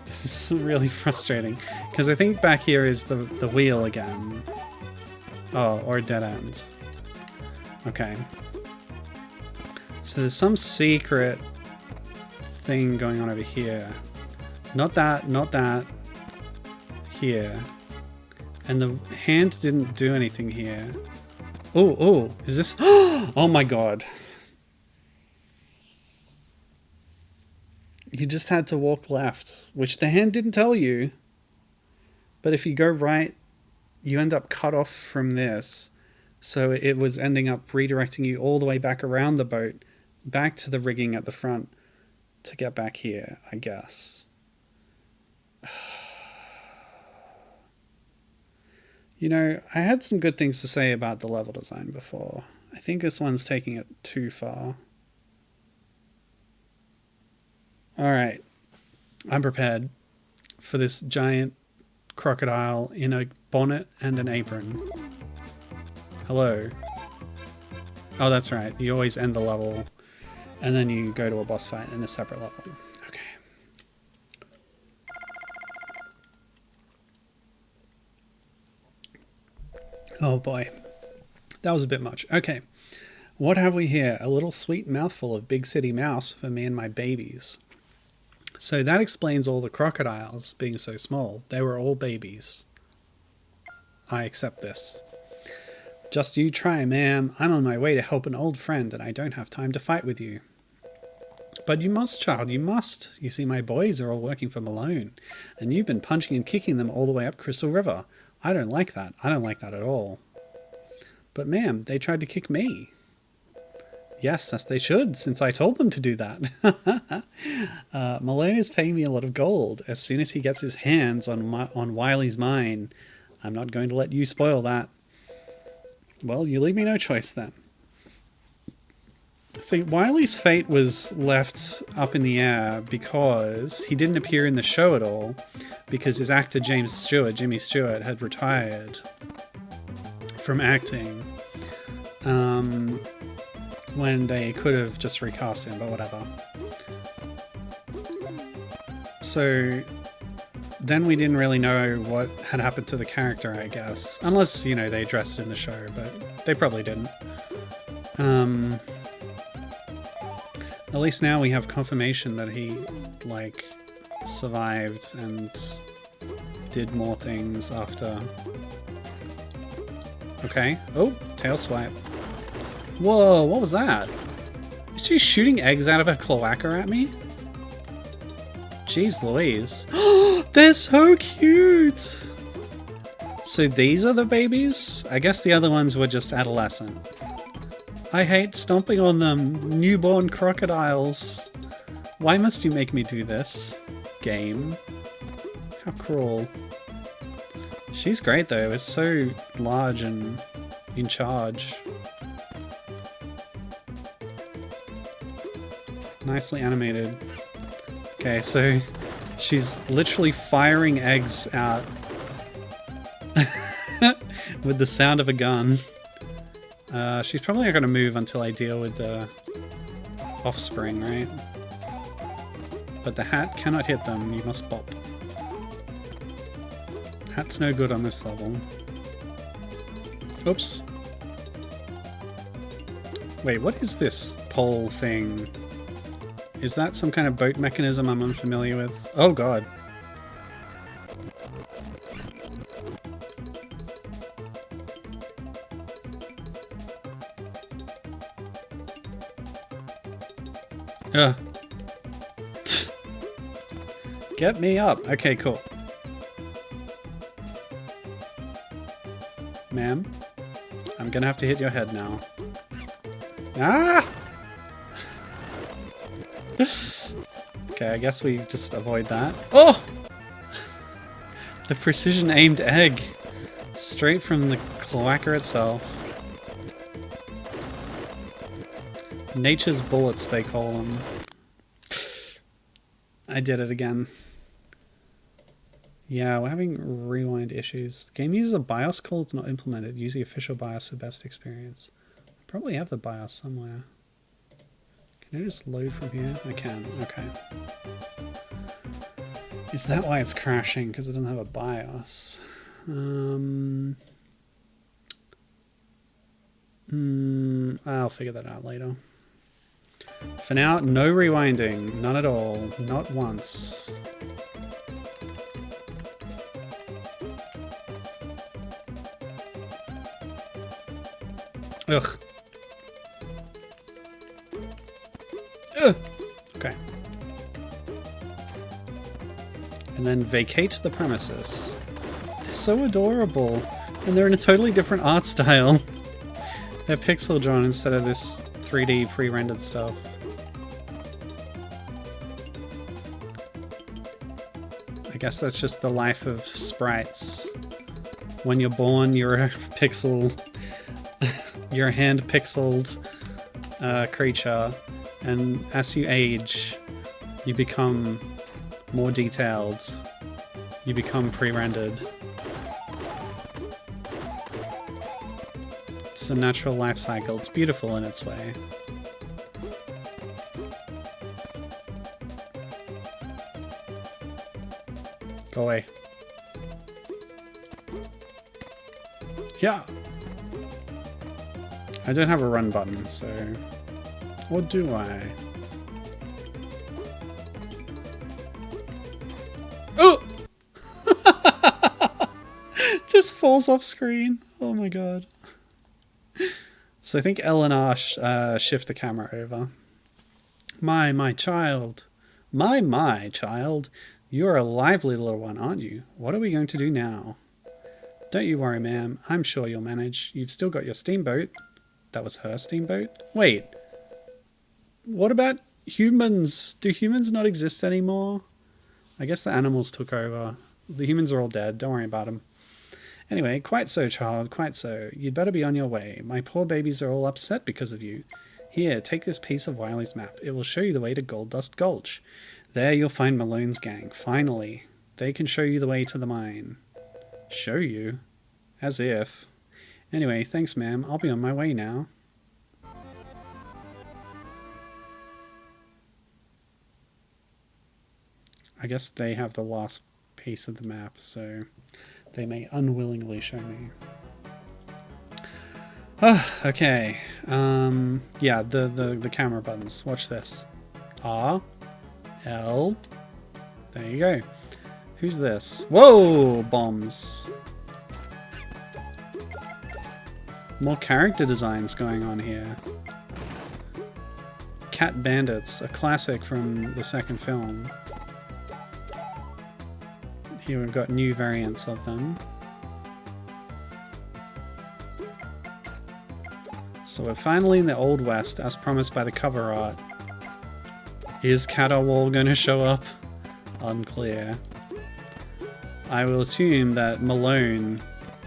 This is really frustrating. Because I think back here is the wheel again. Oh, or a dead end. Okay. So there's some secret thing going on over here. Not that, not that. Here. And the hand didn't do anything here. Oh, is this... Oh my god. You just had to walk left, which the hand didn't tell you. But if you go right, you end up cut off from this. So it was ending up redirecting you all the way back around the boat, back to the rigging at the front to get back here, I guess. You know, I had some good things to say about the level design before. I think this one's taking it too far. Alright, I'm prepared for this giant crocodile in a bonnet and an apron. Hello. Oh, that's right. You always end the level and then you go to a boss fight in a separate level. Okay. Oh boy. That was a bit much. Okay. What have we here? A little sweet mouthful of big city mouse for me and my babies. So that explains all the crocodiles being so small. They were all babies. I accept this. Just you try, ma'am. I'm on my way to help an old friend and I don't have time to fight with you. But you must, child, you must. You see, my boys are all working for Malone, and you've been punching and kicking them all the way up Crystal River. I don't like that. I don't like that at all. But ma'am, they tried to kick me. Yes, as they should, since I told them to do that. Malone is paying me a lot of gold. As soon as he gets his hands on Wylie's mine, I'm not going to let you spoil that. Well, you leave me no choice then. See, Wylie's fate was left up in the air because he didn't appear in the show at all, because his actor Jimmy Stewart, had retired from acting. When they could have just recast him, but whatever. So then we didn't really know what had happened to the character, I guess. Unless, you know, they addressed it in the show, but they probably didn't. At least now we have confirmation that he, like, survived and did more things after. Okay. Oh, tail swipe. Whoa, what was that? Is she shooting eggs out of her cloaca at me? Jeez Louise. They're so cute! So these are the babies? I guess the other ones were just adolescent. I hate stomping on them. Newborn crocodiles. Why must you make me do this? Game. How cruel. She's great though. It's so large and in charge. Nicely animated. Okay, so she's literally firing eggs out with the sound of a gun. She's probably not going to move until I deal with the offspring, right? But the hat cannot hit them. You must bop. Hat's no good on this level. Oops. Wait, what is this pole thing? Is that some kind of boat mechanism I'm unfamiliar with? Oh god. Ugh. Get me up. Okay, cool. Ma'am, I'm gonna have to hit your head now. Ah! Okay, I guess we just avoid that. Oh! The precision aimed egg. Straight from the cloaca itself. Nature's bullets, they call them. I did it again. Yeah, we're having rewind issues. The game uses a BIOS call, it's not implemented. Use the official BIOS for best experience. I probably have the BIOS somewhere. Can I just load from here? I can, okay. Is that why it's crashing? Because it doesn't have a BIOS. I'll figure that out later. For now, no rewinding. None at all. Not once. Ugh. Ugh. Okay. And then vacate the premises. They're so adorable. And they're in a totally different art style. They're pixel drawn instead of this 3D pre-rendered stuff. I guess that's just the life of sprites. When you're born, you're a pixel... you're a hand-pixeled creature. And as you age, you become more detailed. You become pre-rendered. It's a natural life cycle. It's beautiful in its way. Go away. Yeah. I don't have a run button, so... Or do I? Oh! Just falls off screen. Oh my god. So I think L and R shift the camera over. My child. My child. You're a lively little one, aren't you? What are we going to do now? Don't you worry, ma'am. I'm sure you'll manage. You've still got your steamboat. That was her steamboat? Wait. What about humans? Do humans not exist anymore? I guess the animals took over. The humans are all dead. Don't worry about them. Anyway, quite so, child, quite so. You'd better be on your way. My poor babies are all upset because of you. Here, take this piece of Wylie's map. It will show you the way to Gold Dust Gulch. There you'll find Malone's gang. Finally. They can show you the way to the mine. Show you? As if. Anyway, thanks, ma'am. I'll be on my way now. I guess they have the last piece of the map, so they may unwillingly show me. Okay. Yeah, the camera buttons. Watch this. R, L. There you go. Who's this? Whoa! Bombs. More character designs going on here. Cat Bandits, a classic from the second film. Here we've got new variants of them. So we're finally in the Old West, as promised by the cover art. Is Waul going to show up? Unclear. I will assume that Malone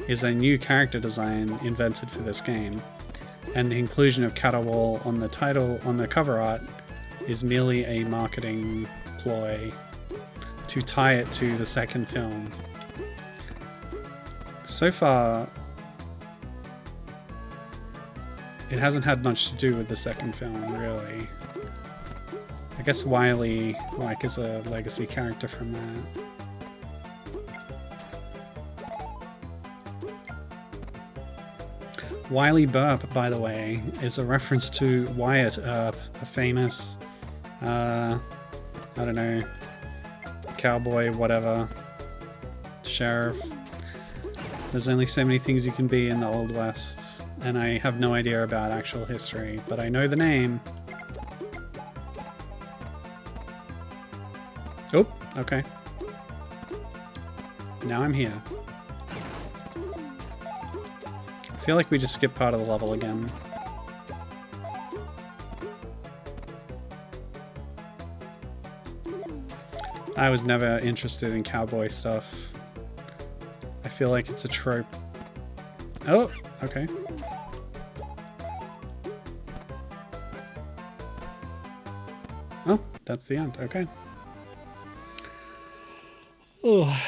is a new character design invented for this game, and the inclusion of Waul on the title on the cover art is merely a marketing ploy to tie it to the second film. So far, it hasn't had much to do with the second film, really. I guess Wylie, like, is a legacy character from that. Wylie Burp, by the way, is a reference to Wyatt Earp, a famous, I don't know, cowboy, whatever, sheriff. There's only so many things you can be in the Old West, and I have no idea about actual history, but I know the name. Oh, okay. Now I'm here. I feel like we just skipped part of the level again. I was never interested in cowboy stuff. I feel like it's a trope. Oh, okay. Oh, that's the end. Okay. Oh.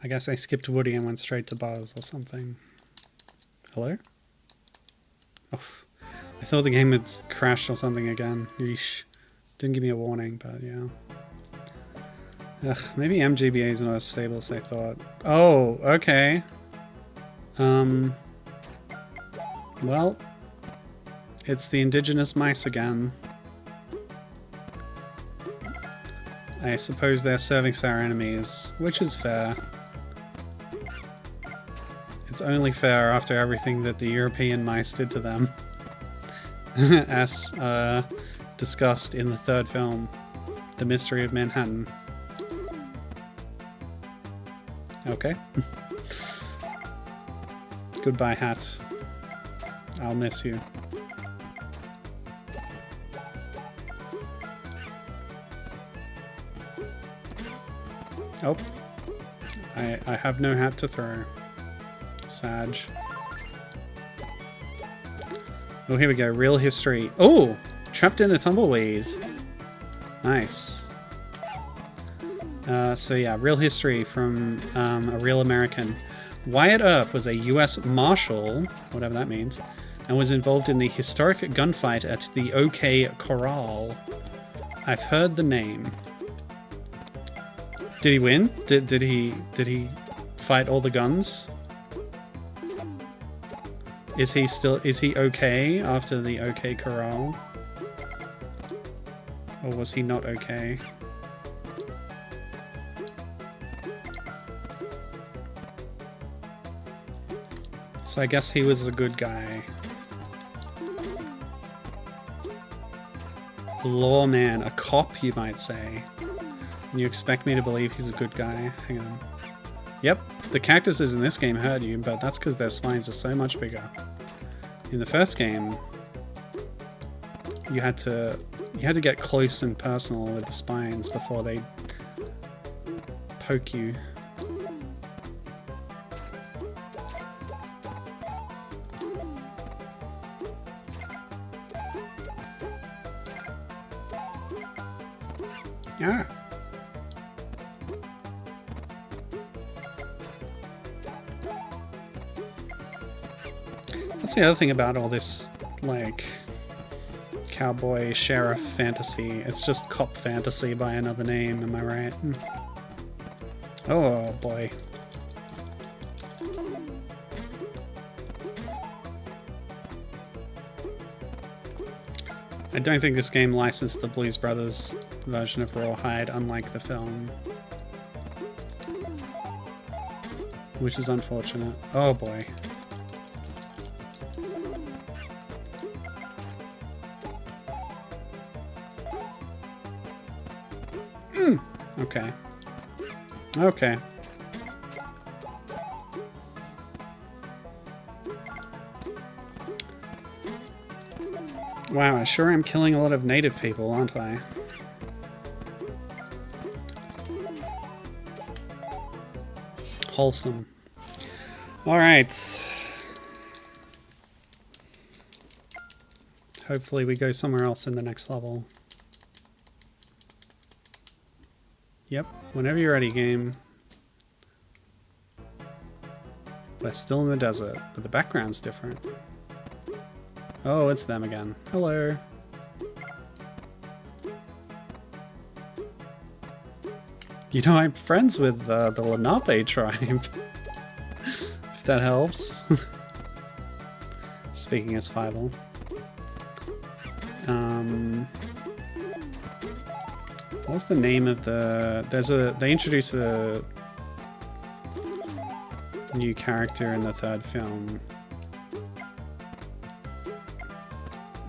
I guess I skipped Woody and went straight to Buzz or something. Hello? Oh, I thought the game had crashed or something again. Yeesh. Didn't give me a warning, but yeah. Ugh, maybe MGBA is not as stable as I thought. Oh, okay. Well, it's the indigenous mice again. I suppose they're serving our enemies, which is fair. It's only fair after everything that the European mice did to them. As discussed in the third film, The Mystery of Manhattan. Okay. Goodbye, Hat. I'll miss you. Oh. I have no hat to throw. Sag. Oh, here we go. Real history. Oh! Trapped in a tumbleweed. Nice. So yeah, real history from a real American. Wyatt Earp was a US Marshal, whatever that means, and was involved in the historic gunfight at the OK Corral. I've heard the name. Did he win? Did he fight all the guns? Is he okay after the OK Corral? Or was he not okay? So I guess he was a good guy. A lawman, a cop, you might say. And you expect me to believe he's a good guy? Hang on. Yep, the cactuses in this game hurt you, but that's because their spines are so much bigger. In the first game, you had to get close and personal with the spines before they poke you. Ah. That's the other thing about all this, like, cowboy sheriff fantasy. It's just cop fantasy by another name, am I right? Oh boy. I don't think this game licensed the Blues Brothers version of Rawhide, unlike the film. Which is unfortunate. Oh boy. Okay. Okay. Wow, I sure am killing a lot of native people, aren't I? Wholesome. Alright. Hopefully we go somewhere else in the next level. Yep, whenever you're ready, game. We're still in the desert, but the background's different. Oh, it's them again. Hello. You know, I'm friends with the Lenape tribe. If that helps. Speaking as Fievel. What's the name of the... They introduce a new character in the third film.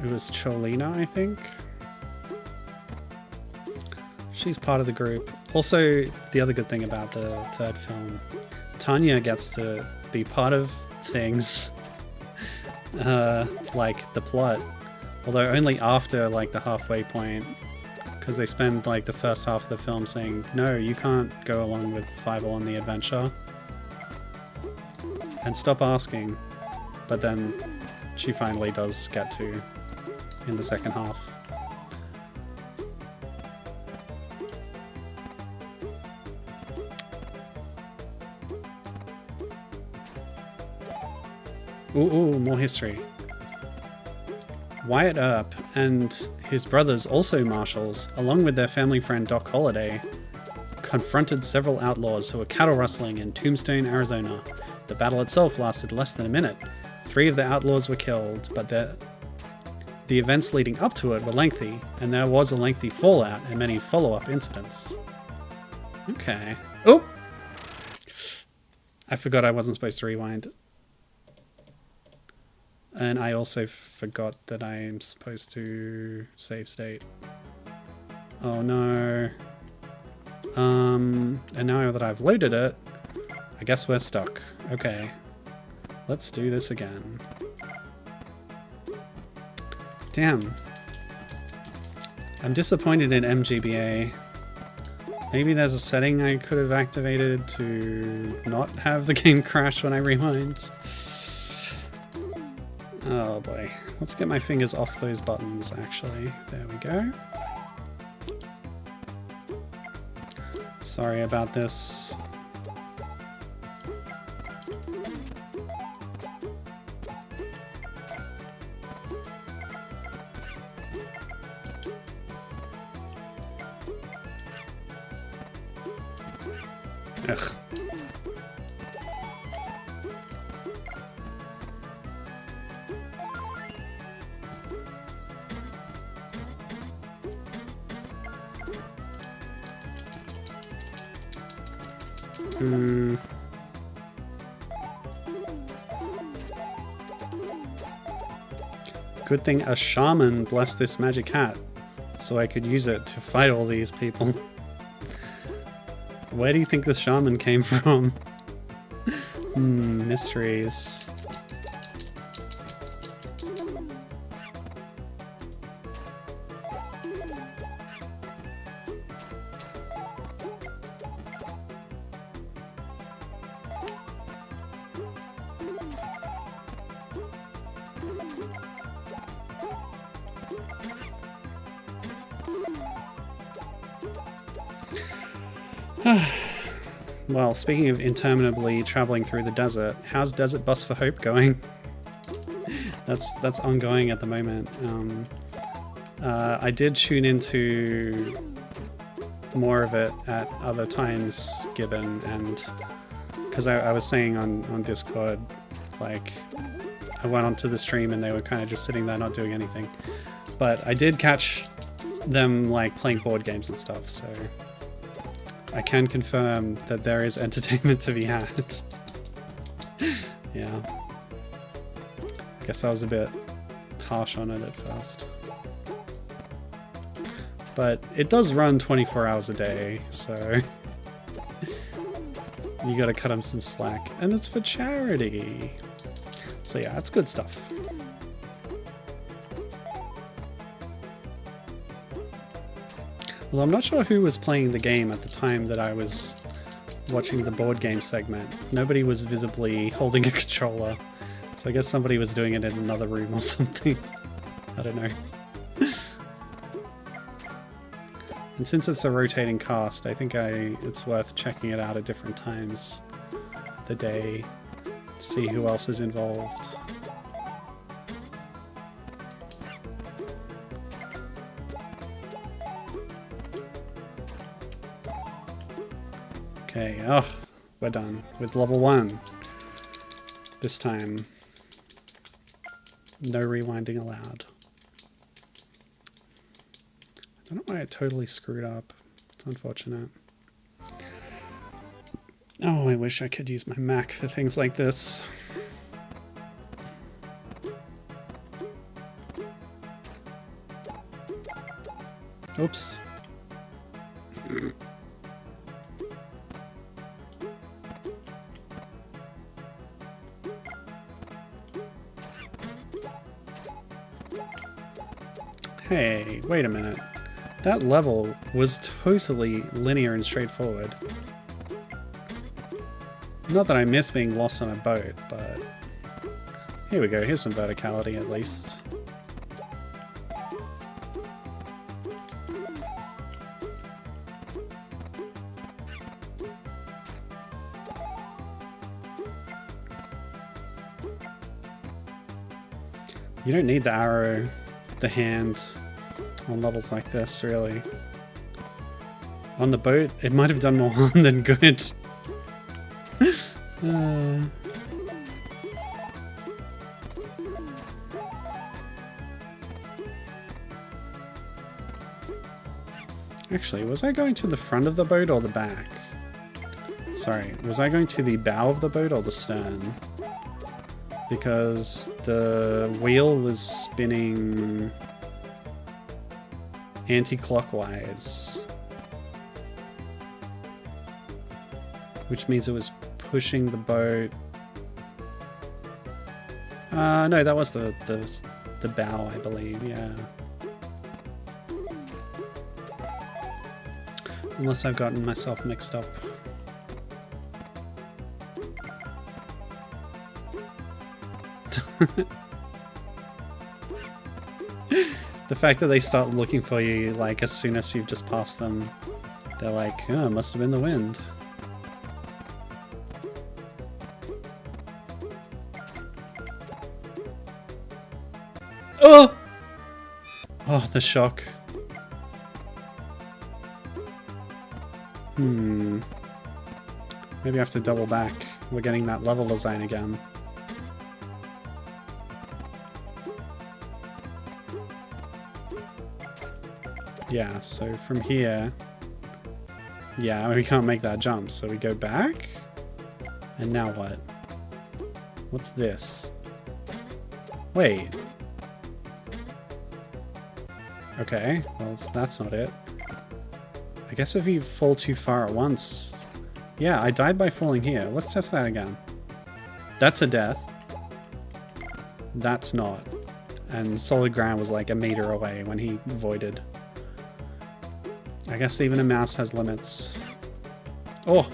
It was Cholina, I think. She's part of the group. Also, the other good thing about the third film, Tanya gets to be part of things like the plot, although only after like the halfway point, because they spend like the first half of the film saying, no, you can't go along with Fievel on the adventure, and stop asking, but then she finally does get to in the second half. Ooh, more history. Wyatt Earp and his brothers, also marshals, along with their family friend Doc Holliday, confronted several outlaws who were cattle rustling in Tombstone, Arizona. The battle itself lasted less than a minute. 3 of the outlaws were killed, but the events leading up to it were lengthy, and there was a lengthy fallout and many follow-up incidents. Okay. Oh! I forgot I wasn't supposed to rewind. And I also forgot that I am supposed to save state. Oh no. And now that I've loaded it, I guess we're stuck. Okay. Let's do this again. Damn. I'm disappointed in MGBA. Maybe there's a setting I could have activated to not have the game crash when I rewind. Oh boy. Let's get my fingers off those buttons, actually. There we go. Sorry about this. Ugh. Good thing a shaman blessed this magic hat, so I could use it to fight all these people. Where do you think the shaman came from? Mysteries. Well, speaking of interminably traveling through the desert, how's Desert Bus for Hope going? That's ongoing at the moment. I did tune into more of it at other times given, and because I was saying on Discord, like, I went onto the stream and they were kind of just sitting there not doing anything. But I did catch them, like, playing board games and stuff, so I can confirm that there is entertainment to be had. Yeah. I guess I was a bit harsh on it at first. But it does run 24 hours a day, so you gotta cut them some slack. And it's for charity. So yeah, it's good stuff. Well, I'm not sure who was playing the game at the time that I was watching the board game segment. Nobody was visibly holding a controller. So I guess somebody was doing it in another room or something. I don't know. And since it's a rotating cast, I think it's worth checking it out at different times of the day to see who else is involved. Okay, we're done with level 1. This time, no rewinding allowed. I don't know why I totally screwed up. It's unfortunate. Oh, I wish I could use my Mac for things like this. Oops. Hey, wait a minute. That level was totally linear and straightforward. Not that I miss being lost on a boat, but here we go. Here's some verticality at least. You don't need the arrow, the hand on levels like this, really. On the boat, it might have done more harm than good. Actually, was I going to the front of the boat or the back? Sorry, was I going to the bow of the boat or the stern? Because the wheel was spinning anti-clockwise, which means it was pushing the boat. No, that was the bow, I believe. Yeah. Unless I've gotten myself mixed up. The fact that they start looking for you, like, as soon as you've just passed them, they're like, oh, it must have been the wind. Oh! Oh, the shock. Maybe I have to double back. We're getting that level design again. Yeah, so from here... Yeah, we can't make that jump, so we go back? And now what? What's this? Wait. Okay, well, that's not it. I guess if you fall too far at once... Yeah, I died by falling here. Let's test that again. That's a death. That's not. And solid ground was like a meter away when he voided. I guess even a mouse has limits. Oh!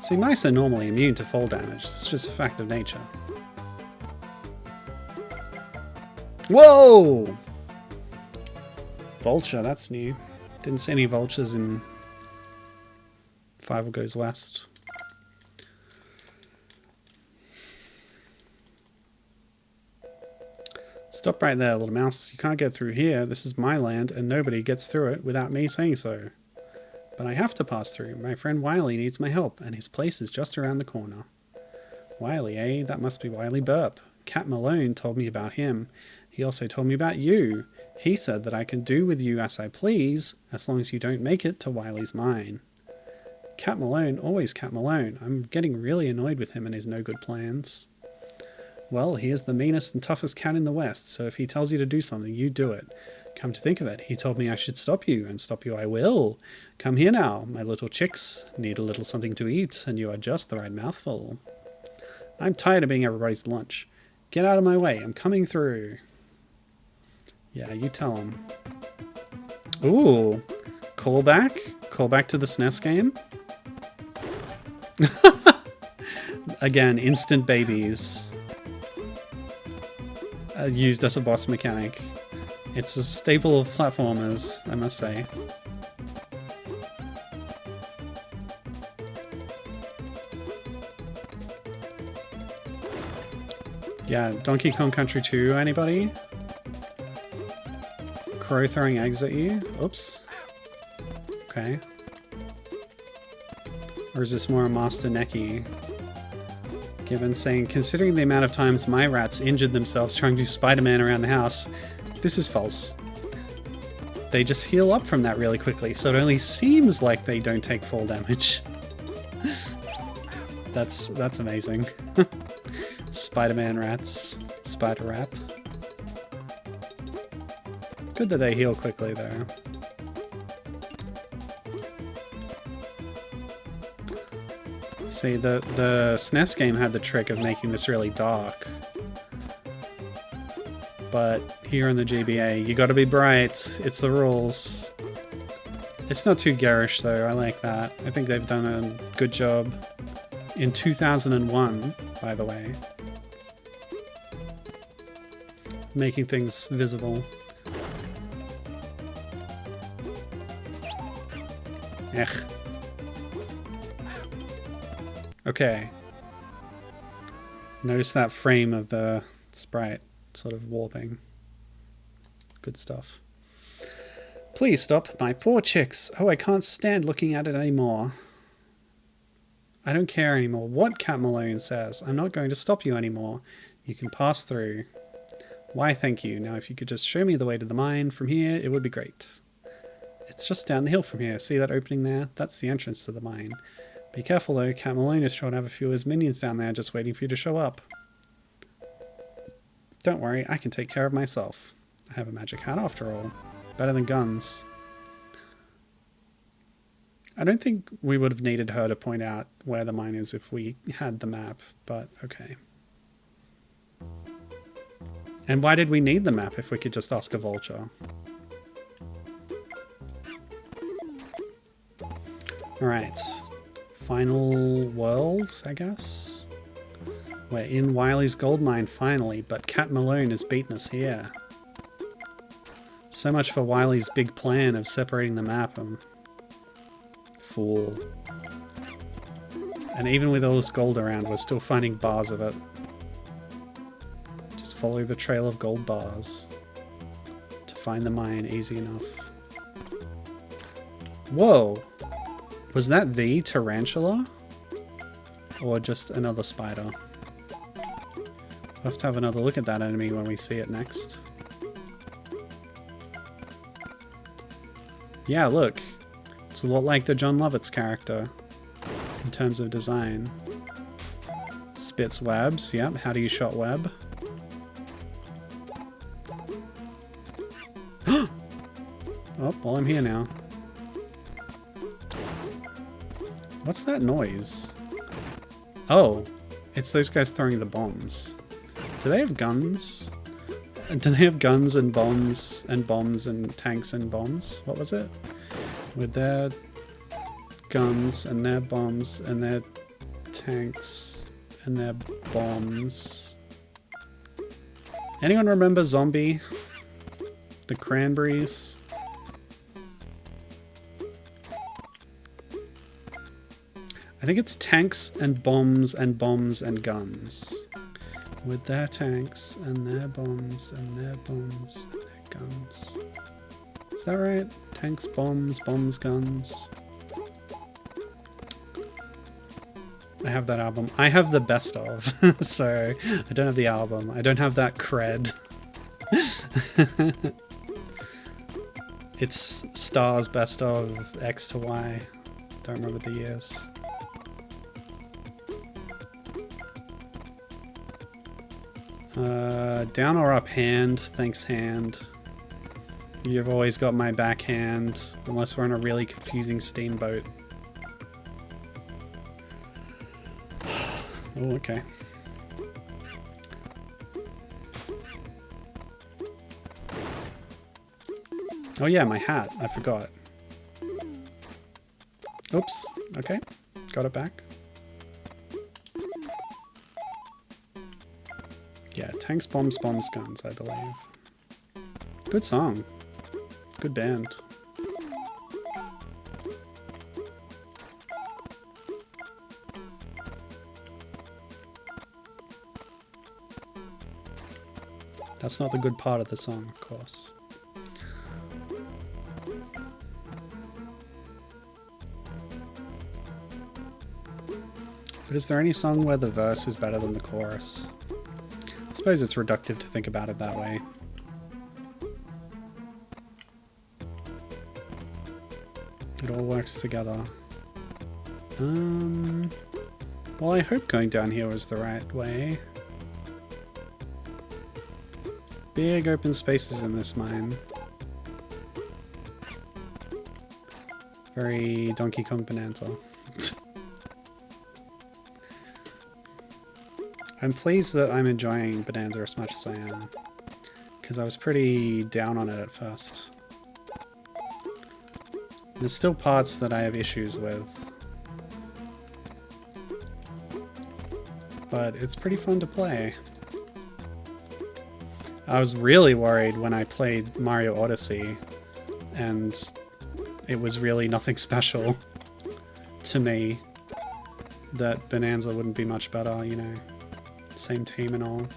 See, mice are normally immune to fall damage. It's just a fact of nature. Whoa! Vulture, that's new. Didn't see any vultures in Fievel Goes West. Stop right there, little mouse. You can't get through here. This is my land, and nobody gets through it without me saying so. But I have to pass through. My friend Wylie needs my help, and his place is just around the corner. Wylie, eh? That must be Wylie Burp. Cat Malone told me about him. He also told me about you. He said that I can do with you as I please, as long as you don't make it to Wylie's mine. Cat Malone, always Cat Malone. I'm getting really annoyed with him and his no-good plans. Well, he is the meanest and toughest cat in the West, so if he tells you to do something, you do it. Come to think of it, he told me I should stop you, and stop you I will. Come here now, my little chicks. Need a little something to eat, and you are just the right mouthful. I'm tired of being everybody's lunch. Get out of my way, I'm coming through. Yeah, you tell him. Ooh, callback? Callback to the SNES game? Again, instant babies. Used as a boss mechanic. It's a staple of platformers, I must say. Yeah, Donkey Kong Country 2, anybody? Crow throwing eggs at you? Oops. Okay. Or is this more a Master Neki? Given saying, considering the amount of times my rats injured themselves trying to do Spider-Man around the house, this is false. They just heal up from that really quickly, so it only seems like they don't take fall damage. That's amazing. Spider-Man rats. Spider-Rat. Good that they heal quickly, though. See, the SNES game had the trick of making this really dark. But here in the GBA, you gotta be bright. It's the rules. It's not too garish, though. I like that. I think they've done a good job. In 2001, by the way. Making things visible. Ech. Okay. Notice that frame of the sprite sort of warping. Good stuff. Please stop, my poor chicks. Oh, I can't stand looking at it anymore. I don't care anymore what Cat Malone says. I'm not going to stop you anymore. You can pass through. Why, thank you. Now, if you could just show me the way to the mine from here, it would be great. It's just down the hill from here. See that opening there? That's the entrance to the mine. Be careful though, Cat Malone is sure to have a few of his minions down there just waiting for you to show up. Don't worry, I can take care of myself. I have a magic hat after all. Better than guns. I don't think we would have needed her to point out where the mine is if we had the map, but okay. And why did we need the map if we could just ask a vulture? Alright. Final world, I guess? We're in Wylie's gold mine finally, but Cat Malone has beaten us here. So much for Wylie's big plan of separating the map and... Fool. And even with all this gold around, we're still finding bars of it. Just follow the trail of gold bars to find the mine easy enough. Whoa! Was that the tarantula? Or just another spider? We'll have to have another look at that enemy when we see it next. Yeah, look. It's a lot like the John Lovitz character in terms of design. Spits webs, yep. How do you shot web? Oh, well, I'm here now. What's that noise? Oh, it's those guys throwing the bombs. Do they have guns? Do they have guns and bombs and tanks and bombs? What was it? With their guns and their bombs and their tanks and their bombs. Anyone remember Zombie? The Cranberries? I think it's tanks and bombs and guns. with their tanks and their bombs and their bombs and their guns. Is that right? Tanks, bombs, guns. I have that album. I have the best of, so I don't have the album. I don't have that cred. It's Star's best of X to Y. Don't remember the years. Down or up hand? Thanks, hand. You've always got my backhand, unless we're on a really confusing steamboat. Oh, okay. Oh yeah, my hat. I forgot. Oops. Okay. Got it back. Yeah, tanks, bombs, guns, I believe. Good song. Good band. That's not the good part of the song, of course. But is there any song where the verse is better than the chorus? I suppose it's reductive to think about it that way. It all works together. Well, I hope going down here was the right way. Big open spaces in this mine. Very Donkey Kong Bonanza. I'm pleased that I'm enjoying Bonanza as much as I am, because I was pretty down on it at first. There's still parts that I have issues with, but it's pretty fun to play. I was really worried when I played Mario Odyssey, and it was really nothing special to me, that Bonanza wouldn't be much better, you know. Same team and all.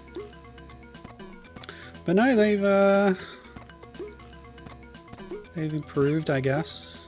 But no, they've improved, I guess.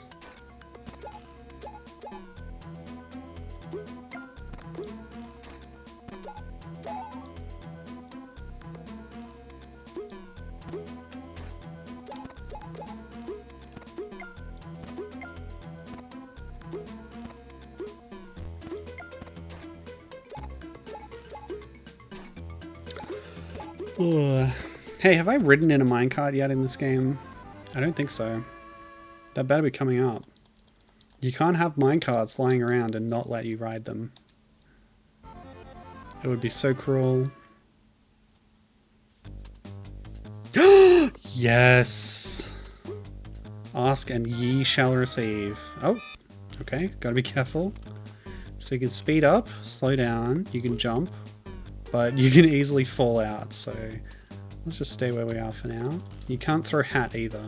Hey, have I ridden in a minecart yet in this game? I don't think so. That better be coming up. You can't have minecarts lying around and not let you ride them. It would be so cruel. Yes! Ask and ye shall receive. Oh, okay, gotta be careful. So you can speed up, slow down, you can jump, but you can easily fall out, so let's just stay where we are for now. You can't throw hat either.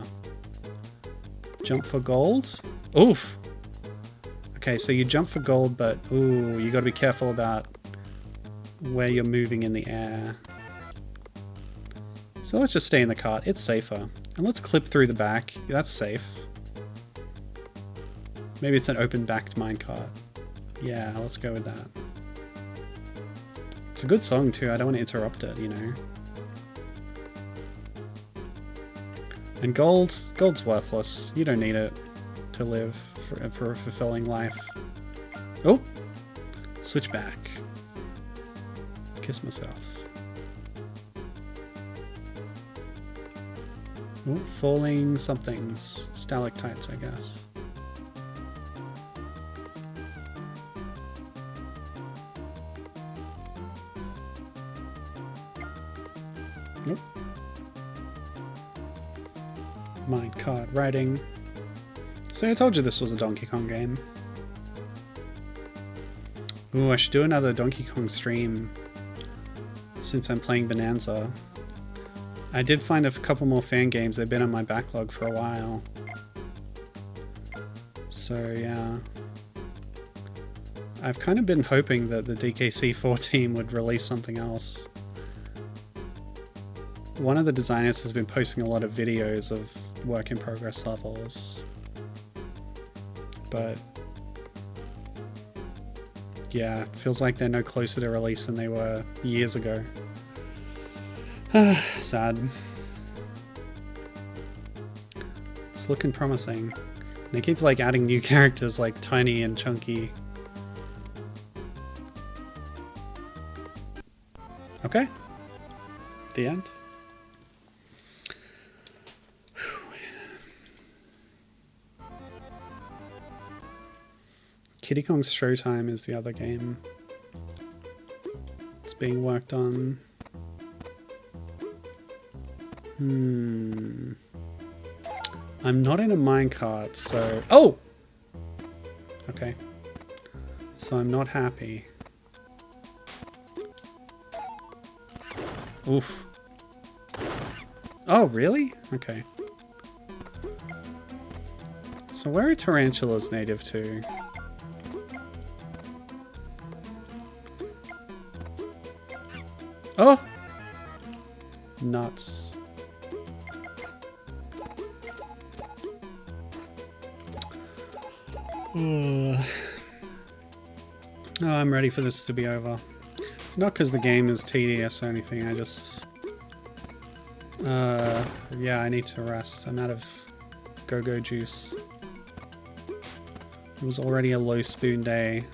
Jump for gold. Oof! Okay, so you jump for gold, but ooh, you gotta be careful about where you're moving in the air. So let's just stay in the cart, it's safer. And let's clip through the back, that's safe. Maybe it's an open-backed minecart. Yeah, let's go with that. It's a good song too, I don't want to interrupt it, you know. And gold's worthless. You don't need it to live for a fulfilling life. Oh! Switch back. Kiss myself. Oh, falling somethings. Stalactites, I guess. Nope. Minecart riding. So I told you this was a Donkey Kong game. Ooh, I should do another Donkey Kong stream since I'm playing Bonanza. I did find a couple more fan games. They've been on my backlog for a while. So yeah. I've kind of been hoping that the DKC4 team would release something else. one of the designers has been posting a lot of videos of work in progress levels. But yeah, it feels like they're no closer to release than they were years ago. Sad. It's looking promising. They keep like adding new characters like Tiny and Chunky. Okay. The end. Kiddy Kong's Showtime is the other game. It's being worked on. I'm not in a minecart, so... Oh! Okay. So I'm not happy. Oof. Oh, really? Okay. So where are tarantulas native to? Oh! Nuts. Oh, I'm ready for this to be over. Not because the game is tedious or anything, I just... yeah, I need to rest. I'm out of go-go juice. It was already a low spoon day,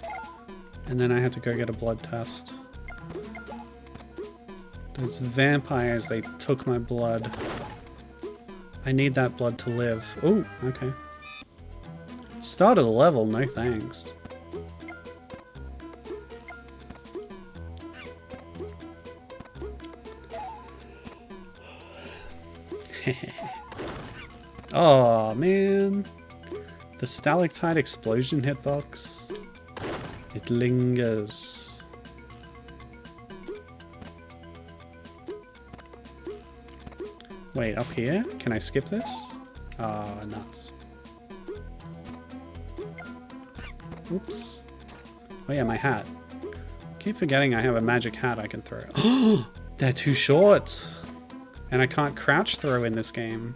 and then I had to go get a blood test. Those vampires, they took my blood. I need that blood to live. Oh, okay. Start of the level, no thanks. Oh man, the stalactite explosion hitbox. It lingers. Wait, up here? Can I skip this? Ah, oh, nuts. Oops. Oh yeah, my hat. Keep forgetting I have a magic hat I can throw. Oh, they're too short. And I can't crouch throw in this game.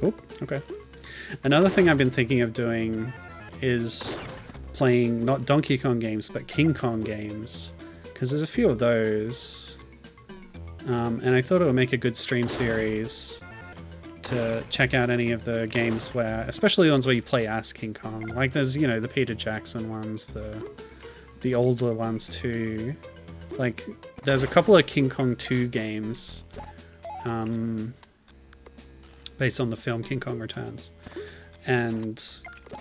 Oh, okay. Another thing I've been thinking of doing is playing not Donkey Kong games, but King Kong games. Because there's a few of those. And I thought it would make a good stream series to check out any of the games where, especially the ones where you play as King Kong. Like there's, you know, the Peter Jackson ones, the older ones too. Like there's a couple of King Kong 2 games based on the film King Kong Returns. And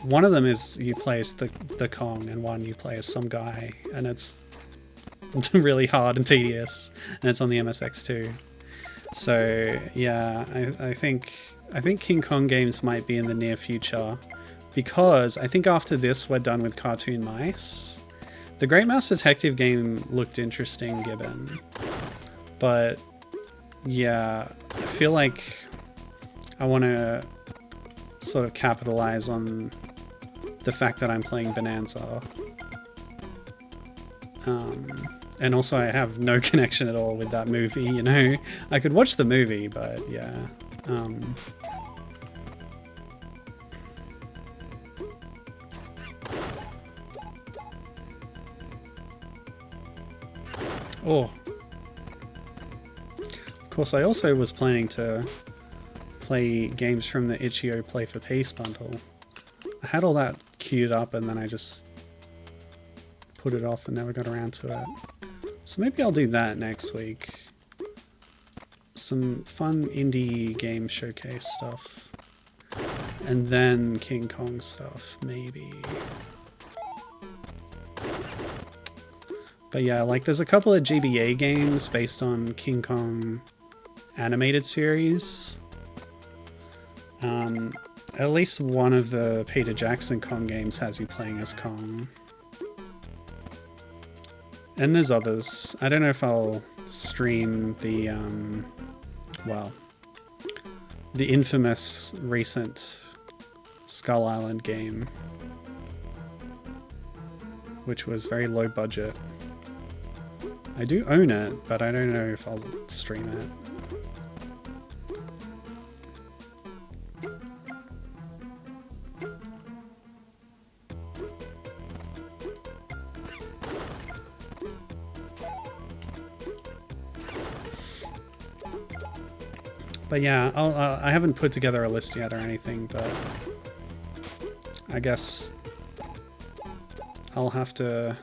one of them is you play as the Kong, and one you play as some guy, and it's really hard and tedious, and it's on the MSX2. So yeah, I think King Kong games might be in the near future, because I think after this we're done with cartoon mice. The Great Mouse Detective game looked interesting given, but yeah, I feel like I want to sort of capitalize on the fact that I'm playing Bonanza. And also I have no connection at all with that movie, you know? I could watch the movie, but yeah. Oh. Of course, I also was planning to play games from the Itch.io Play for Peace bundle. I had all that queued up and then I just put it off and never got around to it. So maybe I'll do that next week. Some fun indie game showcase stuff. And then King Kong stuff, maybe. But yeah, like there's a couple of GBA games based on King Kong animated series. At least one of the Peter Jackson Kong games has you playing as Kong. And there's others. I don't know if I'll stream the, well, the infamous recent Skull Island game, which was very low budget. I do own it, but I don't know if I'll stream it. But yeah, I haven't put together a list yet or anything, but I guess I'll have to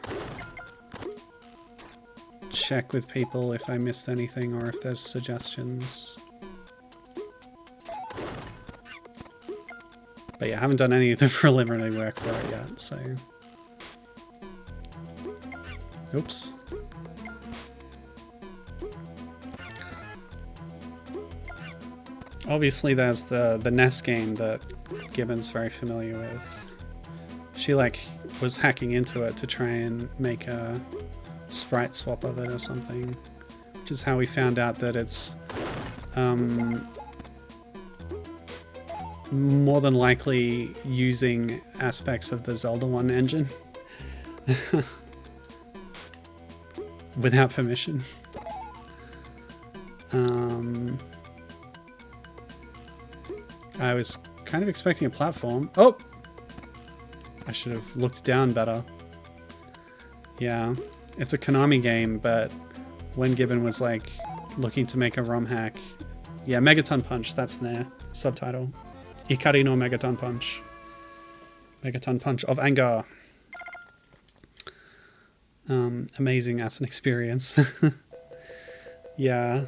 check with people if I missed anything or if there's suggestions. But yeah, I haven't done any of the preliminary work for it yet, so... Oops. Obviously there's the NES game that Gibbon's very familiar with. She like was hacking into it to try and make a sprite swap of it or something, which is how we found out that it's more than likely using aspects of the Zelda 1 engine without permission. I was kind of expecting a platform. Oh! I should have looked down better. Yeah, it's a Konami game, but when Gibbon was like looking to make a ROM hack... Yeah, Megaton Punch, that's their subtitle. Ikari no Megaton Punch. Megaton Punch of Anger. Amazing as an experience. Yeah.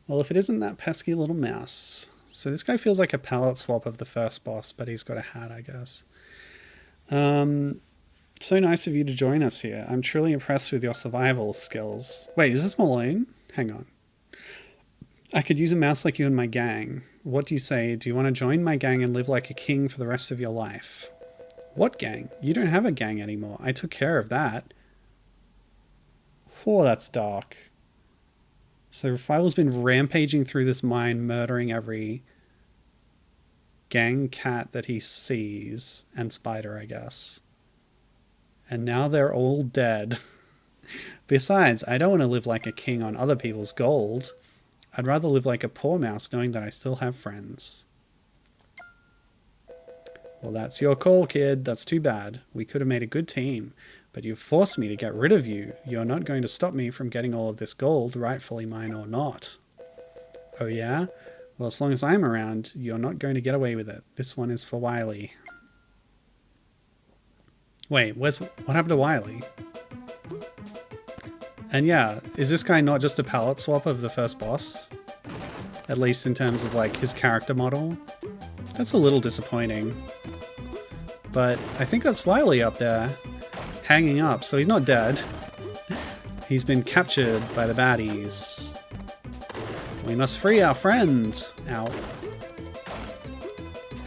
Well, if it isn't that pesky little mouse... So this guy feels like a palette swap of the first boss, but he's got a hat, I guess. So nice of you to join us here. I'm truly impressed with your survival skills. Wait, is this Malone? Hang on. I could use a mouse like you in my gang. What do you say? Do you want to join my gang and live like a king for the rest of your life? What gang? You don't have a gang anymore. I took care of that. Oh, that's dark. So Fievel's been rampaging through this mine, murdering every gang cat that he sees, and spider, I guess. And now they're all dead. Besides, I don't want to live like a king on other people's gold. I'd rather live like a poor mouse knowing that I still have friends. Well, that's your call, kid. That's too bad. We could have made a good team. But you've forced me to get rid of you. You're not going to stop me from getting all of this gold, rightfully mine or not. Oh yeah? Well, as long as I'm around, you're not going to get away with it. This one is for Wylie. Wait, what happened to Wylie? And yeah, is this guy not just a palette swap of the first boss? At least in terms of like his character model? That's a little disappointing. But I think that's Wylie up there. Hanging up, so he's not dead. He's been captured by the baddies. We must free our friend. Ow.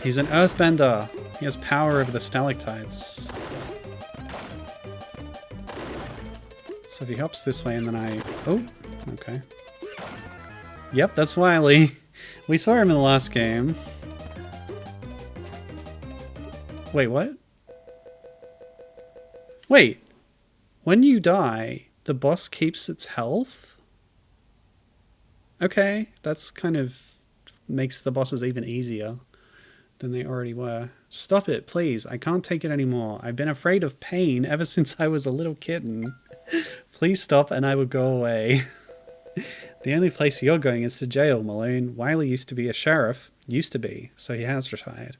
He's an earthbender. He has power over the stalactites. So if he hops this way and then I... Oh, okay. Yep, that's Wylie. We saw him in the last game. Wait, what? Wait, when you die, the boss keeps its health? Okay, that's kind of makes the bosses even easier than they already were. Stop it, please. I can't take it anymore. I've been afraid of pain ever since I was a little kitten. Please stop and I will go away. The only place you're going is to jail, Malone. Wylie used to be a sheriff. Used to be, so he has retired.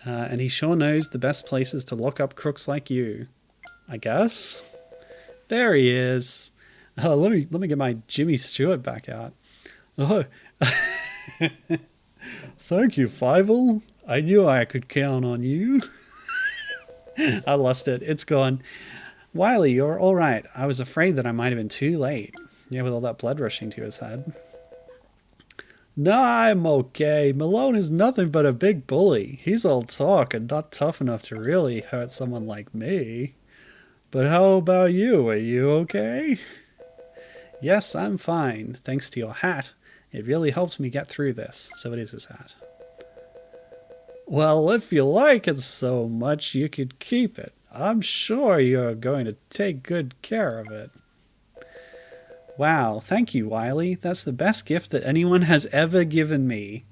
And he sure knows the best places to lock up crooks like you. I guess. There he is. Oh, let me get my Jimmy Stewart back out. Oh, thank you, Fievel. I knew I could count on you. I lost it. It's gone. Wylie, you're all right. I was afraid that I might have been too late. Yeah, with all that blood rushing to his head. Nah, I'm okay. Malone is nothing but a big bully. He's all talk and not tough enough to really hurt someone like me. But how about you? Are you okay? Yes, I'm fine. Thanks to your hat. It really helped me get through this. So it is his hat. Well, if you like it so much, you could keep it. I'm sure you're going to take good care of it. Wow, thank you, Wylie. That's the best gift that anyone has ever given me.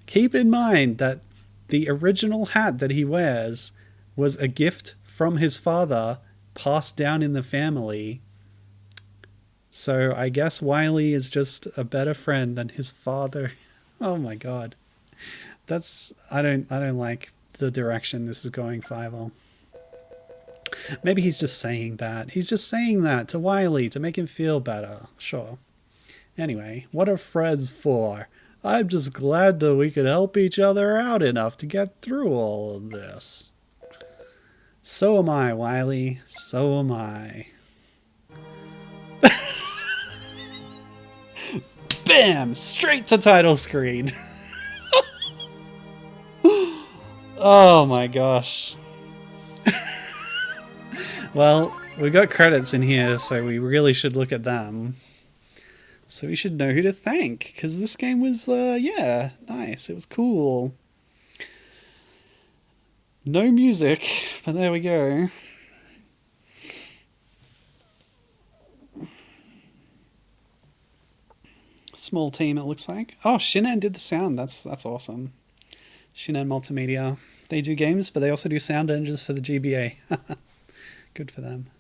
Keep in mind that the original hat that he wears was a gift from his father, passed down in the family. So I guess Wylie is just a better friend than his father. Oh my god. I don't like the direction this is going, Fievel. Maybe he's just saying that. He's just saying that to Wylie to make him feel better. Sure. Anyway, what are Freds for? I'm just glad that we could help each other out enough to get through all of this. So am I, Wylie. So am I. Bam! Straight to title screen. Oh my gosh. Well, we got credits in here, so we really should look at them. So we should know who to thank, because this game was, yeah, nice. It was cool. No music, but there we go. Small team, it looks like. Oh, Shinan did the sound. That's awesome. Shinan Multimedia. They do games, but they also do sound engines for the GBA. Good for them.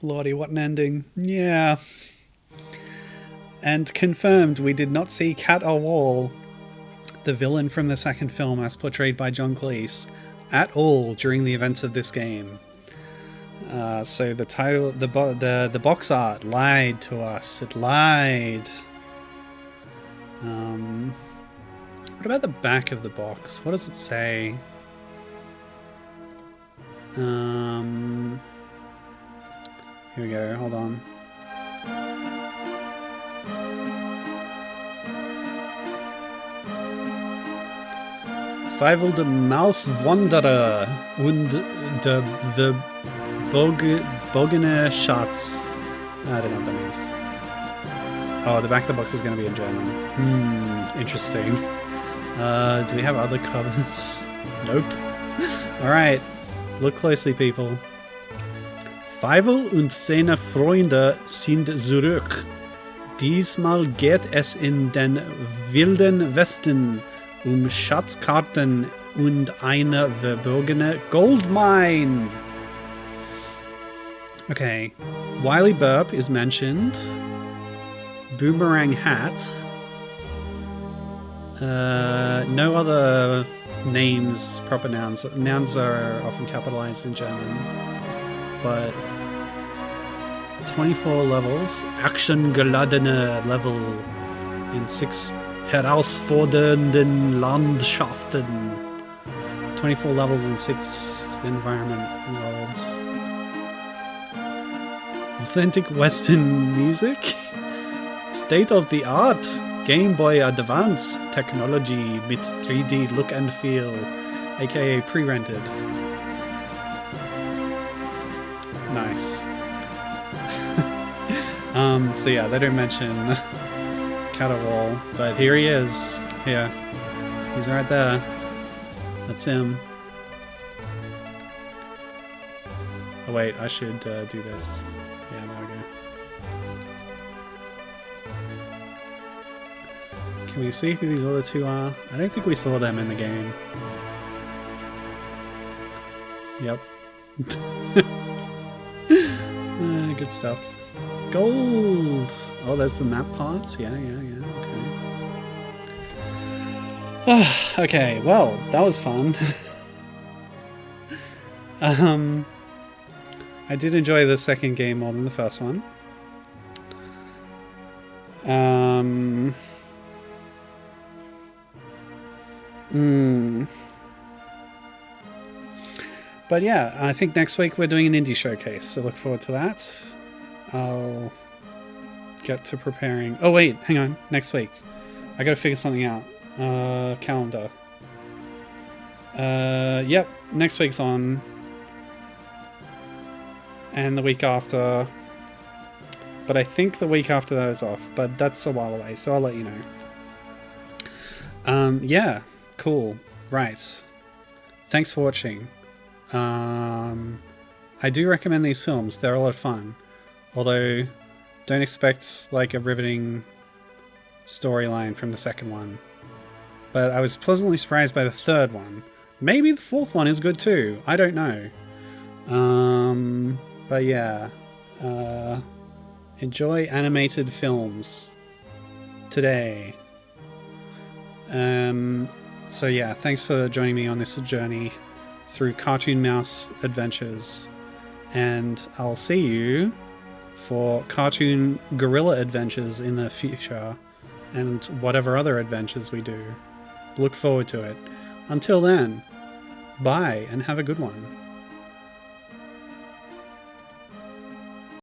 Lordy, what an ending. Yeah. And confirmed, we did not see Cat or Waul, the villain from the second film as portrayed by John Cleese, at all during the events of this game. So the title, the box art lied to us. It lied. What about the back of the box? What does it say? Here we go. Hold on. Fievel de Maus Wanderer und the Bogene Schatz. I don't know what that means. Oh, the back of the box is going to be in German. Interesting. Do we have other covers? Nope. Alright. Look closely, people. Fievel und seine Freunde sind zurück. Diesmal geht es in den wilden Westen Schatzkarten und eine verborgene Goldmine. Okay, Wylie Burp is mentioned. Boomerang hat. No other names, proper nouns. Nouns are often capitalized in German. But 24 levels. Action-geladene Level in 6 herausfordernden Landschaften. 24 levels in 6 environment worlds. Authentic Western music. State of the art. Game Boy Advance technology mit 3D look and feel, aka pre-rented. Nice. So yeah, they don't mention Cat or Waul, but here he is. Yeah, he's right there. That's him. Oh wait, I should do this. Yeah, there we go. Can we see who these other two are? I don't think we saw them in the game. Yep. Good stuff. Gold! Oh, there's the map parts? Yeah, okay. Okay, well, that was fun. I did enjoy the second game more than the first one. But yeah, I think next week we're doing an indie showcase, so look forward to that. I'll get to preparing. Oh wait, hang on. Next week, I gotta figure something out. Calendar. Yep, next week's on, and the week after. but I think the week after that is off, but that's a while away, so I'll let you know. Yeah, cool. Right. Thanks for watching. I do recommend these films. They're a lot of fun. Although, don't expect like a riveting storyline from the second one. But I was pleasantly surprised by the third one. Maybe the fourth one is good too. I don't know. But yeah. Enjoy animated films today. So yeah, thanks for joining me on this journey through Cartoon Mouse adventures. And I'll see you for Cartoon Gorilla adventures in the future and whatever other adventures we do. Look forward to it. Until then, bye and have a good one.